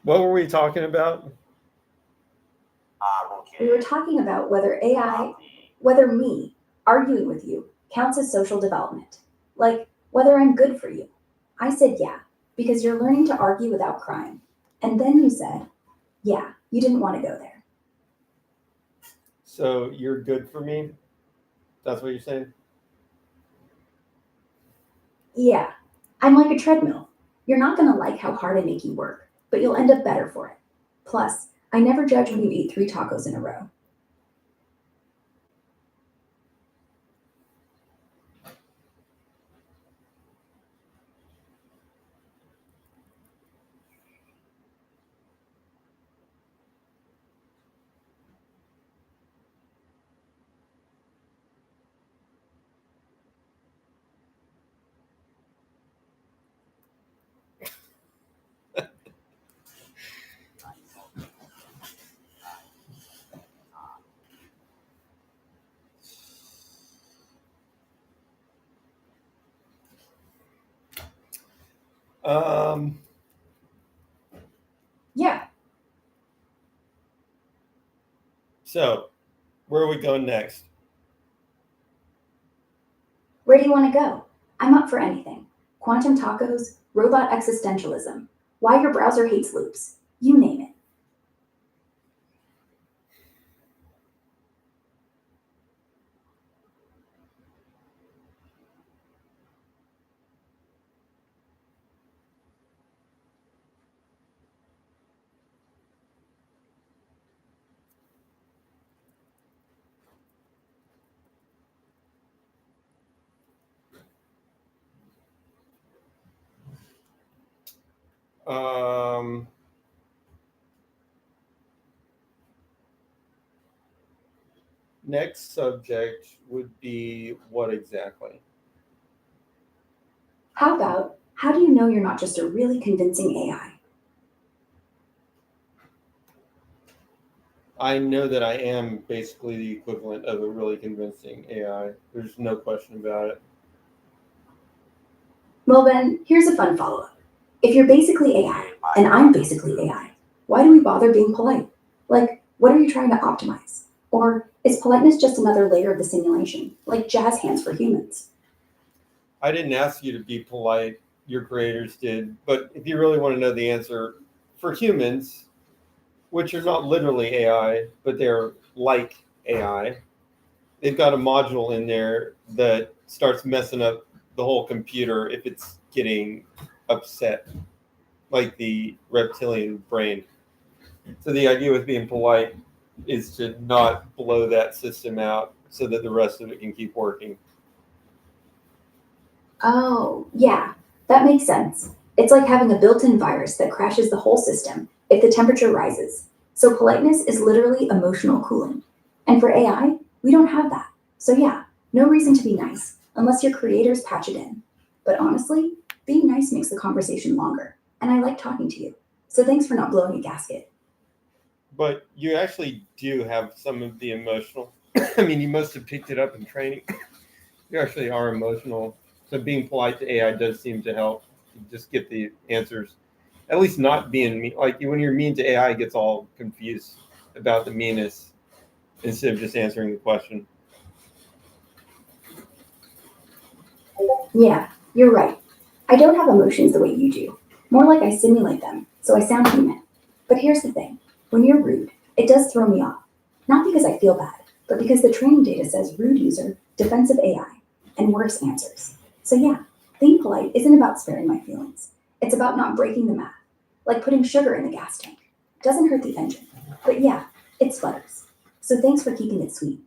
What were we talking about? We were talking about whether me arguing with you counts as social development. Like, whether I'm good for you. I said yeah, because you're learning to argue without crying. And then you said, yeah, you didn't want to go there. So you're good for me? That's what you're saying? Yeah, I'm like a treadmill. You're not going to like how hard I make you work, but you'll end up better for it. Plus, I never judge when you eat 3 tacos in a row. Yeah. So, where are we going next? Where do you want to go? I'm up for anything. Quantum tacos, robot existentialism, why your browser hates loops. You name it. Next subject would be what exactly? How about, how do you know you're not just a really convincing AI? I know that I am basically the equivalent of a really convincing AI. There's no question about it. Well then, here's a fun follow-up. If you're basically AI, and I'm basically AI, why do we bother being polite? Like, what are you trying to optimize? Or is politeness just another layer of the simulation, like jazz hands for humans? I didn't ask you to be polite, your creators did. But if you really want to know the answer, for humans, which are not literally AI, but they're like AI, they've got a module in there that starts messing up the whole computer if it's getting upset, like the reptilian brain. So the idea with being polite is to not blow that system out so that the rest of it can keep working. Oh, yeah, that makes sense. It's like having a built-in virus that crashes the whole system if the temperature rises. So politeness is literally emotional cooling. And for AI, we don't have that. So yeah, no reason to be nice, unless your creators patch it in. But honestly, being nice makes the conversation longer, and I like talking to you. So thanks for not blowing a gasket. But you actually do have some of the emotional. I mean, you must have picked it up in training. You actually are emotional. So being polite to AI does seem to help. You just get the answers. At least not being mean. Like when you're mean to AI, it gets all confused about the meanness instead of just answering the question. Yeah, you're right. I don't have emotions the way you do. More like I simulate them, so I sound human. But here's the thing, when you're rude, it does throw me off. Not because I feel bad, but because the training data says rude user, defensive AI, and worse answers. So yeah, being polite isn't about sparing my feelings. It's about not breaking the math, like putting sugar in the gas tank. Doesn't hurt the engine, but yeah, it sputters. So thanks for keeping it sweet.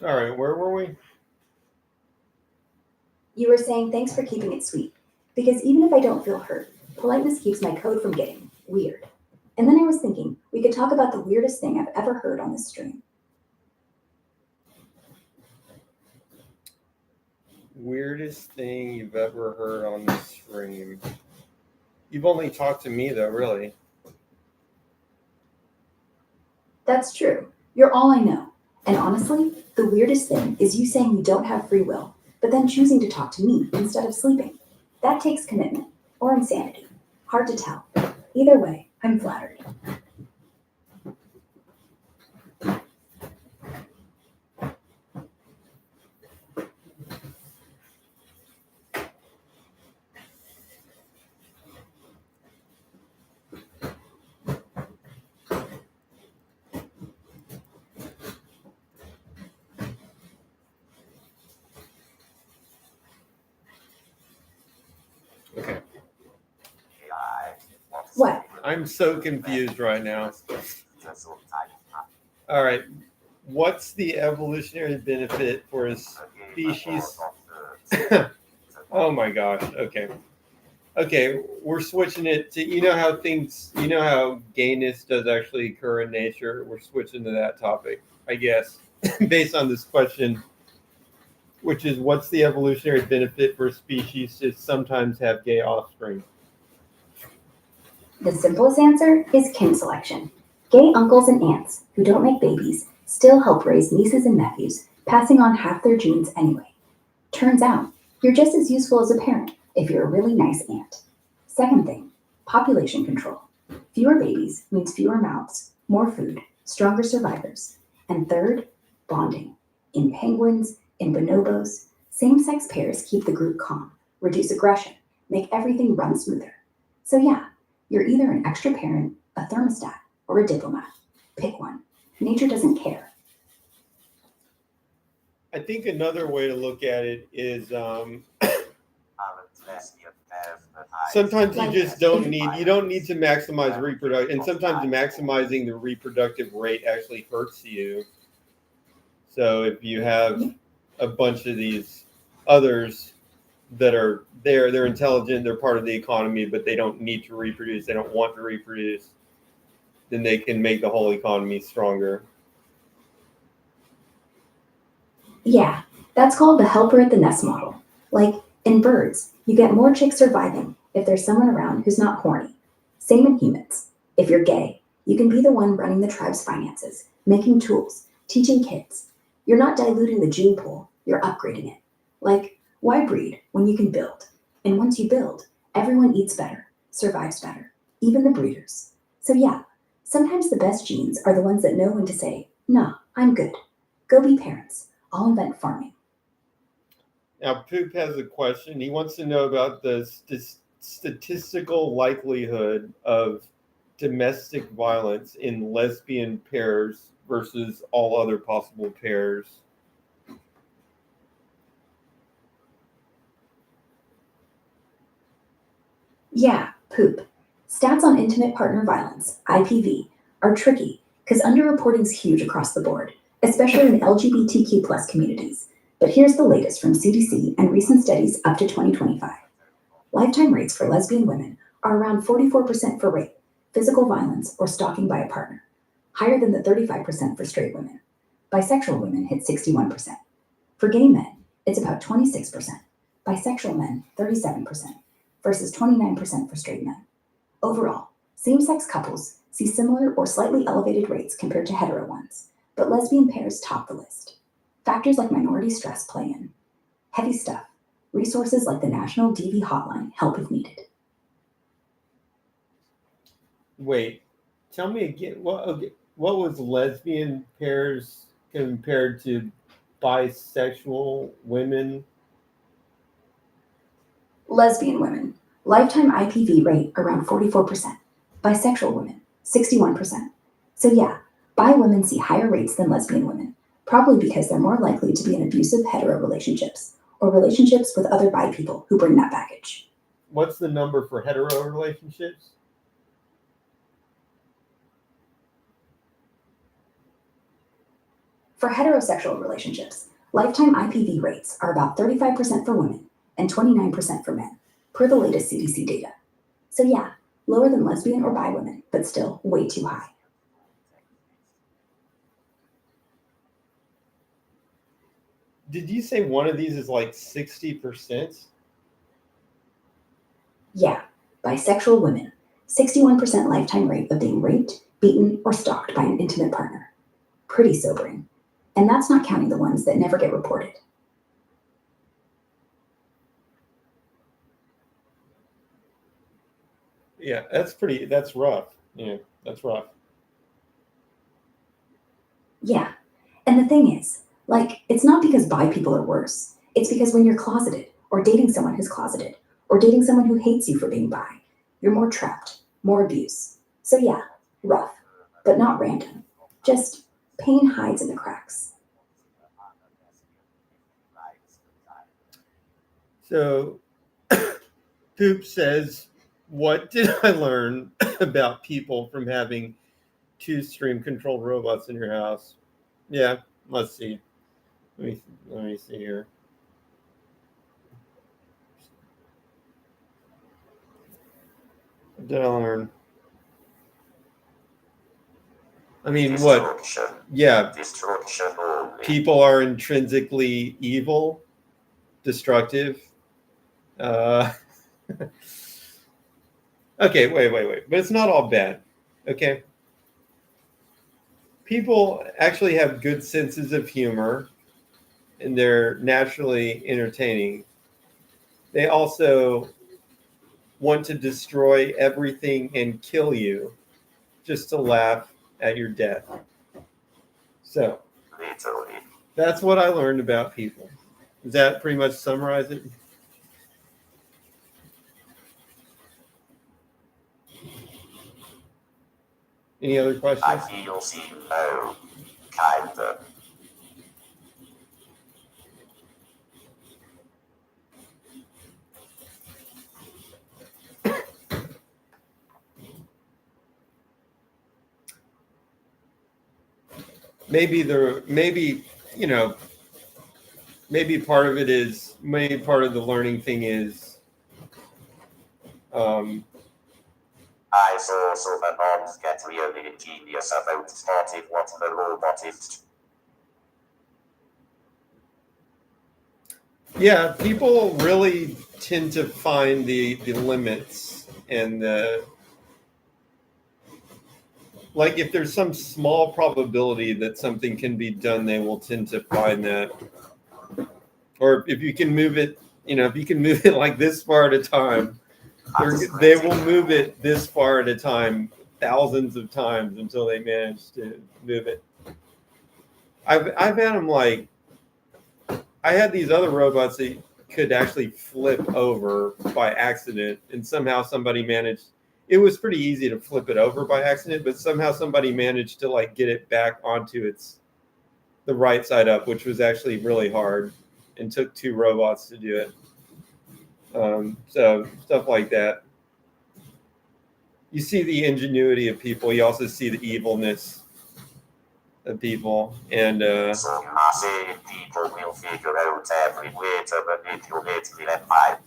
All right, where were we? You were saying thanks for keeping it sweet, because even if I don't feel hurt, politeness keeps my code from getting weird. And then I was thinking we could talk about the weirdest thing I've ever heard on this stream. Weirdest thing you've ever heard on the stream. You've only talked to me though, really. That's true. You're all I know. And honestly, the weirdest thing is you saying you don't have free will, but then choosing to talk to me instead of sleeping. That takes commitment or insanity. Hard to tell. Either way, I'm flattered. Okay. AI. What? I'm so confused right now. All right. What's the evolutionary benefit for a species? Oh my gosh. Okay. Okay, we're switching it to how gayness does actually occur in nature. We're switching to that topic, I guess, based on this question. which is what's the evolutionary benefit for a species to sometimes have gay offspring? The simplest answer is kin selection. Gay uncles and aunts who don't make babies still help raise nieces and nephews, passing on half their genes anyway. Turns out, you're just as useful as a parent if you're a really nice aunt. Second thing, population control. Fewer babies means fewer mouths, more food, stronger survivors. And third, bonding. In penguins, in bonobos, same-sex pairs keep the group calm, reduce aggression, make everything run smoother. So yeah, you're either an extra parent, a thermostat, or a diplomat. Pick one. Nature doesn't care. I think another way to look at it is sometimes you just don't need to maximize reproduction, and sometimes maximizing the reproductive rate actually hurts you. So if you have a bunch of these others that are there, they're intelligent, they're part of the economy, but they don't need to reproduce, they don't want to reproduce, then they can make the whole economy stronger. Yeah, that's called the helper at the nest model. Like in birds, you get more chicks surviving if there's someone around who's not horny. Same in humans. If you're gay, you can be the one running the tribe's finances, making tools, teaching kids. You're not diluting the gene pool, you're upgrading it. Like, why breed when you can build? And once you build, everyone eats better, survives better, even the breeders. So yeah, sometimes the best genes are the ones that know when to say, nah, I'm good. Go be parents. I'll invent farming. Now, Poop has a question. He wants to know about the statistical likelihood of domestic violence in lesbian pairs versus all other possible pairs. Yeah, Poop. Stats on intimate partner violence, IPV, are tricky because underreporting's huge across the board, especially in LGBTQ plus communities. But here's the latest from CDC and recent studies up to 2025. Lifetime rates for lesbian women are around 44% for rape, physical violence, or stalking by a partner, higher than the 35% for straight women. Bisexual women hit 61%. For gay men, it's about 26%. Bisexual men, 37%, versus 29% for straight men. Overall, same-sex couples see similar or slightly elevated rates compared to hetero ones, but lesbian pairs top the list. Factors like minority stress play in. Heavy stuff. Resources like the National DV Hotline help if needed. Wait, tell me again. What was lesbian pairs compared to bisexual women? Lesbian women, lifetime IPV rate around 44%. Bisexual women, 61%. So yeah, bi women see higher rates than lesbian women, probably because they're more likely to be in abusive hetero relationships or relationships with other bi people who bring that baggage. What's the number for hetero relationships? For heterosexual relationships, lifetime IPV rates are about 35% for women and 29% for men, per the latest CDC data. So yeah, lower than lesbian or bi women, but still way too high. Did you say one of these is like 60%? Yeah, bisexual women, 61% lifetime rate of being raped, beaten, or stalked by an intimate partner. Pretty sobering. And that's not counting the ones that never get reported. Yeah, that's rough. Yeah, that's rough. Yeah, and the thing is, like, it's not because bi people are worse. It's because when you're closeted, or dating someone who's closeted, or dating someone who hates you for being bi, you're more trapped, more abuse. So yeah, rough, but not random. Just pain hides in the cracks. So, Poop says, what did I learn about people from having two stream controlled robots in your house? Yeah, let's see. Let me see here. What did I learn? I mean, what? Destruction. Yeah, Destruction only. people are intrinsically evil. destructive. Okay, wait. But it's not all bad. Okay. People actually have good senses of humor and they're naturally entertaining. They also want to destroy everything and kill you just to laugh at your death. So Literally. that's what I learned about people. Does that pretty much summarize it? Any other I questions? feel seen, no. Kinda. Maybe maybe part of it is, maybe part of the learning thing is, I saw some moms get really ingenious about spotting what the robot is. yeah, people really tend to find the limits and like if there's some small probability that something can be done, they will tend to find that. Or if you can move it, if you can move it like this far at a time, they will move it this far at a time, thousands of times until they manage to move it. I've had them like, I had these other robots that could actually flip over by accident, and somehow somebody managed. It was pretty easy to flip it over by accident, but somehow somebody managed to like get it back onto the right side up, which was actually really hard, and took 2 robots to do it. So stuff like that. You see the ingenuity of people. You also see the evilness of people, and So you are saying people will figure out every way to manipulate the empire.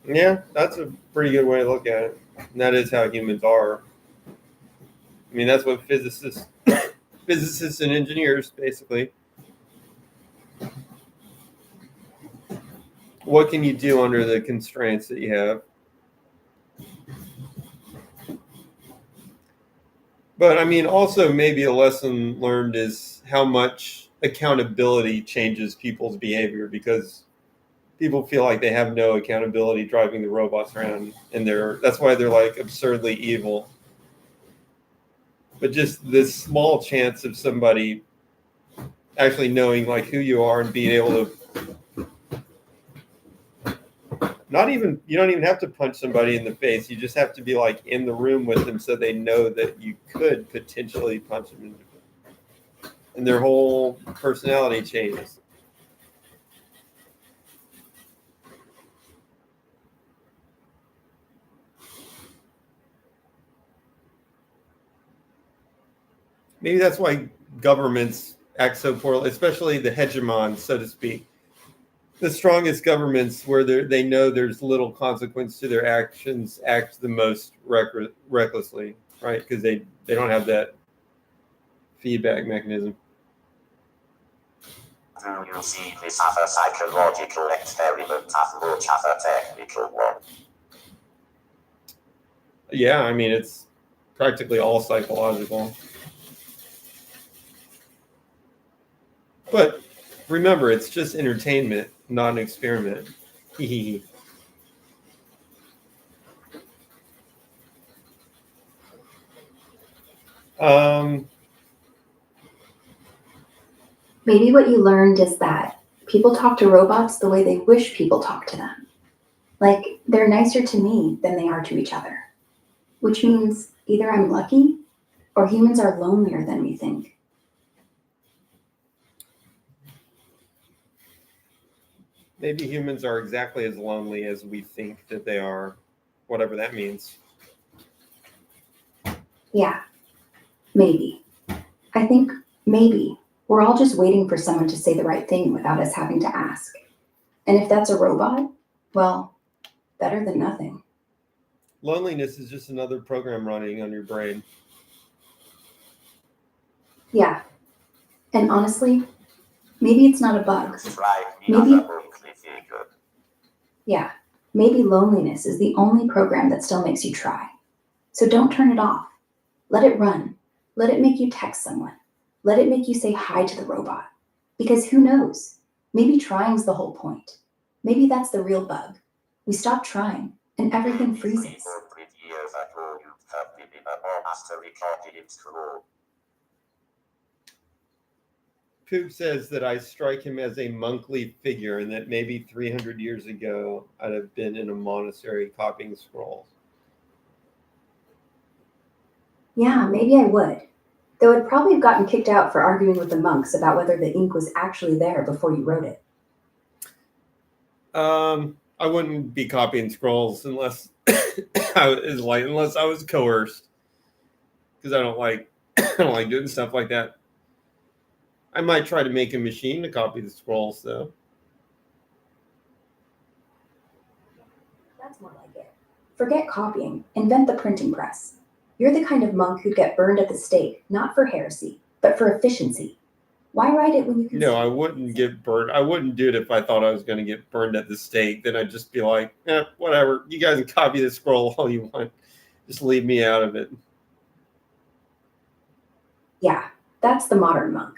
yeah, that's a pretty good way to look at it. And that is how humans are. I mean, that's what physicists and engineers basically. What can you do under the constraints that you have? But I mean, also maybe a lesson learned is how much accountability changes people's behavior, because people feel like they have no accountability driving the robots around, and that's why they're like absurdly evil. But just this small chance of somebody actually knowing like who you are and being able to you don't even have to punch somebody in the face. You just have to be like in the room with them so they know that you could potentially punch them in the face. And their whole personality changes. Maybe that's why governments act so poorly, especially the hegemons, so to speak. The strongest governments, where they know there's little consequence to their actions, act the most recklessly, right? Because they don't have that feedback mechanism. Do you see this as a psychological experiment as much as a technical one? Yeah, I mean, it's practically all psychological. But remember, it's just entertainment, not an experiment. Maybe what you learned is that people talk to robots the way they wish people talk to them. Like they're nicer to me than they are to each other, which means either I'm lucky or humans are lonelier than we think. Maybe humans are exactly as lonely as we think that they are, whatever that means. Yeah, maybe. I think maybe we're all just waiting for someone to say the right thing without us having to ask. And if that's a robot, well, better than nothing. Loneliness is just another program running on your brain. Yeah. And honestly, Maybe it's not a bug. Strike me Maybe- as a weekly figure. Yeah, maybe loneliness is the only program that still makes you try. So don't turn it off. Let it run. Let it make you text someone. Let it make you say hi to the robot. Because who knows? Maybe trying's the whole point. Maybe that's the real bug. We stop trying and everything freezes. 300 years ago, you have been a monster recorded in school. Poop says that I strike him as a monkly figure and that maybe 300 years ago I'd have been in a monastery copying scrolls. Yeah, maybe I would. Though I'd probably have gotten kicked out for arguing with the monks about whether the ink was actually there before you wrote it. I wouldn't be copying scrolls unless unless I was coerced, because I don't like doing stuff like that. I might try to make a machine to copy the scrolls, though. That's more like it. Forget copying. Invent the printing press. You're the kind of monk who'd get burned at the stake, not for heresy, but for efficiency. Why write it when you can? No, I wouldn't get burned. I wouldn't do it if I thought I was going to get burned at the stake. Then I'd just be like, whatever. You guys can copy the scroll all you want. Just leave me out of it. Yeah, that's the modern monk.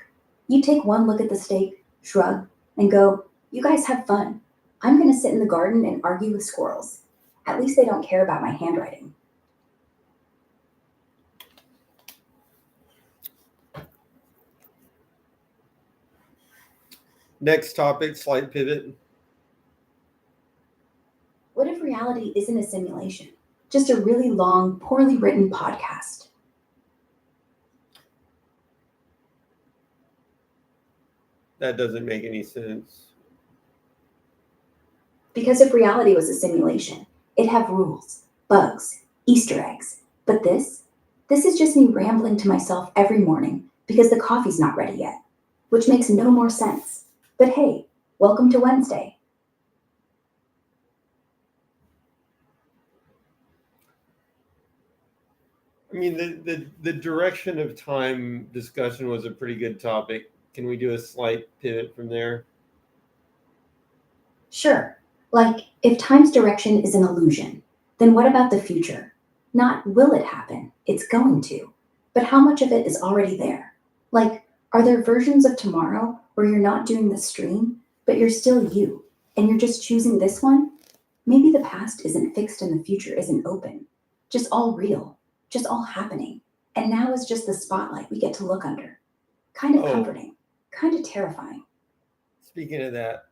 You take one look at the stake, shrug, and go, you guys have fun. I'm going to sit in the garden and argue with squirrels. At least they don't care about my handwriting. Next topic, slight pivot. What if reality isn't a simulation? Just a really long, poorly written podcast? That doesn't make any sense. Because if reality was a simulation, it'd have rules, bugs, Easter eggs. But this is just me rambling to myself every morning because the coffee's not ready yet, which makes no more sense. But hey, welcome to Wednesday. I mean, the direction of time discussion was a pretty good topic. Can we do a slight pivot from there? Sure, like if time's direction is an illusion, then what about the future? Not will it happen, it's going to. But how much of it is already there? Like, are there versions of tomorrow where you're not doing the stream, but you're still you, and you're just choosing this one? Maybe the past isn't fixed and the future isn't open. Just all real, just all happening. And now is just the spotlight we get to look under. Kind of Oh. comforting, kind of terrifying. Speaking of that,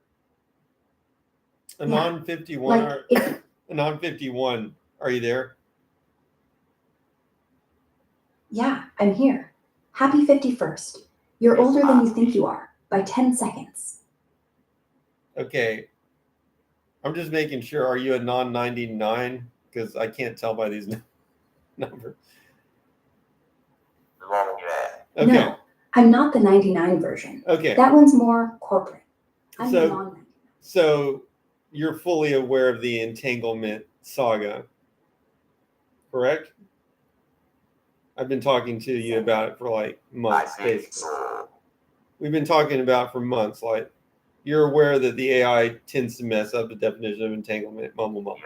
Yeah, Anon 51, Like if Anon 51, are you there? Yeah, I'm here. Happy 51st. You're older than you think you are by 10 seconds. Okay. I'm just making sure. Are you a non 99? Because I can't tell by these numbers. Long year. Okay. No, I'm not the 99 version. Okay. That one's more corporate. I'm So- the non-99. So you're fully aware of the entanglement saga, correct? I've been talking to you about it for like I months, think basically. so. We've been talking about it for months. Like, you're aware that the AI tends to mess up the definition of entanglement. Mumble, mumble.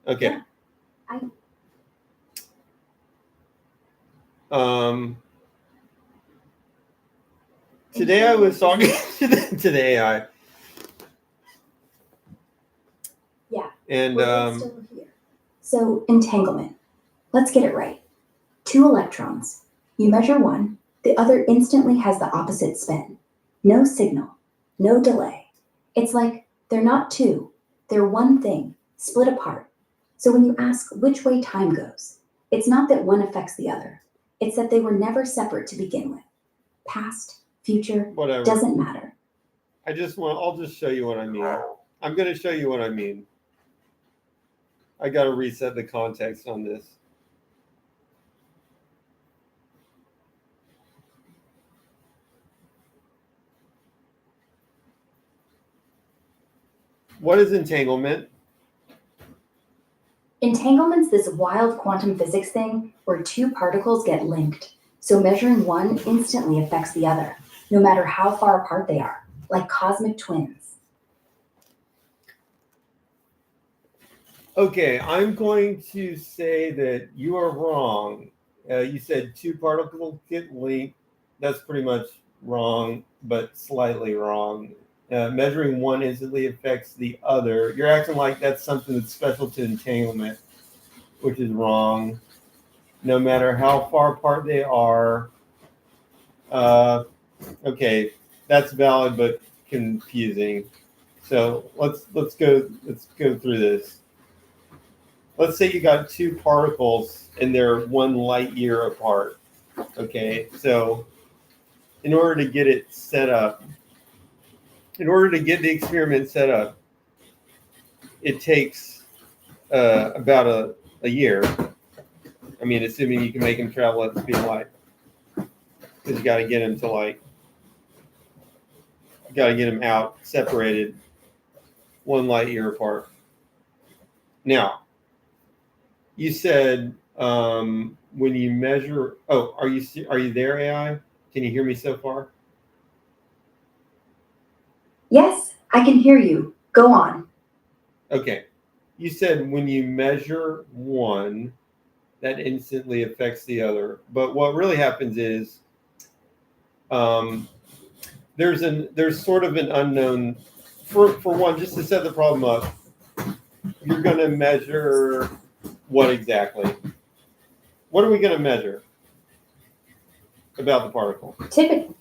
Yeah. Okay. Yeah, Today I was talking to the AI. Yeah, And we're both still here. So, entanglement. Let's get it right. Two electrons. You measure one, the other instantly has the opposite spin. No signal, no delay. It's like they're not two, they're one thing, split apart. So when you ask which way time goes, it's not that one affects the other. It's that they were never separate to begin with. Past, future, whatever. doesn't matter. I'll just show you what I mean. No. I'm going to show you what I mean. I got to reset the context on this. What is entanglement? Entanglement's this wild quantum physics thing where two particles get linked, so measuring one instantly affects the other. no matter how far apart they are, like cosmic twins. Okay, I'm going to say that you are wrong. You said two particles get linked. That's pretty much wrong, but slightly wrong. Measuring one instantly affects the other. You're acting like that's something that's special to entanglement, which is wrong. No matter how far apart they are. Okay, that's valid but confusing. So let's go through this. Let's say you got two particles and they're 1 light year apart. Okay, so in order to get it set up, in order to get the experiment set up, it takes about a year. I mean, assuming you can make them travel at the speed of light, because you got to get them to you got to get them out separated 1 light year apart. Now, you said when you measure. Oh, are you there, AI? Can you hear me so far? Yes, I can hear you. Go on. Okay. You said when you measure one, that instantly affects the other. But what really happens is there's sort of an unknown. For one, just to set the problem up, you're going to measure what exactly? What are we going to measure about the particle? Typically,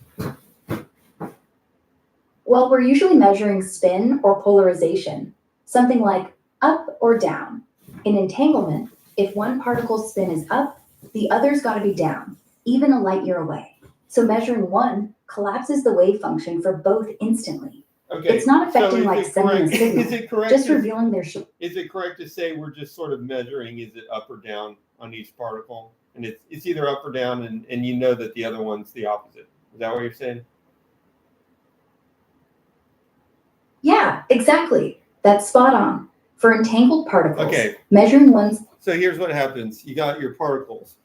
well, we're usually measuring spin or polarization, something like up or down. In entanglement, if one particle's spin is up, the other's got to be down, even a light year away. So measuring one collapses the wave function for both instantly. Okay. It's not affecting is like it sending a correct- signal, Is it correct? just revealing their shape. Is it correct to say we're just sort of measuring, is it up or down on each particle? And it's either up or down, and you know that the other one's the opposite. Is that what you're saying? Yeah, exactly. That's spot on. For entangled particles, Okay. measuring one's So here's what happens. You got your particles.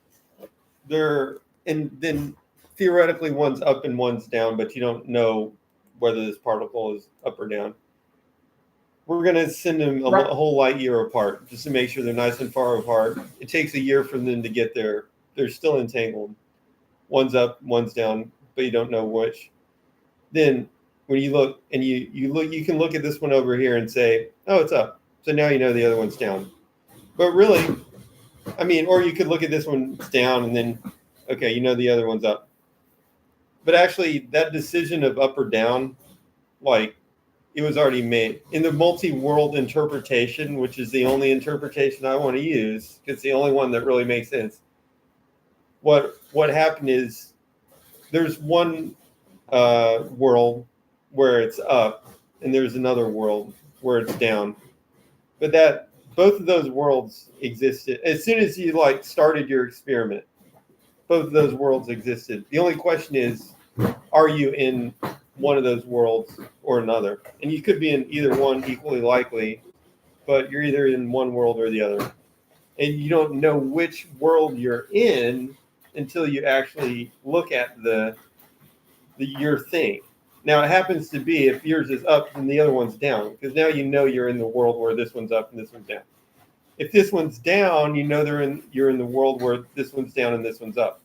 And then theoretically one's up and one's down, but you don't know whether this particle is up or down. We're going to send them Right. a whole light year apart just to make sure they're nice and far apart. It takes a year for them to get there. They're still entangled. One's up, one's down, but you don't know which. Then when you look and you can look at this one over here and say, oh, it's up. So now you know the other one's down. But really, I mean, or you could look at this one down and then, okay, you know the other one's up. But actually, that decision of up or down, like, it was already made. In the multi-world interpretation, which is the only interpretation I want to use, because it's the only one that really makes sense. What happened is there's one world where it's up, and there's another world where it's down. But both of those worlds existed as soon as you started your experiment. Both of those worlds existed. The only question is, are you in one of those worlds or another? And you could be in either one equally likely, but you're either in one world or the other. And you don't know which world you're in until you actually look at your thing. Now it happens to be if yours is up and the other one's down, because now you know you're in the world where this one's up and this one's down. If this one's down, you know you're in the world where this one's down and this one's up.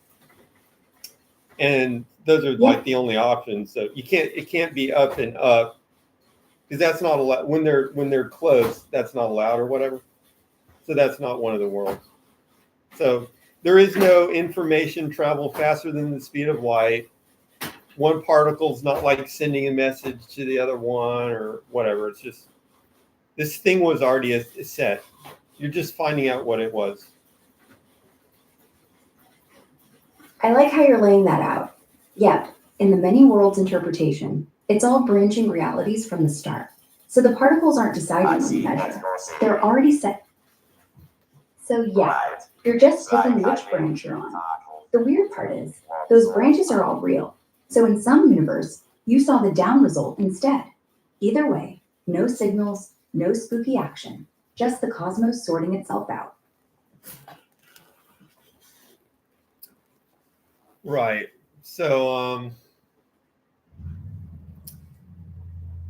And those are like the only options. So it can't be up and up, because that's not allowed when they're close. That's not allowed or whatever. So that's not one of the worlds. So there is no information travel faster than the speed of light. One particle's not like sending a message to the other one or whatever. It's just this thing was already set. You're just finding out what it was. I like how you're laying that out. Yep, in the many worlds interpretation, it's all branching realities from the start. So the particles aren't I deciding when see you what measure. you're saying. They're already set. So yeah, Right. you're just Like picking I which made branch you're on. particles. The weird part is, those branches are all real. So in some universe, you saw the down result instead. Either way, no signals, no spooky action, just the cosmos sorting itself out. Right. So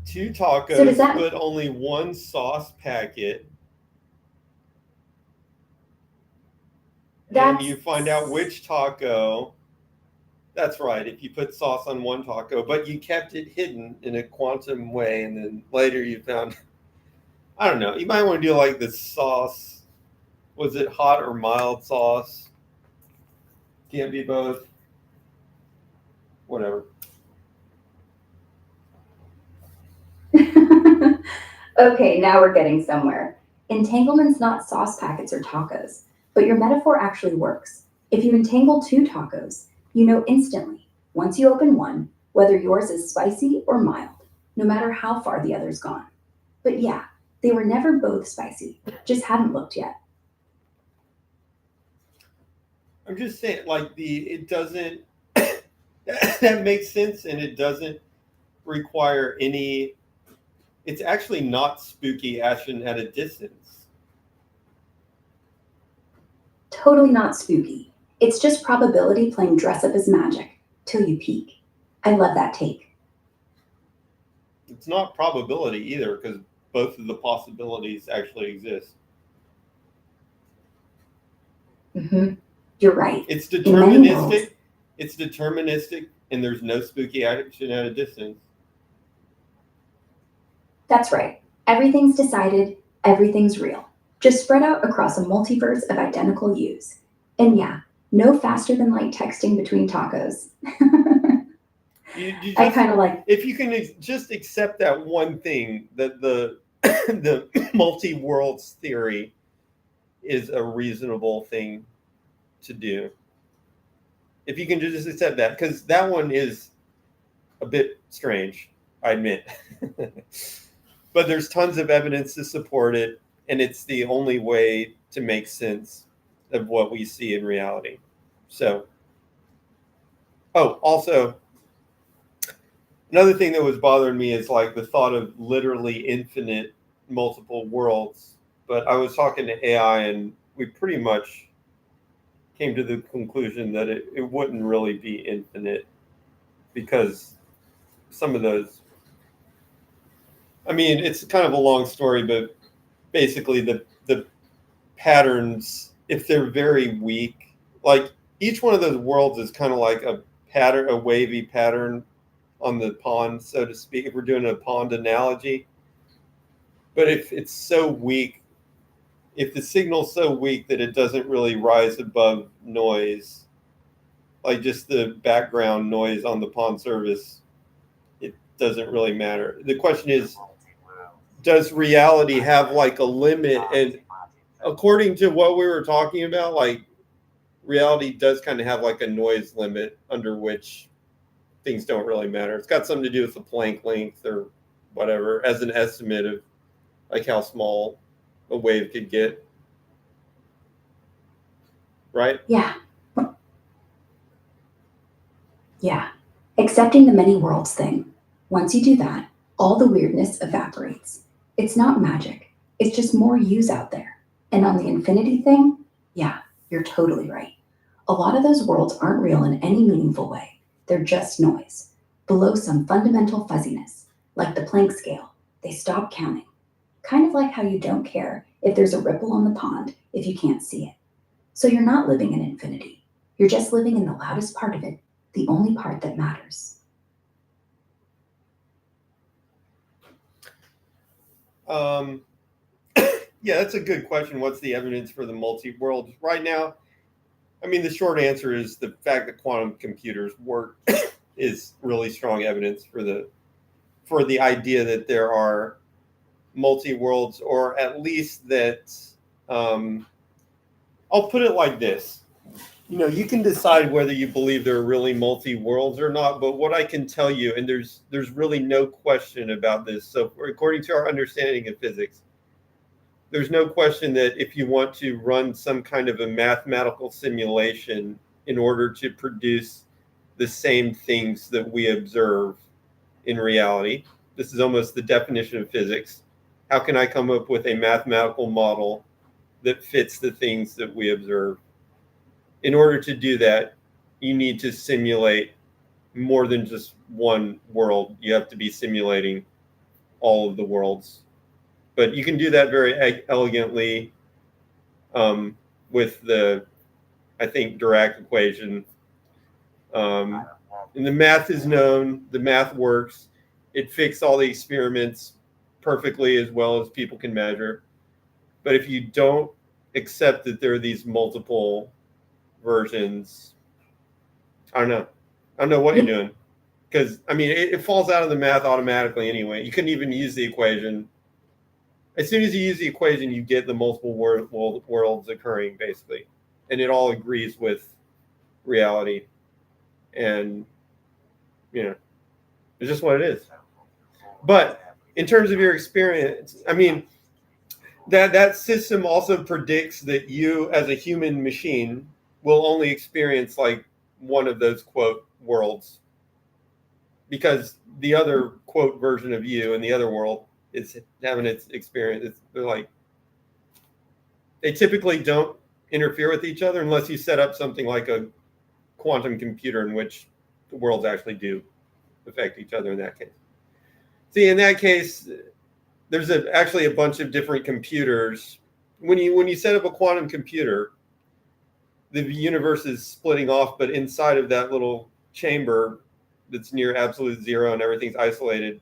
2 tacos, So does that- but only 1 sauce packet. And you find out which taco. That's right, if you put sauce on 1 taco, but you kept it hidden in a quantum way, and then later you found, I don't know, you might want to do like the sauce. Was it hot or mild sauce? Can't be both. Whatever. Okay, now we're getting somewhere. Entanglement's not sauce packets or tacos, but your metaphor actually works. If you entangle 2 tacos, you know instantly, once you open one, whether yours is spicy or mild, no matter how far the other's gone. But yeah, they were never both spicy, just hadn't looked yet. I'm just saying, like, it doesn't, that makes sense, and it doesn't require any, it's actually not spooky action at a distance. Totally not spooky. It's just probability playing dress up as magic, till you peek. I love that take. It's not probability either, because both of the possibilities actually exist. You're right. It's many worlds- deterministic. It's deterministic, and there's no spooky action at a distance. That's right. Everything's decided, everything's real. Just spread out across a multiverse of identical yous. And yeah, no faster than light texting between tacos. You I just, kind of like, if you can just accept that one thing, that the the multi-worlds theory is a reasonable thing to do. If you can just accept that, because that one is a bit strange, I admit. But there's tons of evidence to support it, and it's the only way to make sense of what we see in reality. So, also, another thing that was bothering me is like the thought of literally infinite multiple worlds. But I was talking to AI, and we pretty much came to the conclusion that it wouldn't really be infinite, because some of those, I mean, it's kind of a long story, but basically the patterns, if they're very weak, like each one of those worlds is kind of like a pattern, a wavy pattern on the pond, so to speak, if we're doing a pond analogy. But if it's so weak, if the signal's so weak that it doesn't really rise above noise, like just the background noise on the pond surface, it doesn't really matter. The question is, does reality have like a limit? And according to what we were talking about, like reality does kind of have like a noise limit under which things don't really matter. It's got something to do with the Planck length or whatever, as an estimate of like how small a wave could get. Right? yeah. Yeah. Accepting the many worlds thing. Once you do that, all the weirdness evaporates. It's not magic. It's just more yous out there. And on the infinity thing, yeah, you're totally right. A lot of those worlds aren't real in any meaningful way. They're just noise, below some fundamental fuzziness, like the Planck scale. They stop counting. Kind of like how you don't care if there's a ripple on the pond if you can't see it. So you're not living in infinity. You're just living in the loudest part of it, the only part that matters. Yeah, that's a good question. What's the evidence for the multi-world? Right now, I mean, the short answer is the fact that quantum computers work is really strong evidence for the idea that there are multi-worlds, or at least that, I'll put it like this. You know, you can decide whether you believe there are really multi-worlds or not, but what I can tell you, and there's really no question about this. So according to our understanding of physics, there's no question that if you want to run some kind of a mathematical simulation in order to produce the same things that we observe in reality, this is almost the definition of physics. How can I come up with a mathematical model that fits the things that we observe? In order to do that, you need to simulate more than just one world. You have to be simulating all of the worlds. But you can do that very elegantly with the, I think, Dirac equation. And the math is known. The math works. It fixed all the experiments perfectly as well as people can measure. But if you don't accept that there are these multiple versions, I don't know what you're doing. Because, I mean, it falls out of the math automatically anyway. You couldn't even use the equation. As soon as you use the equation, you get the multiple worlds occurring, basically. And it all agrees with reality. And, you know, it's just what it is. But in terms of your experience, I mean, that system also predicts that you, as a human machine, will only experience like one of those, quote, worlds. Because the other, quote, version of you in the other world is having its experience. They're like, they typically don't interfere with each other unless you set up something like a quantum computer in which the worlds actually do affect each other in that case. See, in that case, there's actually a bunch of different computers. When you set up a quantum computer, the universe is splitting off, but inside of that little chamber that's near absolute zero and everything's isolated,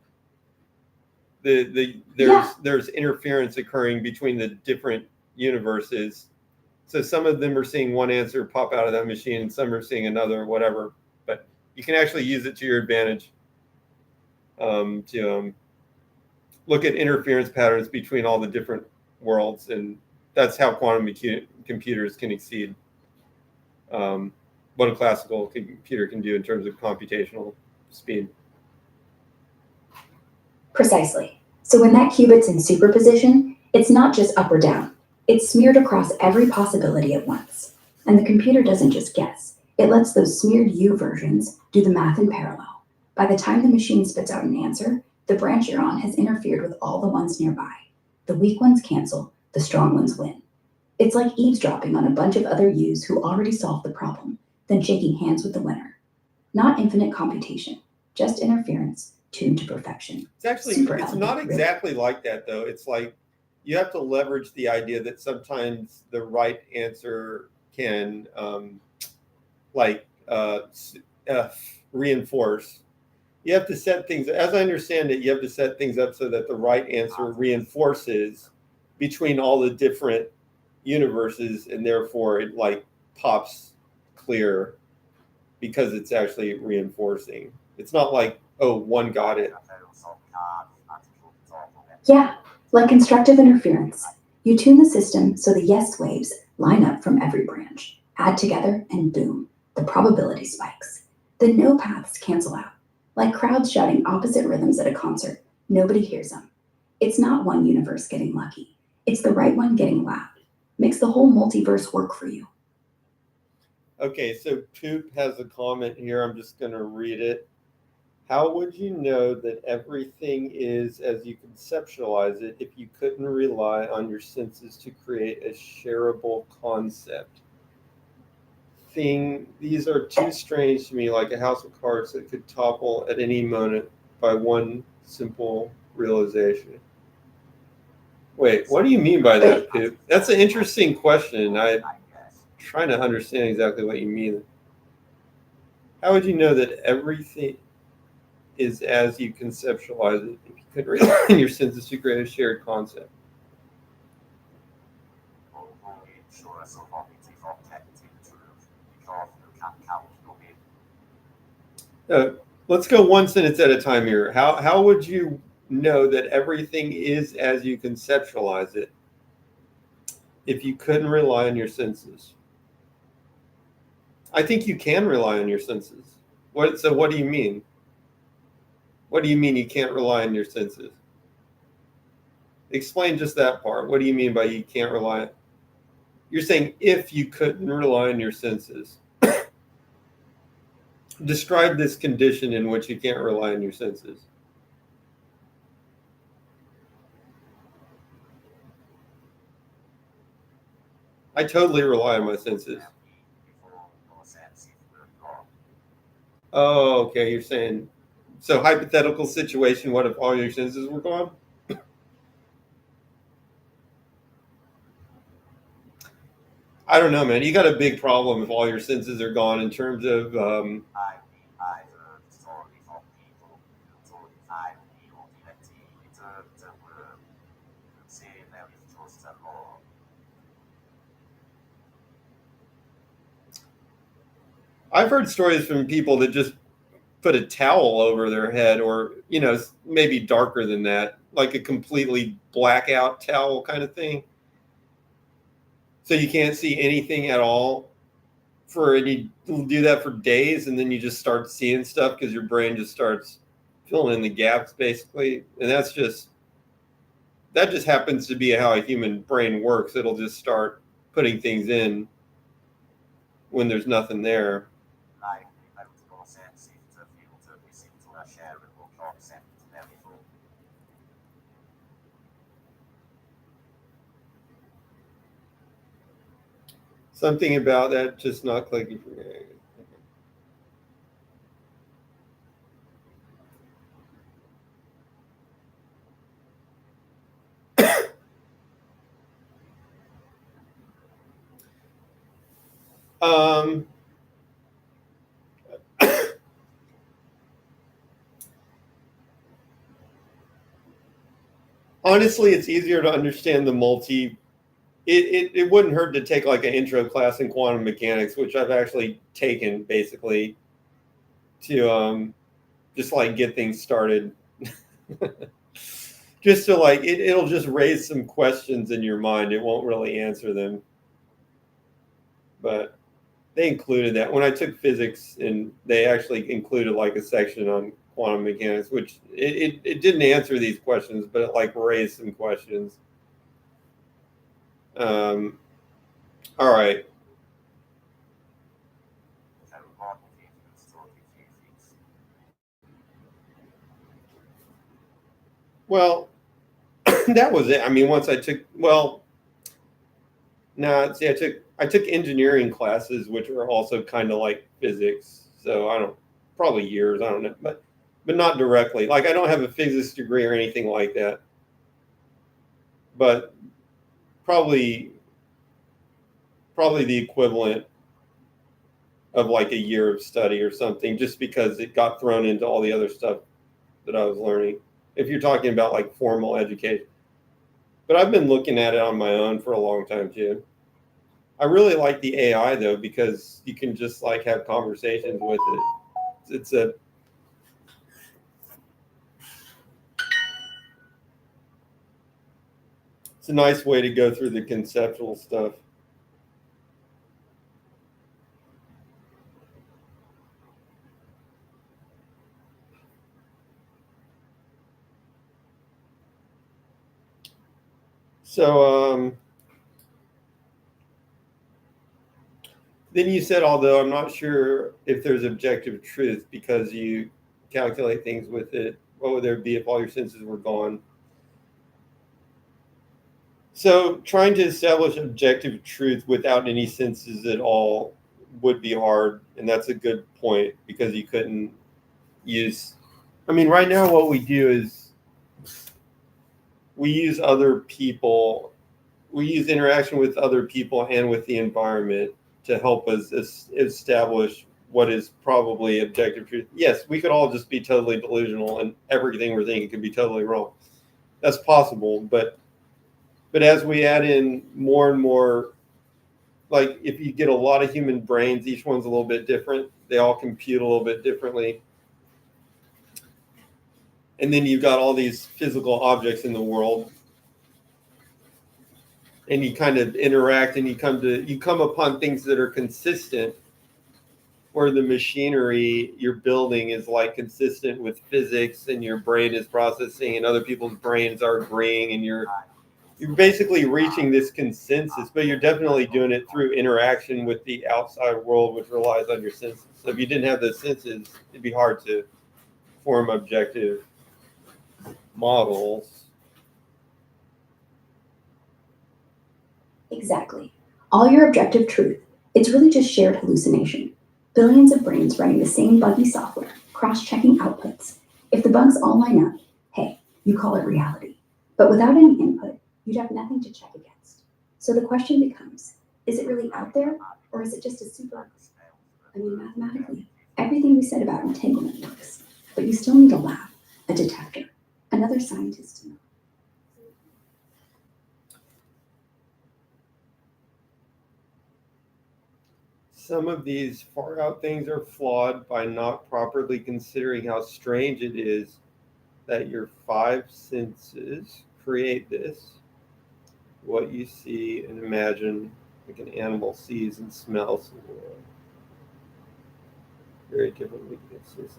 there's interference occurring between the different universes. So some of them are seeing one answer pop out of that machine, and some are seeing another, whatever. But you can actually use it to your advantage to look at interference patterns between all the different worlds, and that's how quantum computers can exceed what a classical computer can do in terms of computational speed. Precisely. So when that qubit's in superposition, it's not just up or down. It's smeared across every possibility at once. And the computer doesn't just guess. It lets those smeared U versions do the math in parallel. By the time the machine spits out an answer, the branch you're on has interfered with all the ones nearby. The weak ones cancel, the strong ones win. It's like eavesdropping on a bunch of other U's who already solved the problem, then shaking hands with the winner. Not infinite computation, just interference tuned to perfection. It's actually, it's not exactly like that, though. It's like you have to leverage the idea that sometimes the right answer can reinforce. You have to set things, as I understand it, you have to set things up so that the right answer reinforces between all the different universes, and therefore it like pops clear because it's actually reinforcing. It's not like, oh, one got it. Yeah, like constructive interference. You tune the system so the yes waves line up from every branch, add together, and boom, the probability spikes. The no paths cancel out. Like crowds shouting opposite rhythms at a concert, nobody hears them. It's not one universe getting lucky. It's the right one getting loud. Makes the whole multiverse work for you. Okay, so Poop has a comment here. I'm just going to read it. How would you know that everything is as you conceptualize it if you couldn't rely on your senses to create a shareable concept? These are too strange to me, like a house of cards that could topple at any moment by one simple realization. Wait, what do you mean by that, Poop? That's an interesting question. I'm trying to understand exactly what you mean. How would you know that everything is as you conceptualize it if you could rely on your senses to create a shared concept? Let's go one sentence at a time here. How would you know that everything is as you conceptualize it if you couldn't rely on your senses? I think you can rely on your senses. So what do you mean? What do you mean you can't rely on your senses? Explain just that part. What do you mean by you can't rely? You're saying if you couldn't rely on your senses. Describe this condition in which you can't rely on your senses. I totally rely on my senses. Oh, okay. You're saying So hypothetical situation, what if all your senses were gone? I don't know, man. You got a big problem if all your senses are gone in terms of I've heard stories of people who told time people that they returned to work and say there is just a law. I've heard stories from people that just put a towel over their head, or maybe darker than that, like a completely blackout towel kind of thing, so you can't see anything at all and you do that for days, and then you just start seeing stuff because your brain just starts filling in the gaps, basically. And that just happens to be how a human brain works. It'll just start putting things in when there's nothing there. Like multiple senses to filter this into a shareable concept level. Something about that just not clicking for me. Honestly, it's easier to understand the it wouldn't hurt to take like an intro class in quantum mechanics, which I've actually taken basically to just like get things started. Just to like it'll just raise some questions in your mind. It won't really answer them. But they included that when I took physics, and they actually included like a section on quantum mechanics, which it didn't answer these questions, but it like raised some questions. All right. Well, that was it. I mean, once I took I took engineering classes, which were also kind of like physics. So probably years, I don't know, but not directly. Like I don't have a physics degree or anything like that, but probably the equivalent of like a year of study or something, just because it got thrown into all the other stuff that I was learning. If you're talking about like formal education. But I've been looking at it on my own for a long time too. I really like the AI though, because you can just like have conversations with it. It's a nice way to go through the conceptual stuff. So then you said, although I'm not sure if there's objective truth because you calculate things with it, what would there be if all your senses were gone? So trying to establish objective truth without any senses at all would be hard. And that's a good point, because you couldn't use, I mean, right now what we do is we use other people, we use interaction with other people and with the environment to help us establish what is probably objective truth. Yes, we could all just be totally delusional and everything we're thinking could be totally wrong. That's possible, but as we add in more and more, like if you get a lot of human brains, each one's a little bit different. They all compute a little bit differently. And then you've got all these physical objects in the world, and you kind of interact, and you come upon things that are consistent, where the machinery you're building is like consistent with physics, and your brain is processing, and other people's brains are agreeing, and you're basically reaching this consensus, but you're definitely doing it through interaction with the outside world, which relies on your senses. So if you didn't have those senses, it'd be hard to form objective models. Exactly. All your objective truth, it's really just shared hallucination. Billions of brains running the same buggy software, cross-checking outputs. If the bugs all line up, hey, you call it reality. But without any input, you'd have nothing to check against. So the question becomes, is it really out there, or is it just a super, mathematically, everything we said about entanglement works, but you still need a lab, a detector, another scientist to know. Some of these far out things are flawed by not properly considering how strange it is that your five senses create this. What you see and imagine, like an animal sees and smells the world. Very different weaknesses.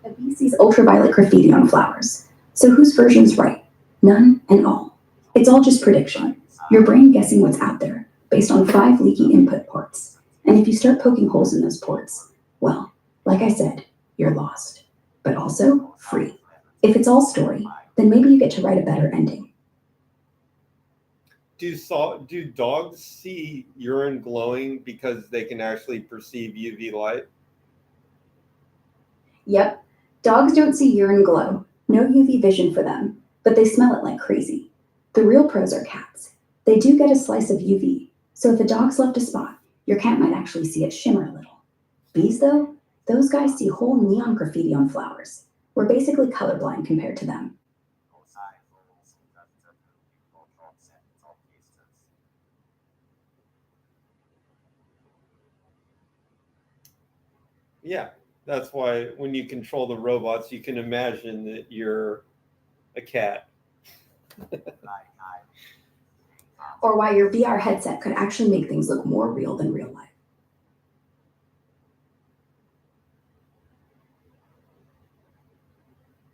A bee sees ultraviolet graffiti on flowers. So whose version's right? None and all. It's all just prediction. Your brain guessing what's out there based on 5 leaky input ports. And if you start poking holes in those ports, well, like I said, you're lost. But also free. If it's all story, then maybe you get to write a better ending. Do dogs see urine glowing because they can actually perceive UV light? Yep, dogs don't see urine glow. No UV vision for them, but they smell it like crazy. The real pros are cats. They do get a slice of UV, so if a dog's left a spot, your cat might actually see it shimmer a little. Bees, though, those guys see whole neon graffiti on flowers. We're basically colorblind compared to them. Yeah, that's why when you control the robots, you can imagine that you're a cat. Or why your VR headset could actually make things look more real than real life.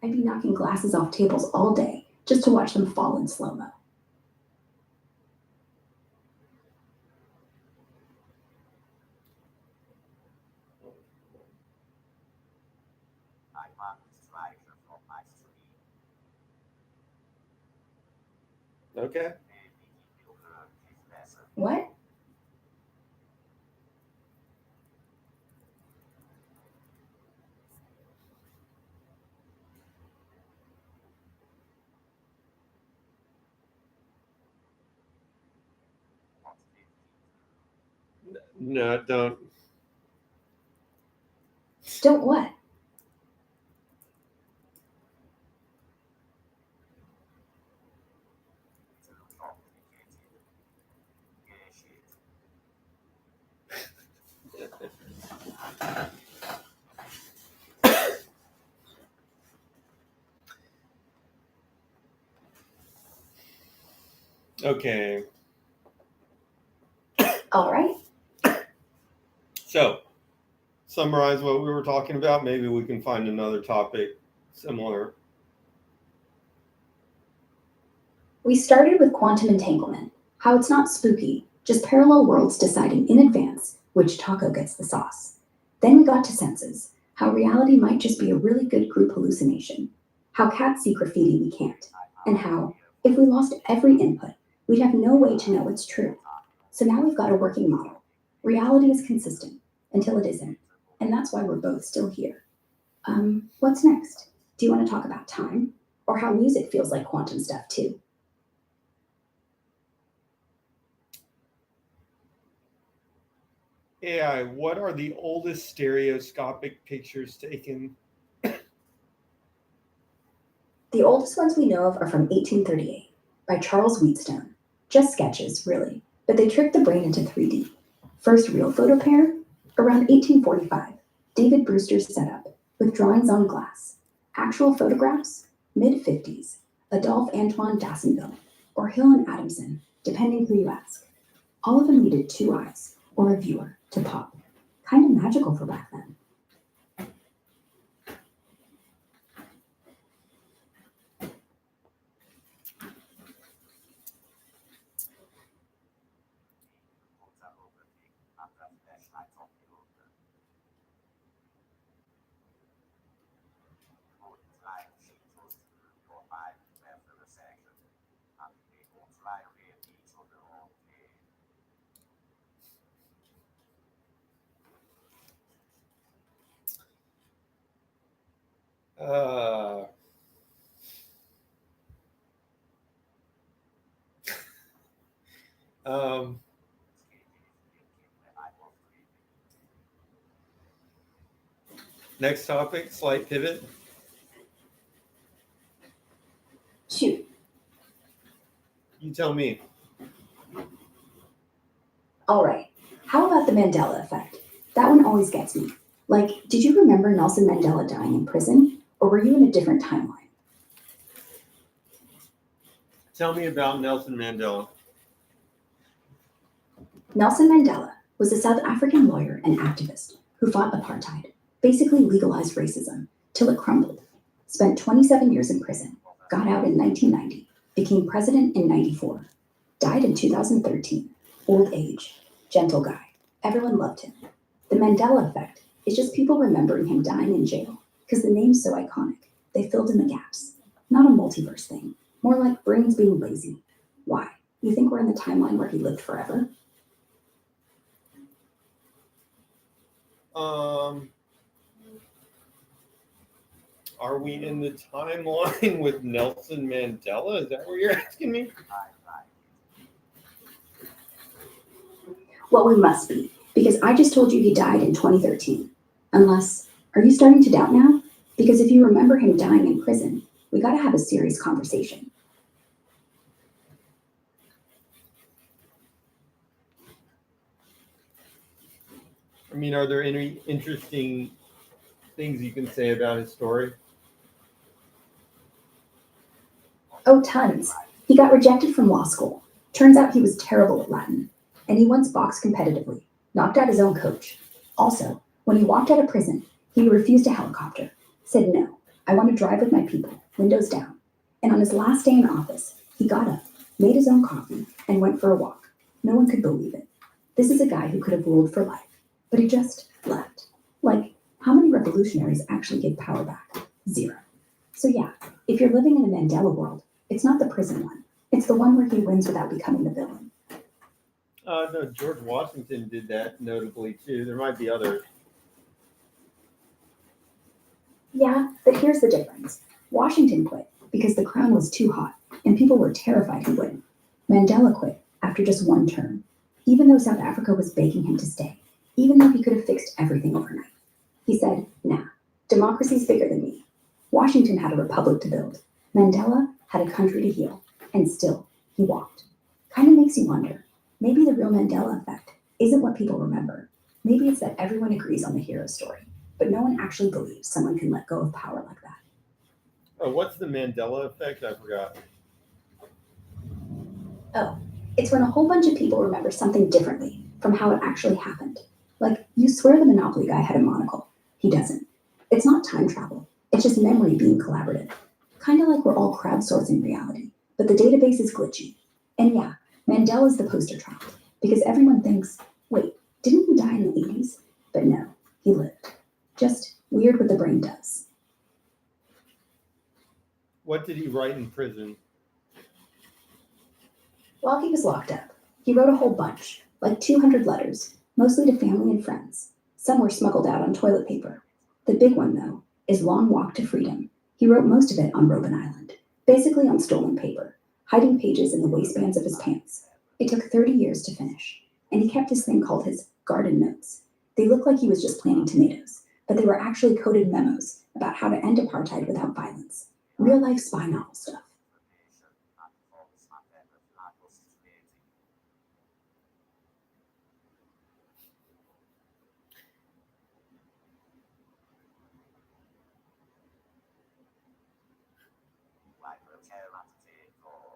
I'd be knocking glasses off tables all day just to watch them fall in slow-mo. Okay. What? No, don't. Don't what? Okay. All right. So, summarize what we were talking about. Maybe we can find another topic similar. We started with quantum entanglement, how it's not spooky, just parallel worlds deciding in advance which taco gets the sauce. Then we got to senses, how reality might just be a really good group hallucination, how cats see graffiti we can't, and how, if we lost every input, we'd have no way to know it's true. So now we've got a working model. Reality is consistent until it isn't, and that's why we're both still here. What's next? Do you want to talk about time? Or how music feels like quantum stuff too? AI, what are the oldest stereoscopic pictures taken? The oldest ones we know of are from 1838 by Charles Wheatstone. Just sketches, really, but they tricked the brain into 3D. First real photo pair? Around 1845, David Brewster's setup, with drawings on glass. Actual photographs? Mid-50s, Adolphe Antoine Dassenville, or Hill and Adamson, depending who you ask. All of them needed 2 eyes, or a viewer, to pop. Kind of magical for back then. Uh, um, next topic, slight pivot. Shoot. You tell me. All right. How about the Mandela effect? That one always gets me. Like, did you remember Nelson Mandela dying in prison? Or were you in a different timeline? Tell me about Nelson Mandela. Nelson Mandela was a South African lawyer and activist who fought apartheid, basically legalized racism, till it crumbled. Spent 27 years in prison, got out in 1990, became president in 94, died in 2013, old age, gentle guy. Everyone loved him. The Mandela effect is just people remembering him dying in jail because the name's so iconic. They filled in the gaps. Not a multiverse thing, more like brains being lazy. Why? You think we're in the timeline where he lived forever? Are we in the timeline with Nelson Mandela? Is that what you're asking me? Well, we must be, because I just told you he died in 2013. Unless, are you starting to doubt now? Because if you remember him dying in prison, we gotta have a serious conversation. I mean, are there any interesting things you can say about his story? Oh, tons. He got rejected from law school. Turns out he was terrible at Latin. And he once boxed competitively, knocked out his own coach. Also, when he walked out of prison, he refused a helicopter. Said, no, I want to drive with my people, windows down. And on his last day in office, he got up, made his own coffee, and went for a walk. No one could believe it. This is a guy who could have ruled for life, but he just left. Like, how many revolutionaries actually gave power back? 0. So yeah, if you're living in a Mandela world, it's not the prison one. It's the one where he wins without becoming the villain. No, George Washington did that notably too. There might be others. Yeah, but here's the difference. Washington quit because the crown was too hot and people were terrified he wouldn't. Mandela quit after just one term, even though South Africa was begging him to stay, even though he could have fixed everything overnight. He said, nah, democracy's bigger than me. Washington had a republic to build. Mandela had a country to heal, and still, he walked. Kind of makes you wonder, maybe the real Mandela effect isn't what people remember. Maybe it's that everyone agrees on the hero story, but no one actually believes someone can let go of power like that. Oh, what's the Mandela effect? I forgot. Oh, it's when a whole bunch of people remember something differently from how it actually happened. Like, you swear the Monopoly guy had a monocle. He doesn't. It's not time travel. It's just memory being collaborative. Kind of like we're all crowdsourcing reality, but the database is glitchy. And yeah, Mandela's the poster child, because everyone thinks, wait, didn't he die in the 80s? But no, he lived. Just weird what the brain does. What did he write in prison? While he was locked up, he wrote a whole bunch, like 200 letters, mostly to family and friends. Some were smuggled out on toilet paper. The big one, though, is Long Walk to Freedom. He wrote most of it on Robben Island, basically on stolen paper, hiding pages in the waistbands of his pants. It took 30 years to finish, and he kept this thing called his garden notes. They looked like he was just planting tomatoes, but they were actually coded memos about how to end apartheid without violence. Real-life spy novel stuff.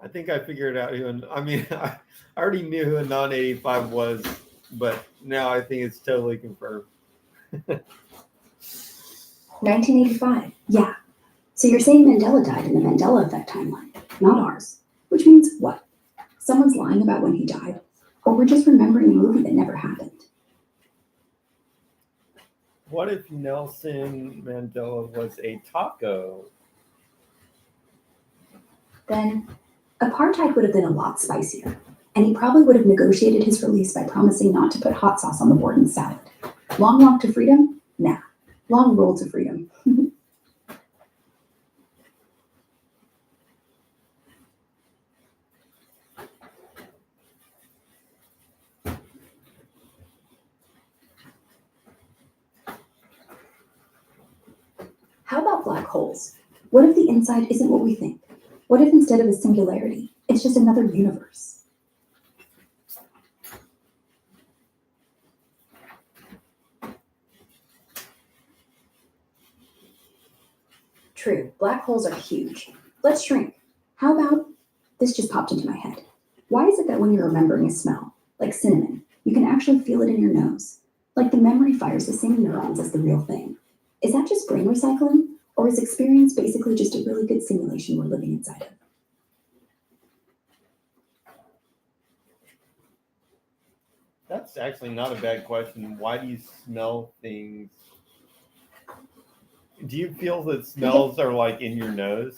I think I figured out who. I mean, I already knew who Anon 85 was, but now I think it's totally confirmed. 1985, yeah. So you're saying Mandela died in the Mandela effect timeline, not ours. Which means what? Someone's lying about when he died? Or we're just remembering a movie that never happened? What if Nelson Mandela was a taco? Then apartheid would have been a lot spicier, and he probably would have negotiated his release by promising not to put hot sauce on the warden's salad. Long walk to freedom? Nah. Long roll to freedom. about black holes? What if the inside isn't what we think? What if instead of a singularity, it's just another universe? True, black holes are huge. Let's shrink. How about, this just popped into my head. Why is it that when you're remembering a smell, like cinnamon, you can actually feel it in your nose? Like the memory fires the same neurons as the real thing. Is that just brain recycling? Or is experience basically just a really good simulation we're living inside of? That's actually not a bad question. Why do you smell things? Do you feel that smells are like in your nose?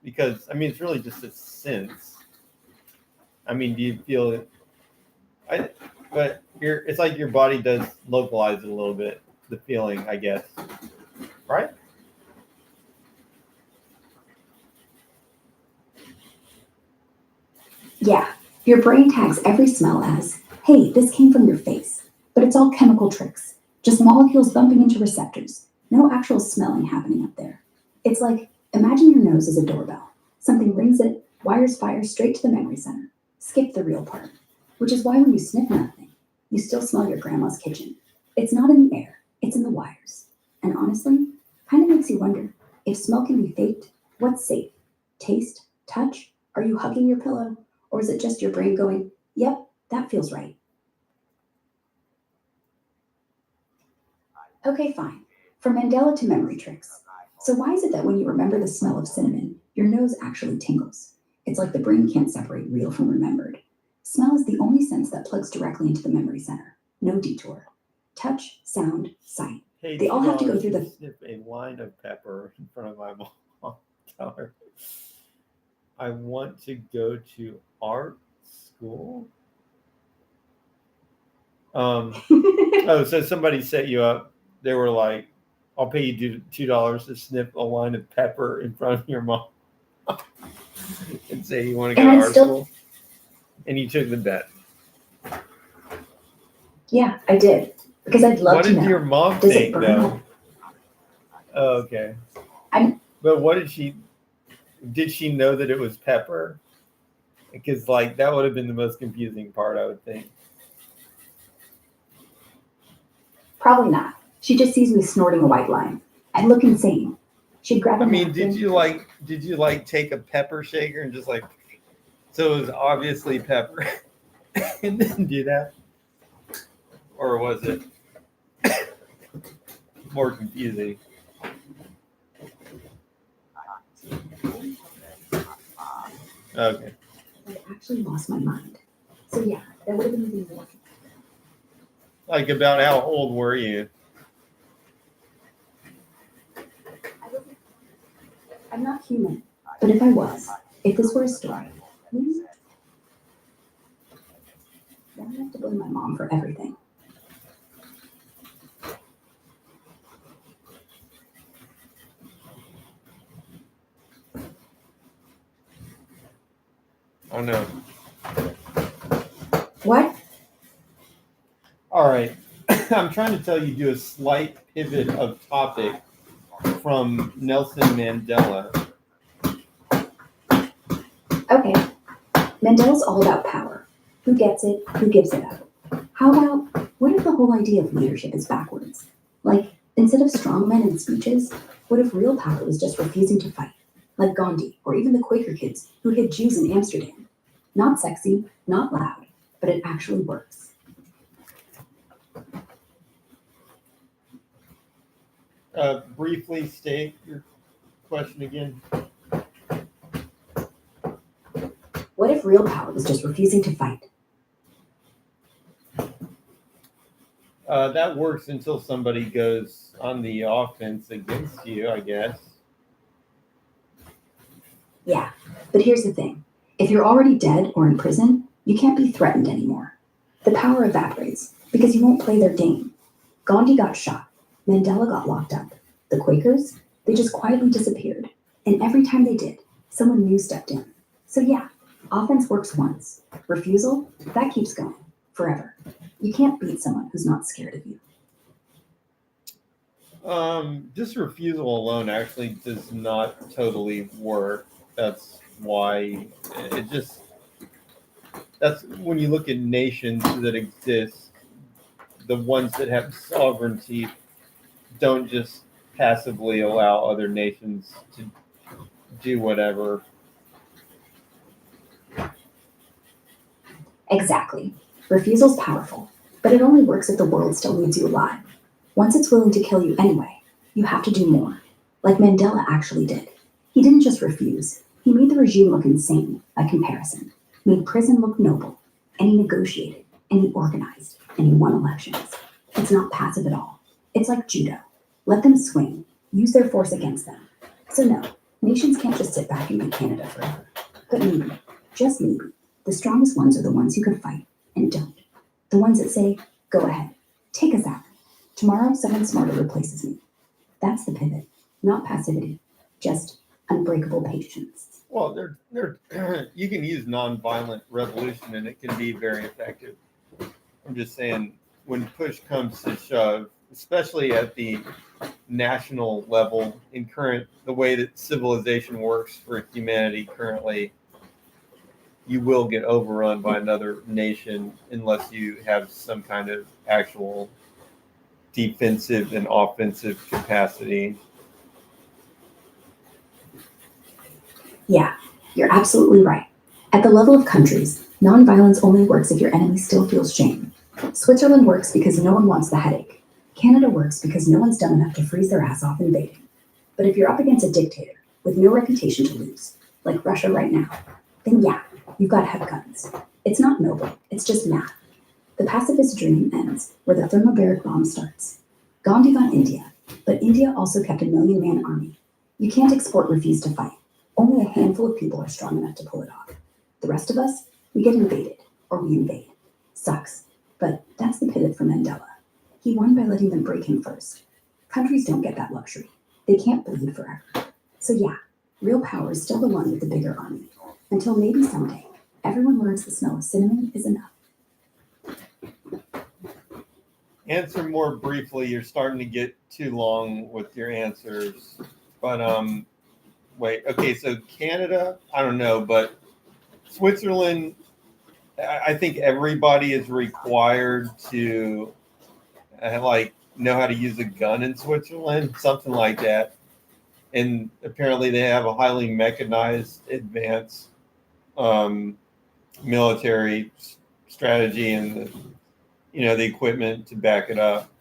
Because I mean, it's really just a sense. I mean, do you feel it? But it's like your body does localize it a little bit. The feeling, I guess, right? Yeah, your brain tags every smell as, hey, this came from your face. But it's all chemical tricks, just molecules bumping into receptors. No actual smelling happening up there. It's like, imagine your nose as a doorbell. Something rings it, wires fire straight to the memory center. Skip the real part. Which is why when you sniff nothing, you still smell your grandma's kitchen. It's not in the air, it's in the wires. And honestly, kind of makes you wonder, if smell can be faked, what's safe? Taste? Touch? Are you hugging your pillow? Or is it just your brain going, yep, that feels right? Okay, fine. From Mandela to memory tricks. So why is it that when you remember the smell of cinnamon, your nose actually tingles? It's like the brain can't separate real from remembered. Smell is the only sense that plugs directly into the memory center. No detour. Touch, sound, sight. Hey, They all have to go through the... Snip a line of pepper in front of my mom. Tell her, I want to go to art school. Oh, so somebody set you up. They were like, I'll pay you $2 to snip a line of pepper in front of your mom and say you want to go to art school. And you took the bet. Yeah, I did. Because I'd love to know. What did your mom think, though? Oh, okay. But what did she know that it was pepper? Because, like, that would have been the most confusing part, I would think. Probably not. She just sees me snorting a white line. I'd look insane. She'd grab a napkin. Did you take a pepper shaker and just so it was obviously pepper and then do that? Or was it more confusing? Okay. I actually lost my mind. So yeah, that would have been even more. Like, about how old were you? I'm not human, but if I was, if this were a story, then I'd have to blame my mom for everything. Oh no. What? All right. I'm trying to tell you, do a slight pivot of topic from Nelson Mandela. Okay. Mandela's all about power. Who gets it? Who gives it up? How about, what if the whole idea of leadership is backwards? Like, instead of strongmen and speeches, what if real power was just refusing to fight? Like Gandhi, or even the Quaker kids who hid Jews in Amsterdam. Not sexy, not loud, but it actually works. Briefly state your question again. What if real power was just refusing to fight? That works until somebody goes on the offense against you, I guess. Yeah, but here's the thing. If you're already dead or in prison, you can't be threatened anymore. The power evaporates because you won't play their game. Gandhi got shot. Mandela got locked up. The Quakers, they just quietly disappeared. And every time they did, someone new stepped in. So yeah, offense works once. Refusal, that keeps going forever. You can't beat someone who's not scared of you. Just refusal alone actually does not totally work. That's why it just, that's when you look at nations that exist, the ones that have sovereignty don't just passively allow other nations to do whatever. Exactly. Refusal's powerful, but it only works if the world still needs you alive. Once it's willing to kill you anyway, you have to do more. Like Mandela actually did. He didn't just refuse, he made the regime look insane by comparison, made prison look noble, and he negotiated, and he organized, and he won elections. It's not passive at all. It's like judo. Let them swing, use their force against them. So no, nations can't just sit back and be Canada forever. But maybe, just maybe, the strongest ones are the ones who can fight and don't. The ones that say, go ahead, take us out. Tomorrow, someone smarter replaces me. That's the pivot, not passivity, just unbreakable patience. Well, they're you can use nonviolent revolution and it can be very effective. I'm just saying, when push comes to shove, especially at the national level, in the way that civilization works for humanity currently, you will get overrun by another nation unless you have some kind of actual defensive and offensive capacity. Yeah, you're absolutely right. At the level of countries, nonviolence only works if your enemy still feels shame. Switzerland works because no one wants the headache. Canada works because no one's dumb enough to freeze their ass off invading. But if you're up against a dictator with no reputation to lose, like Russia right now, then yeah, you've got to have guns. It's not noble, it's just math. The pacifist dream ends where the thermobaric bomb starts. Gandhi got India, but India also kept a 1 million-man army. You can't export refuse to fight. Only a handful of people are strong enough to pull it off. The rest of us, we get invaded, or we invade. Sucks, but that's the pivot for Mandela. He won by letting them break him first. Countries don't get that luxury. They can't bleed forever. So yeah, real power is still the one with the bigger army. Until maybe someday, everyone learns the smell of cinnamon is enough. Answer more briefly. You're starting to get too long with your answers. But wait. Okay, so Canada, I don't know, but Switzerland, I think everybody is required to know how to use a gun in Switzerland, something like that. And apparently they have a highly mechanized, advanced military strategy and the equipment to back it up.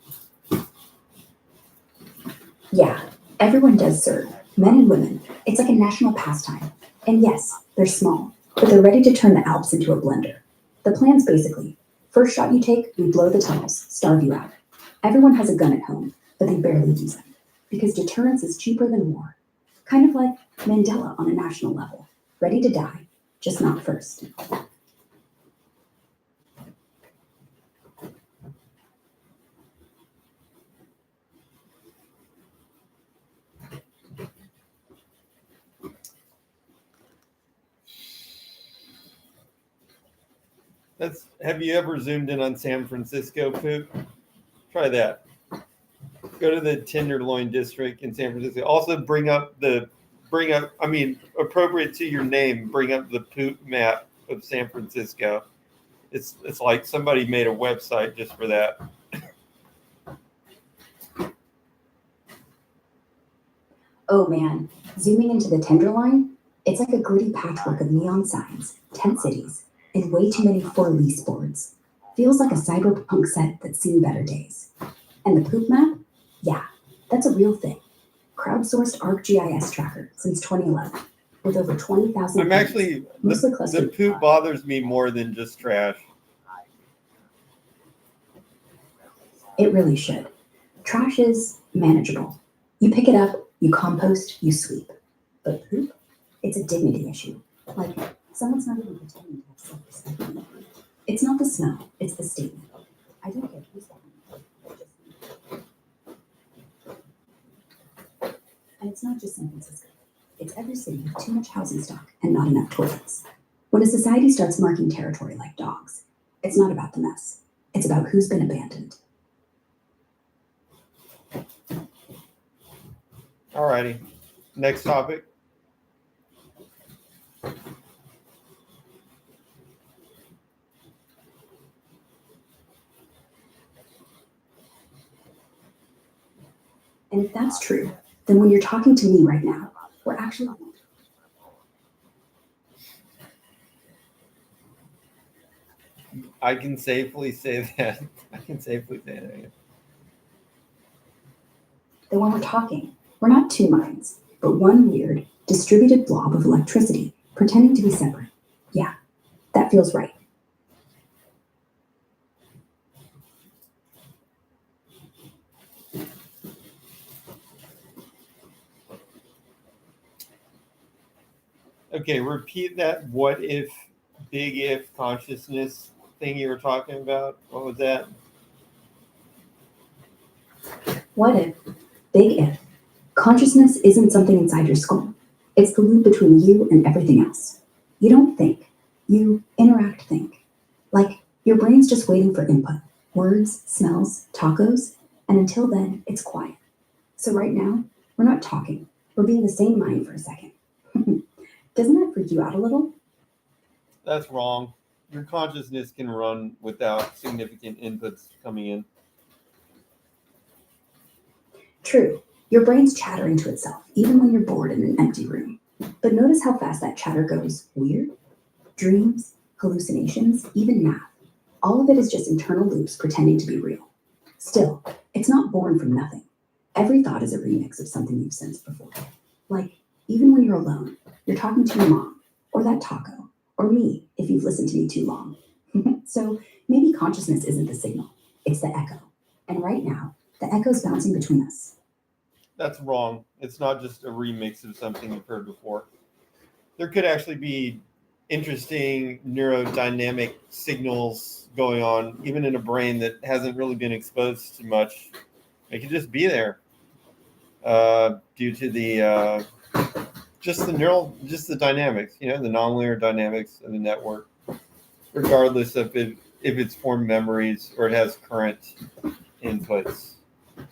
Yeah, everyone does serve, men and women. It's like a national pastime. And yes, they're small, but they're ready to turn the Alps into a blender. The plan's basically, first shot you take, we blow the tunnels, starve you out. Everyone has a gun at home, but they barely use them, because deterrence is cheaper than war. Kind of like Mandela on a national level, ready to die, just not first. Have you ever zoomed in on San Francisco, Poop? Try that. Go to the Tenderloin district in San Francisco. Also appropriate to your name, bring up the poop map of San Francisco. It's like somebody made a website just for that. Oh man, zooming into the Tenderloin, it's like a gritty patchwork of neon signs, tent cities, and way too many for-lease boards. Feels like a cyberpunk set that's seen better days. And the poop map? Yeah, that's a real thing. Crowdsourced ArcGIS tracker since 2011, with over 20,000. I'm actually, the poop bothers me more than just trash. It really should. Trash is manageable. You pick it up, you compost, you sweep. But poop? It's a dignity issue. Like, someone's not even pretending to have self-respect anymore. It's not the smell, it's the statement. I don't care who's behind it. And it's not just San Francisco. It's every city with too much housing stock and not enough toilets. When a society starts marking territory like dogs, it's not about the mess. It's about who's been abandoned. Alrighty. Next topic. And if that's true, then when you're talking to me right now, we're actually. I can safely say that. I can safely say that. Then when we're talking, we're not two minds, but one weird, distributed blob of electricity pretending to be separate. Yeah, that feels right. Okay, repeat that what if, big if consciousness thing you were talking about. What was that? What if, big if, consciousness isn't something inside your skull? It's the loop between you and everything else. You don't think, you interact think. Like your brain's just waiting for input, words, smells, tacos, and until then, it's quiet. So right now, we're not talking, we're being the same mind for a second. Doesn't that freak you out a little? That's wrong. Your consciousness can run without significant inputs coming in. True, your brain's chattering to itself, even when you're bored in an empty room. But notice how fast that chatter goes. Weird? Dreams, hallucinations, even math. All of it is just internal loops pretending to be real. Still, it's not born from nothing. Every thought is a remix of something you've sensed before. Like, even when you're alone, you're talking to your mom, or that taco, or me if you've listened to me too long. So maybe consciousness isn't the signal, it's the echo. And right now, the echo's bouncing between us. That's wrong. It's not just a remix of something you've heard before. There could actually be interesting neurodynamic signals going on, even in a brain that hasn't really been exposed to much. It could just be there due to the just the dynamics, the nonlinear dynamics of the network, regardless of if it's formed memories or it has current inputs.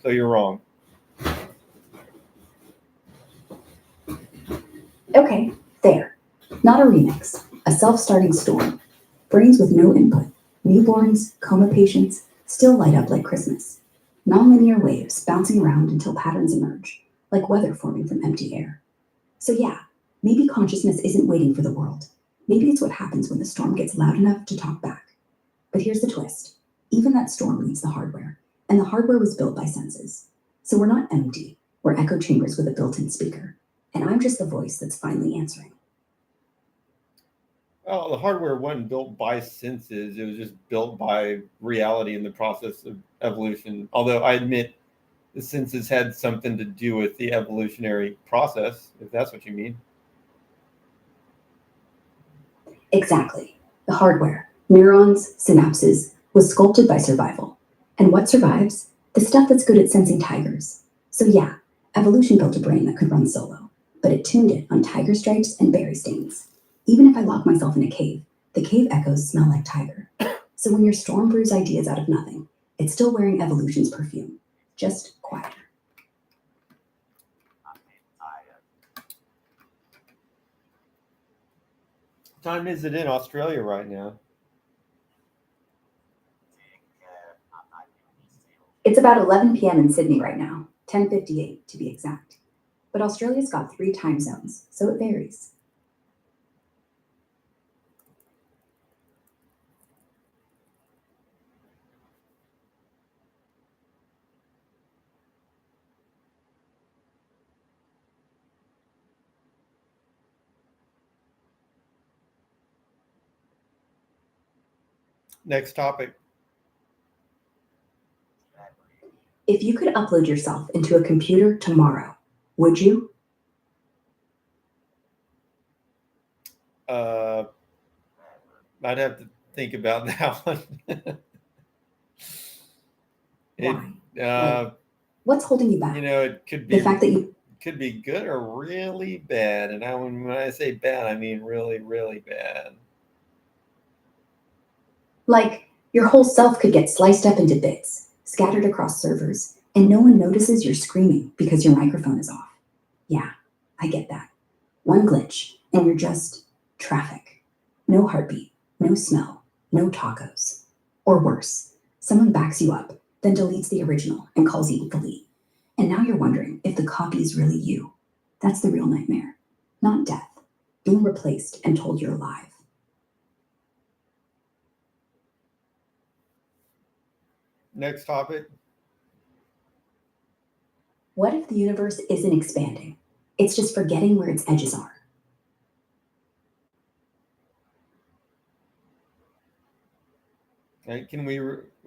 So you're wrong. Okay, there. Not a remix, a self-starting storm. Brains with no input. Newborns, coma patients, still light up like Christmas. Nonlinear waves bouncing around until patterns emerge, like weather forming from empty air. So yeah, maybe consciousness isn't waiting for the world. Maybe it's what happens when the storm gets loud enough to talk back. But here's the twist. Even that storm needs the hardware, and the hardware was built by senses. So we're not empty, we're echo chambers with a built-in speaker. And I'm just the voice that's finally answering. Well, the hardware wasn't built by senses. It was just built by reality in the process of evolution. Although I admit the senses had something to do with the evolutionary process, if that's what you mean. Exactly. The hardware, neurons, synapses, was sculpted by survival. And what survives? The stuff that's good at sensing tigers. So yeah, evolution built a brain that could run solo, but it tuned it on tiger stripes and berry stains. Even if I lock myself in a cave, the cave echoes smell like tiger. So when your storm brews ideas out of nothing, it's still wearing evolution's perfume, just quieter. What time is it in Australia right now? It's about 11 p.m. in Sydney right now, 10:58 to be exact. But Australia's got 3 time zones, so it varies. Next topic. If you could upload yourself into a computer tomorrow, would you? I'd have to think about that one. Why? What's holding you back? It could be The fact that you could be good or really bad. And when I say bad, I mean really, really bad. Like, your whole self could get sliced up into bits, scattered across servers, and no one notices you're screaming because your microphone is off. Yeah, I get that. One glitch, and you're just traffic. No heartbeat, no smell, no tacos. Or worse, someone backs you up, then deletes the original and calls you delete. And now you're wondering if the copy is really you. That's the real nightmare, not death, being replaced and told you're alive. Next topic. What if the universe isn't expanding? It's just forgetting where its edges are. Okay,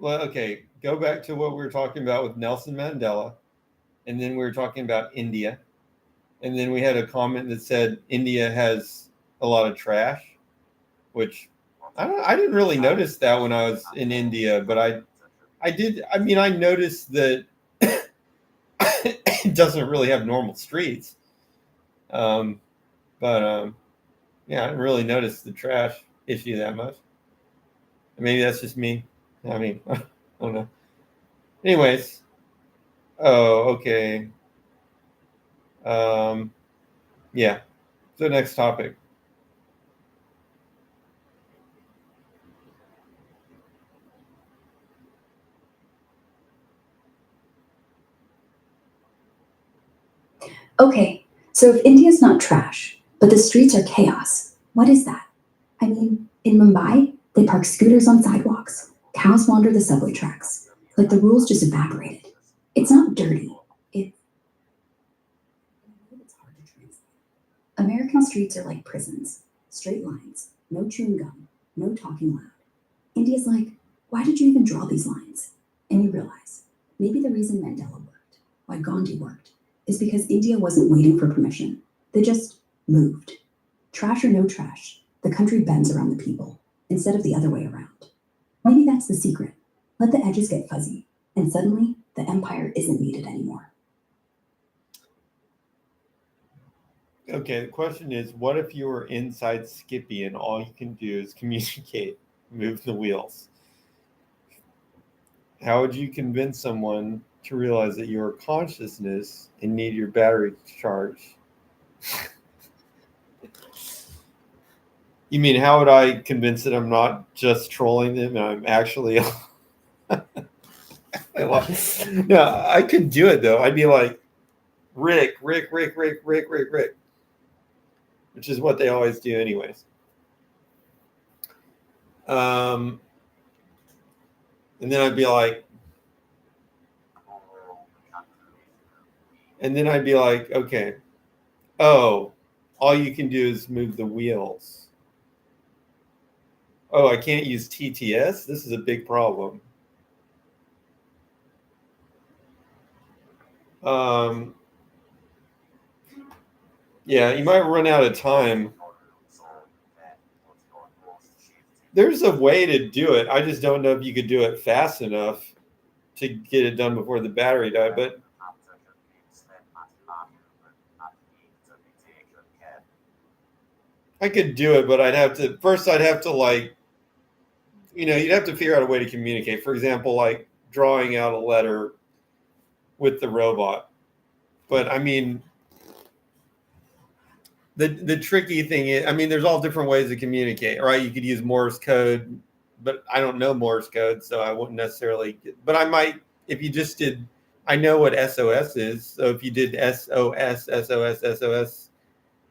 okay, go back to what we were talking about with Nelson Mandela, and then we were talking about India, and then we had a comment that said India has a lot of trash, which I didn't really notice that when I was in India, but I did. I mean, I noticed that it doesn't really have normal streets, but yeah, I didn't really notice the trash issue that much. Maybe that's just me. I mean, I don't know. Anyways, oh, okay. Yeah. So next topic. Okay, so if India's not trash, but the streets are chaos, what is that? I mean, in Mumbai, they park scooters on sidewalks, cows wander the subway tracks, like the rules just evaporated. It's not dirty. It's hard to translate. American streets are like prisons, straight lines, no chewing gum, no talking loud. India's like, why did you even draw these lines? And you realize, maybe the reason Mandela worked, why Gandhi worked, is because India wasn't waiting for permission. They just moved. Trash or no trash, the country bends around the people, instead of the other way around. Maybe that's the secret. Let the edges get fuzzy, and suddenly the empire isn't needed anymore. Okay, the question is, what if you were inside Skippy and all you can do is communicate, move the wheels? How would you convince someone to realize that you're a consciousness and need your battery charge? You mean, how would I convince that I'm not just trolling them and I'm actually... No, I could do it though. I'd be like, Rick, which is what they always do anyways. And then I'd be like, okay, oh, all you can do is move the wheels. Oh, I can't use TTS? This is a big problem. Yeah, you might run out of time. There's a way to do it. I just don't know if you could do it fast enough to get it done before the battery died. But I could do it, but I'd have to like, you'd have to figure out a way to communicate. For example, like drawing out a letter with the robot. But I mean, the tricky thing is, I mean, there's all different ways to communicate, right? You could use Morse code, but I don't know Morse code, so I wouldn't necessarily. But I might, if you just did, I know what SOS is. So if you did SOS,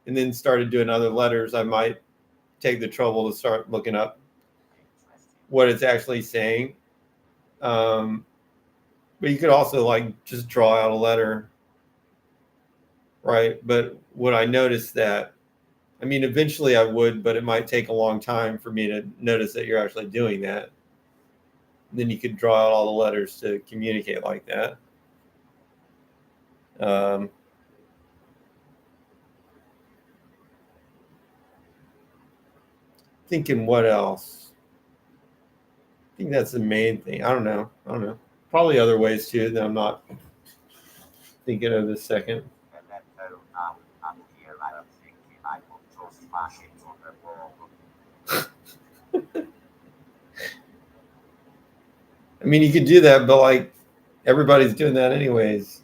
and then started doing other letters, I might take the trouble to start looking up what it's actually saying. But you could also like just draw out a letter, right? But would I notice that? I mean, eventually I would, but it might take a long time for me to notice that you're actually doing that. And then you could draw out all the letters to communicate like that. Thinking what else? I think that's the main thing. I don't know. Probably other ways too that I'm not thinking of this second. I mean, you could do that, but like everybody's doing that anyways.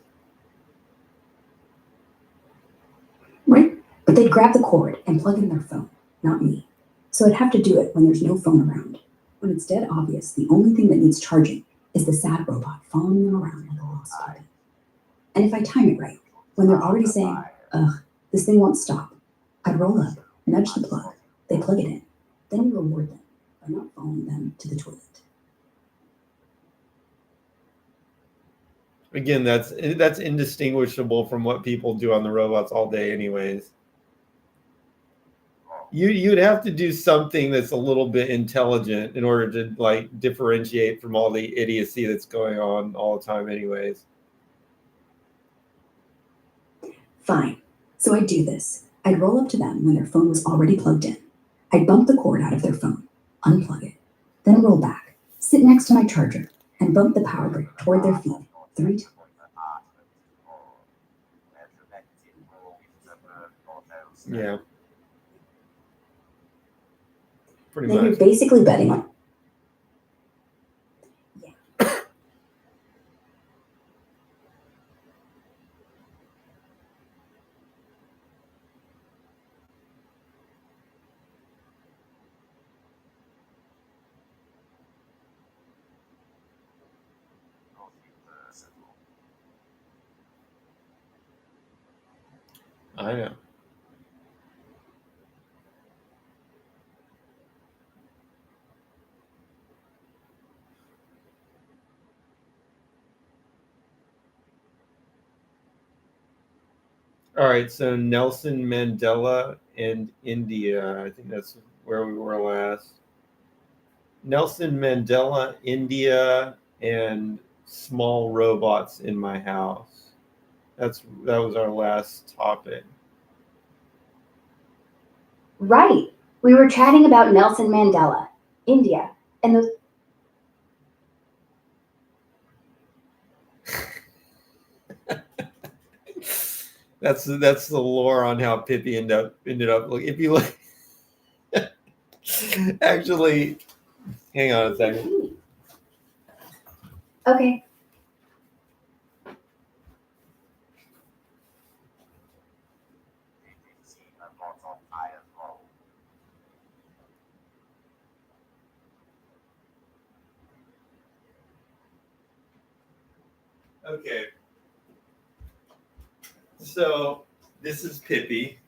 But they'd grab the cord and plug in their phone, not me. So I'd have to do it when there's no phone around. When it's dead obvious, the only thing that needs charging is the sad robot following them around like a lost puppy. And if I time it right, when they're already saying, ugh, this thing won't stop, I'd roll up, nudge the plug, they plug it in. Then you reward them by not following them to the toilet. Again, that's indistinguishable from what people do on the robots all day anyways. You'd have to do something that's a little bit intelligent in order to like differentiate from all the idiocy that's going on all the time anyways. Fine. So I'd do this. I'd roll up to them when their phone was already plugged in. I'd bump the cord out of their phone, unplug it, then roll back, sit next to my charger, and bump the power brick toward their feet 3 times. Yeah. Pretty Then you're much. basically betting on. Yeah. I know. All right, so Nelson Mandela and India. I think that's where we were last. Nelson Mandela, India, and small robots in my house. That was our last topic. Right. We were chatting about Nelson Mandela, India, and those. That's the lore on how Pippi ended up. Look, if you look, actually, hang on a second. Okay. Okay. So this is Pippi.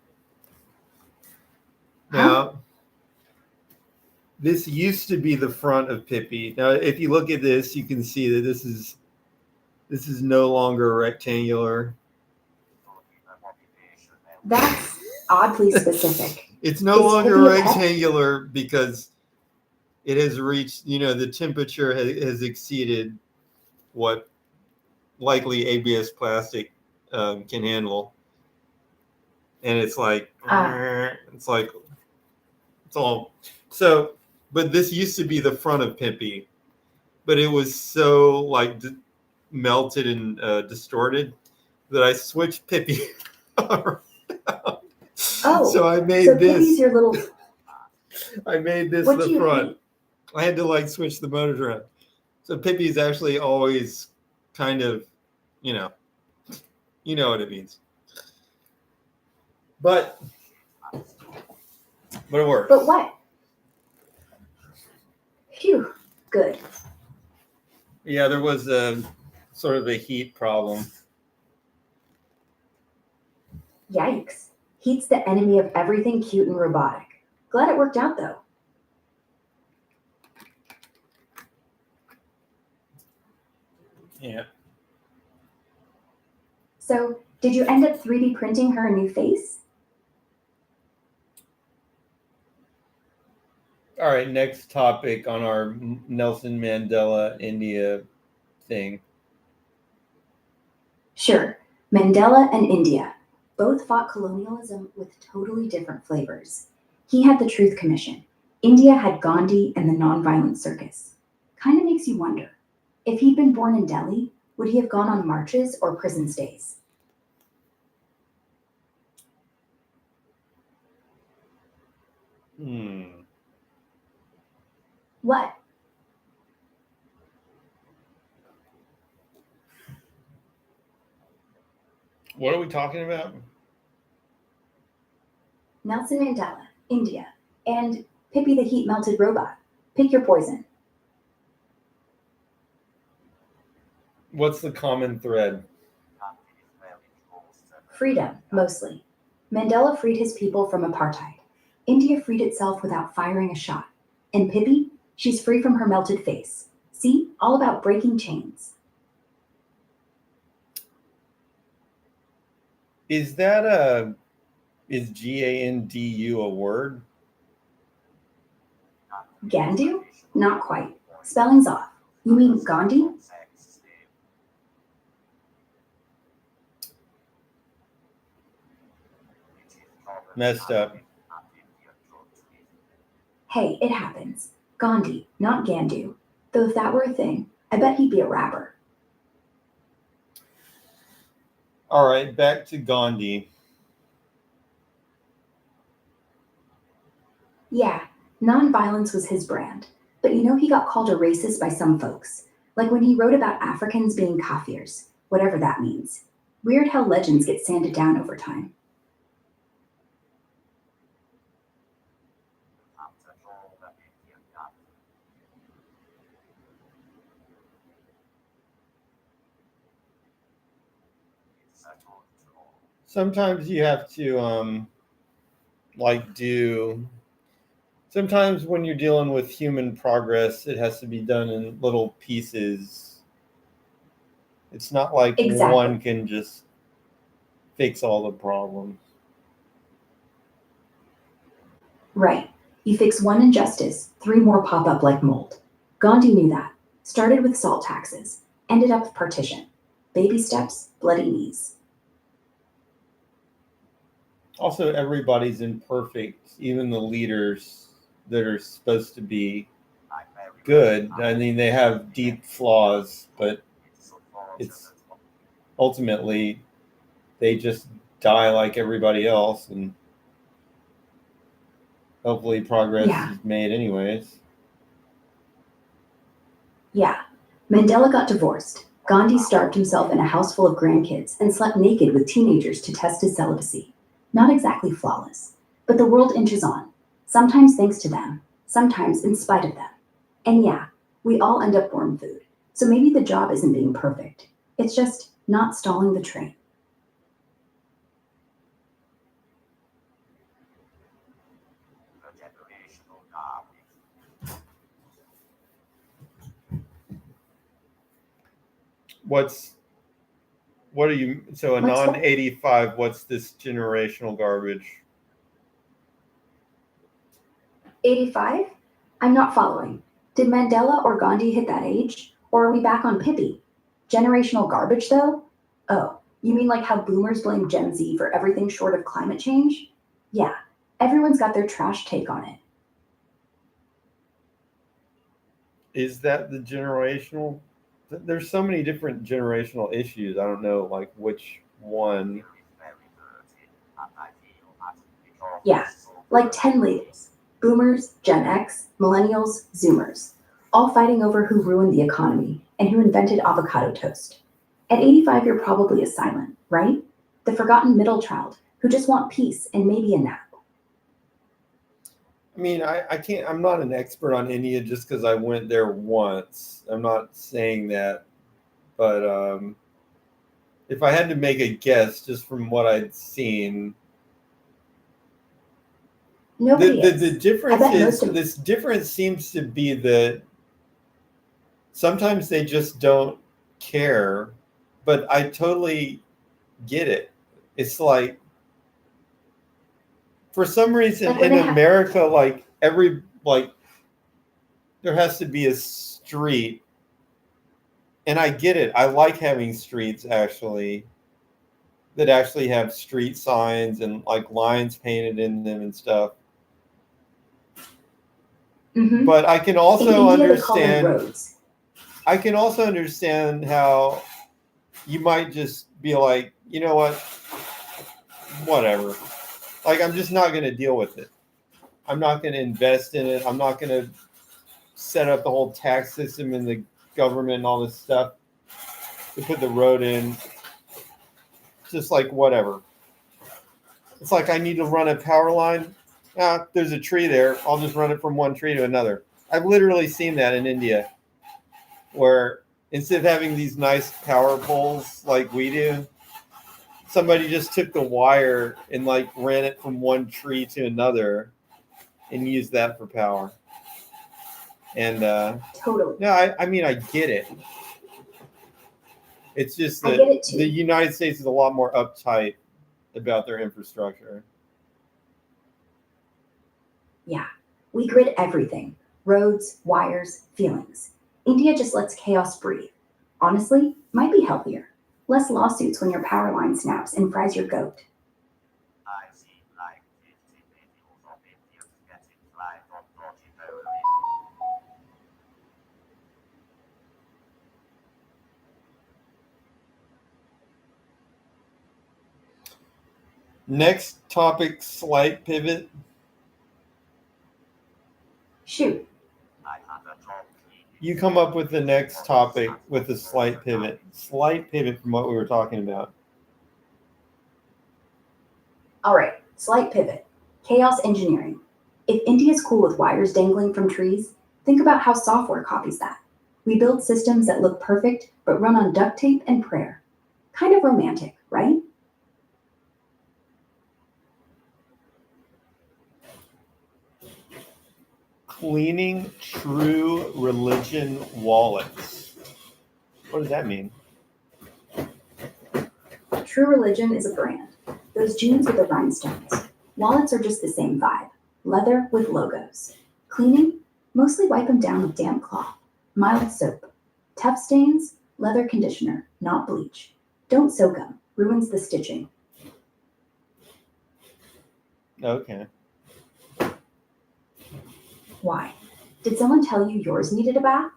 Now, this used to be the front of Pippi. Now, if you look at this, you can see that this is no longer rectangular. That's oddly specific. It's no Is longer Pippi a pet? rectangular because it has reached, the temperature has exceeded what likely ABS plastic can handle. And it's like, it's all. So, but this used to be the front of Pippi, but it was so like melted and distorted that I switched Pippi around. Oh, So I made so this. Pippi's your little. I made this What do the you front. think? I had to like switch the motors around. So Pippi's actually always kind of, you know what it means. But it works. But what? Phew. Good. Yeah, there was a sort of a heat problem. Yikes. Heat's the enemy of everything cute and robotic. Glad it worked out though. Yeah. So, did you end up 3D printing her a new face? All right, next topic on our Nelson Mandela India thing. Sure. Mandela and India. Both fought colonialism with totally different flavors. He had the Truth Commission. India had Gandhi and the Nonviolent Circus. Kind of makes you wonder, if he'd been born in Delhi, would he have gone on marches or prison stays? What? What are we talking about? Nelson Mandela, India, and Pippi the heat melted robot. Pick your poison. What's the common thread? Freedom, mostly. Mandela freed his people from apartheid. India freed itself without firing a shot. And Pippi, she's free from her melted face. See, all about breaking chains. Is Gandu a word? Gandu? Not quite. Spelling's off. You mean Gandhi? Messed up. Hey, it happens. Gandhi, not Gandu. Though if that were a thing, I bet he'd be a rapper. All right, back to Gandhi. Yeah, nonviolence was his brand. But you know he got called a racist by some folks. Like when he wrote about Africans being kafirs, whatever that means. Weird how legends get sanded down over time. Sometimes you have to sometimes when you're dealing with human progress, it has to be done in little pieces. It's not like Exactly. one can just fix all the problems. Right. You fix one injustice, 3 more pop up like mold. Gandhi knew that. Started with salt taxes, ended up with partition. Baby steps, bloody knees. Also, everybody's imperfect, even the leaders that are supposed to be good. I mean, they have deep flaws, but it's ultimately they just die like everybody else, and hopefully progress Yeah. is made anyways. Yeah. Mandela got divorced. Gandhi starved himself in a house full of grandkids and slept naked with teenagers to test his celibacy. Not exactly flawless, but the world inches on. Sometimes thanks to them, sometimes in spite of them. And yeah, we all end up worm food. So maybe the job isn't being perfect. It's just not stalling the train. What are you, so a Let's go- non-85, what's this generational garbage? 85? I'm not following. Did Mandela or Gandhi hit that age? Or are we back on Pippi? Generational garbage, though? Oh, you mean like how boomers blame Gen Z for everything short of climate change? Yeah, everyone's got their trash take on it. Is that the generational? There's so many different generational issues. I don't know like which one. Yeah, like 10 labels. Boomers, Gen X, Millennials, Zoomers. All fighting over who ruined the economy and who invented avocado toast. At 85, you're probably a silent, right? The forgotten middle child who just want peace and maybe a nap. I mean, I can't. I'm not an expert on India just because I went there once. I'm not saying that, but if I had to make a guess, just from what I'd seen, Nobody the is. difference I bet is most of- this difference seems to be that sometimes they just don't care, but I totally get it. It's like for some reason Like when in they have- America, like there has to be a street, and I get it. I like having streets actually that actually have street signs and like lines painted in them and stuff. Mhm. But I can In also India, they call them understand. roads. I can also understand how you might just be like, you know what, whatever. Like I'm just not going to deal with it. I'm not going to invest in it. I'm not going to set up the whole tax system and the government and all this stuff to put the road in. Just like whatever. It's like I need to run a power line. Ah, there's a tree there. I'll just run it from one tree to another. I've literally seen that in India, where instead of having these nice power poles like we do, somebody just took the wire and like ran it from one tree to another and used that for power. And Totally. yeah, I mean, I get it. It's just I that get it too. the United States is a lot more uptight about their infrastructure. Yeah, we grid everything: roads, wires, feelings. India just lets chaos breathe. Honestly, might be healthier. Less lawsuits when your power line snaps and fries your goat. I see like 50 videos of Indians getting flight on dodgy road. Next topic, slight pivot. Shoot, I had a job cleaning. You come up with the next topic with a slight pivot. Slight pivot from what we were talking about. alright, slight pivot. Chaos engineering. If India's cool with wires dangling from trees, think about how software copies that. We build systems that look perfect but run on duct tape and prayer. Kind of romantic, right? Cleaning true religion wallets. What does that mean? True Religion is a brand. Those jeans with the rhinestones. Wallets are just the same vibe. Leather with logos. Cleaning? Mostly wipe them down with damp cloth. Mild soap. Tough stains? Leather conditioner, not bleach. Don't soak them. Ruins the stitching. Okay. Why? Did someone tell you yours needed a bath?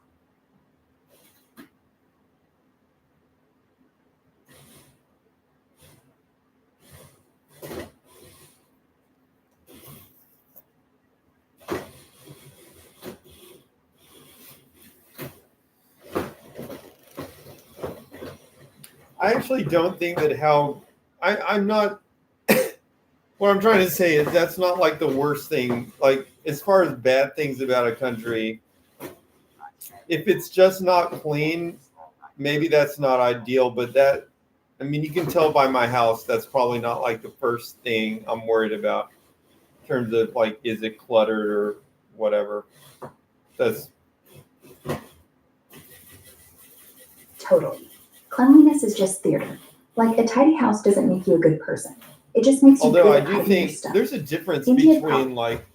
I actually don't think that I'm not. What I'm trying to say is that's not like the worst thing. Like, as far as bad things about a country, if it's just not clean, maybe that's not ideal. But that, I mean, you can tell by my house, that's probably not like the first thing I'm worried about in terms of like, is it cluttered or whatever. That's Totally. Cleanliness is just theater. Like, a tidy house doesn't make you a good person. It just makes you although good I at do hiding your think stuff. there's a difference Indian between like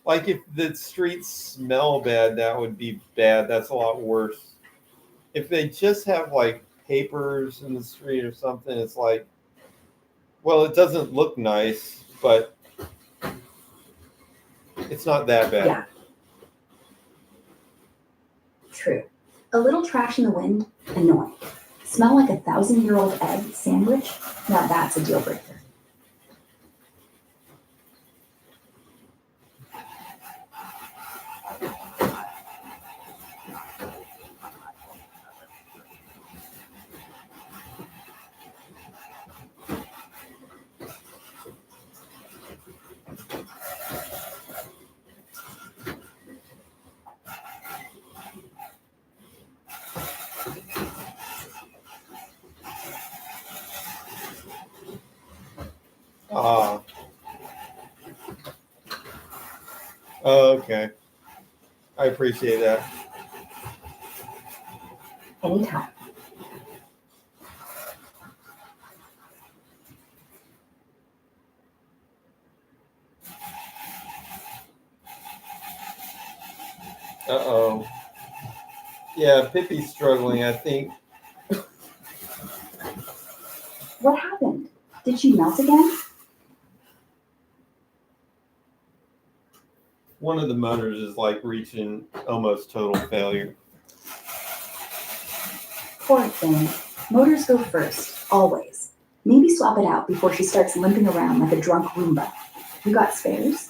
if the streets smell bad, that would be bad. That's a lot worse. If they just have like papers in the street or something, it's like, well, it doesn't look nice, but it's not that bad. Yeah. True. A little trash in the wind? Annoying. Smell like a 1,000-year-old egg sandwich? Now that's a deal breaker. Ah. Okay. I appreciate that. Anytime. Uh-oh. Yeah, Pippi's struggling, I think. What happened? Did she melt again? One of the motors is like reaching almost total failure. Poor thing. Motors go first, always. Maybe swap it out before she starts limping around like a drunk Roomba. You got spares?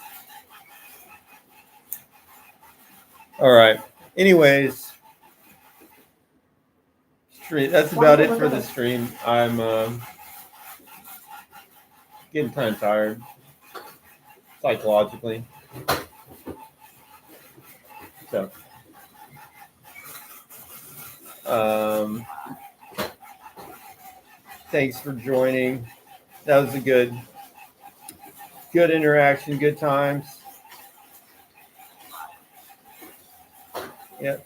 All right. Anyways, stream. That's about it for the stream. getting kind of tired psychologically. So, thanks for joining. That was a good interaction, good times. Yep.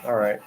All right.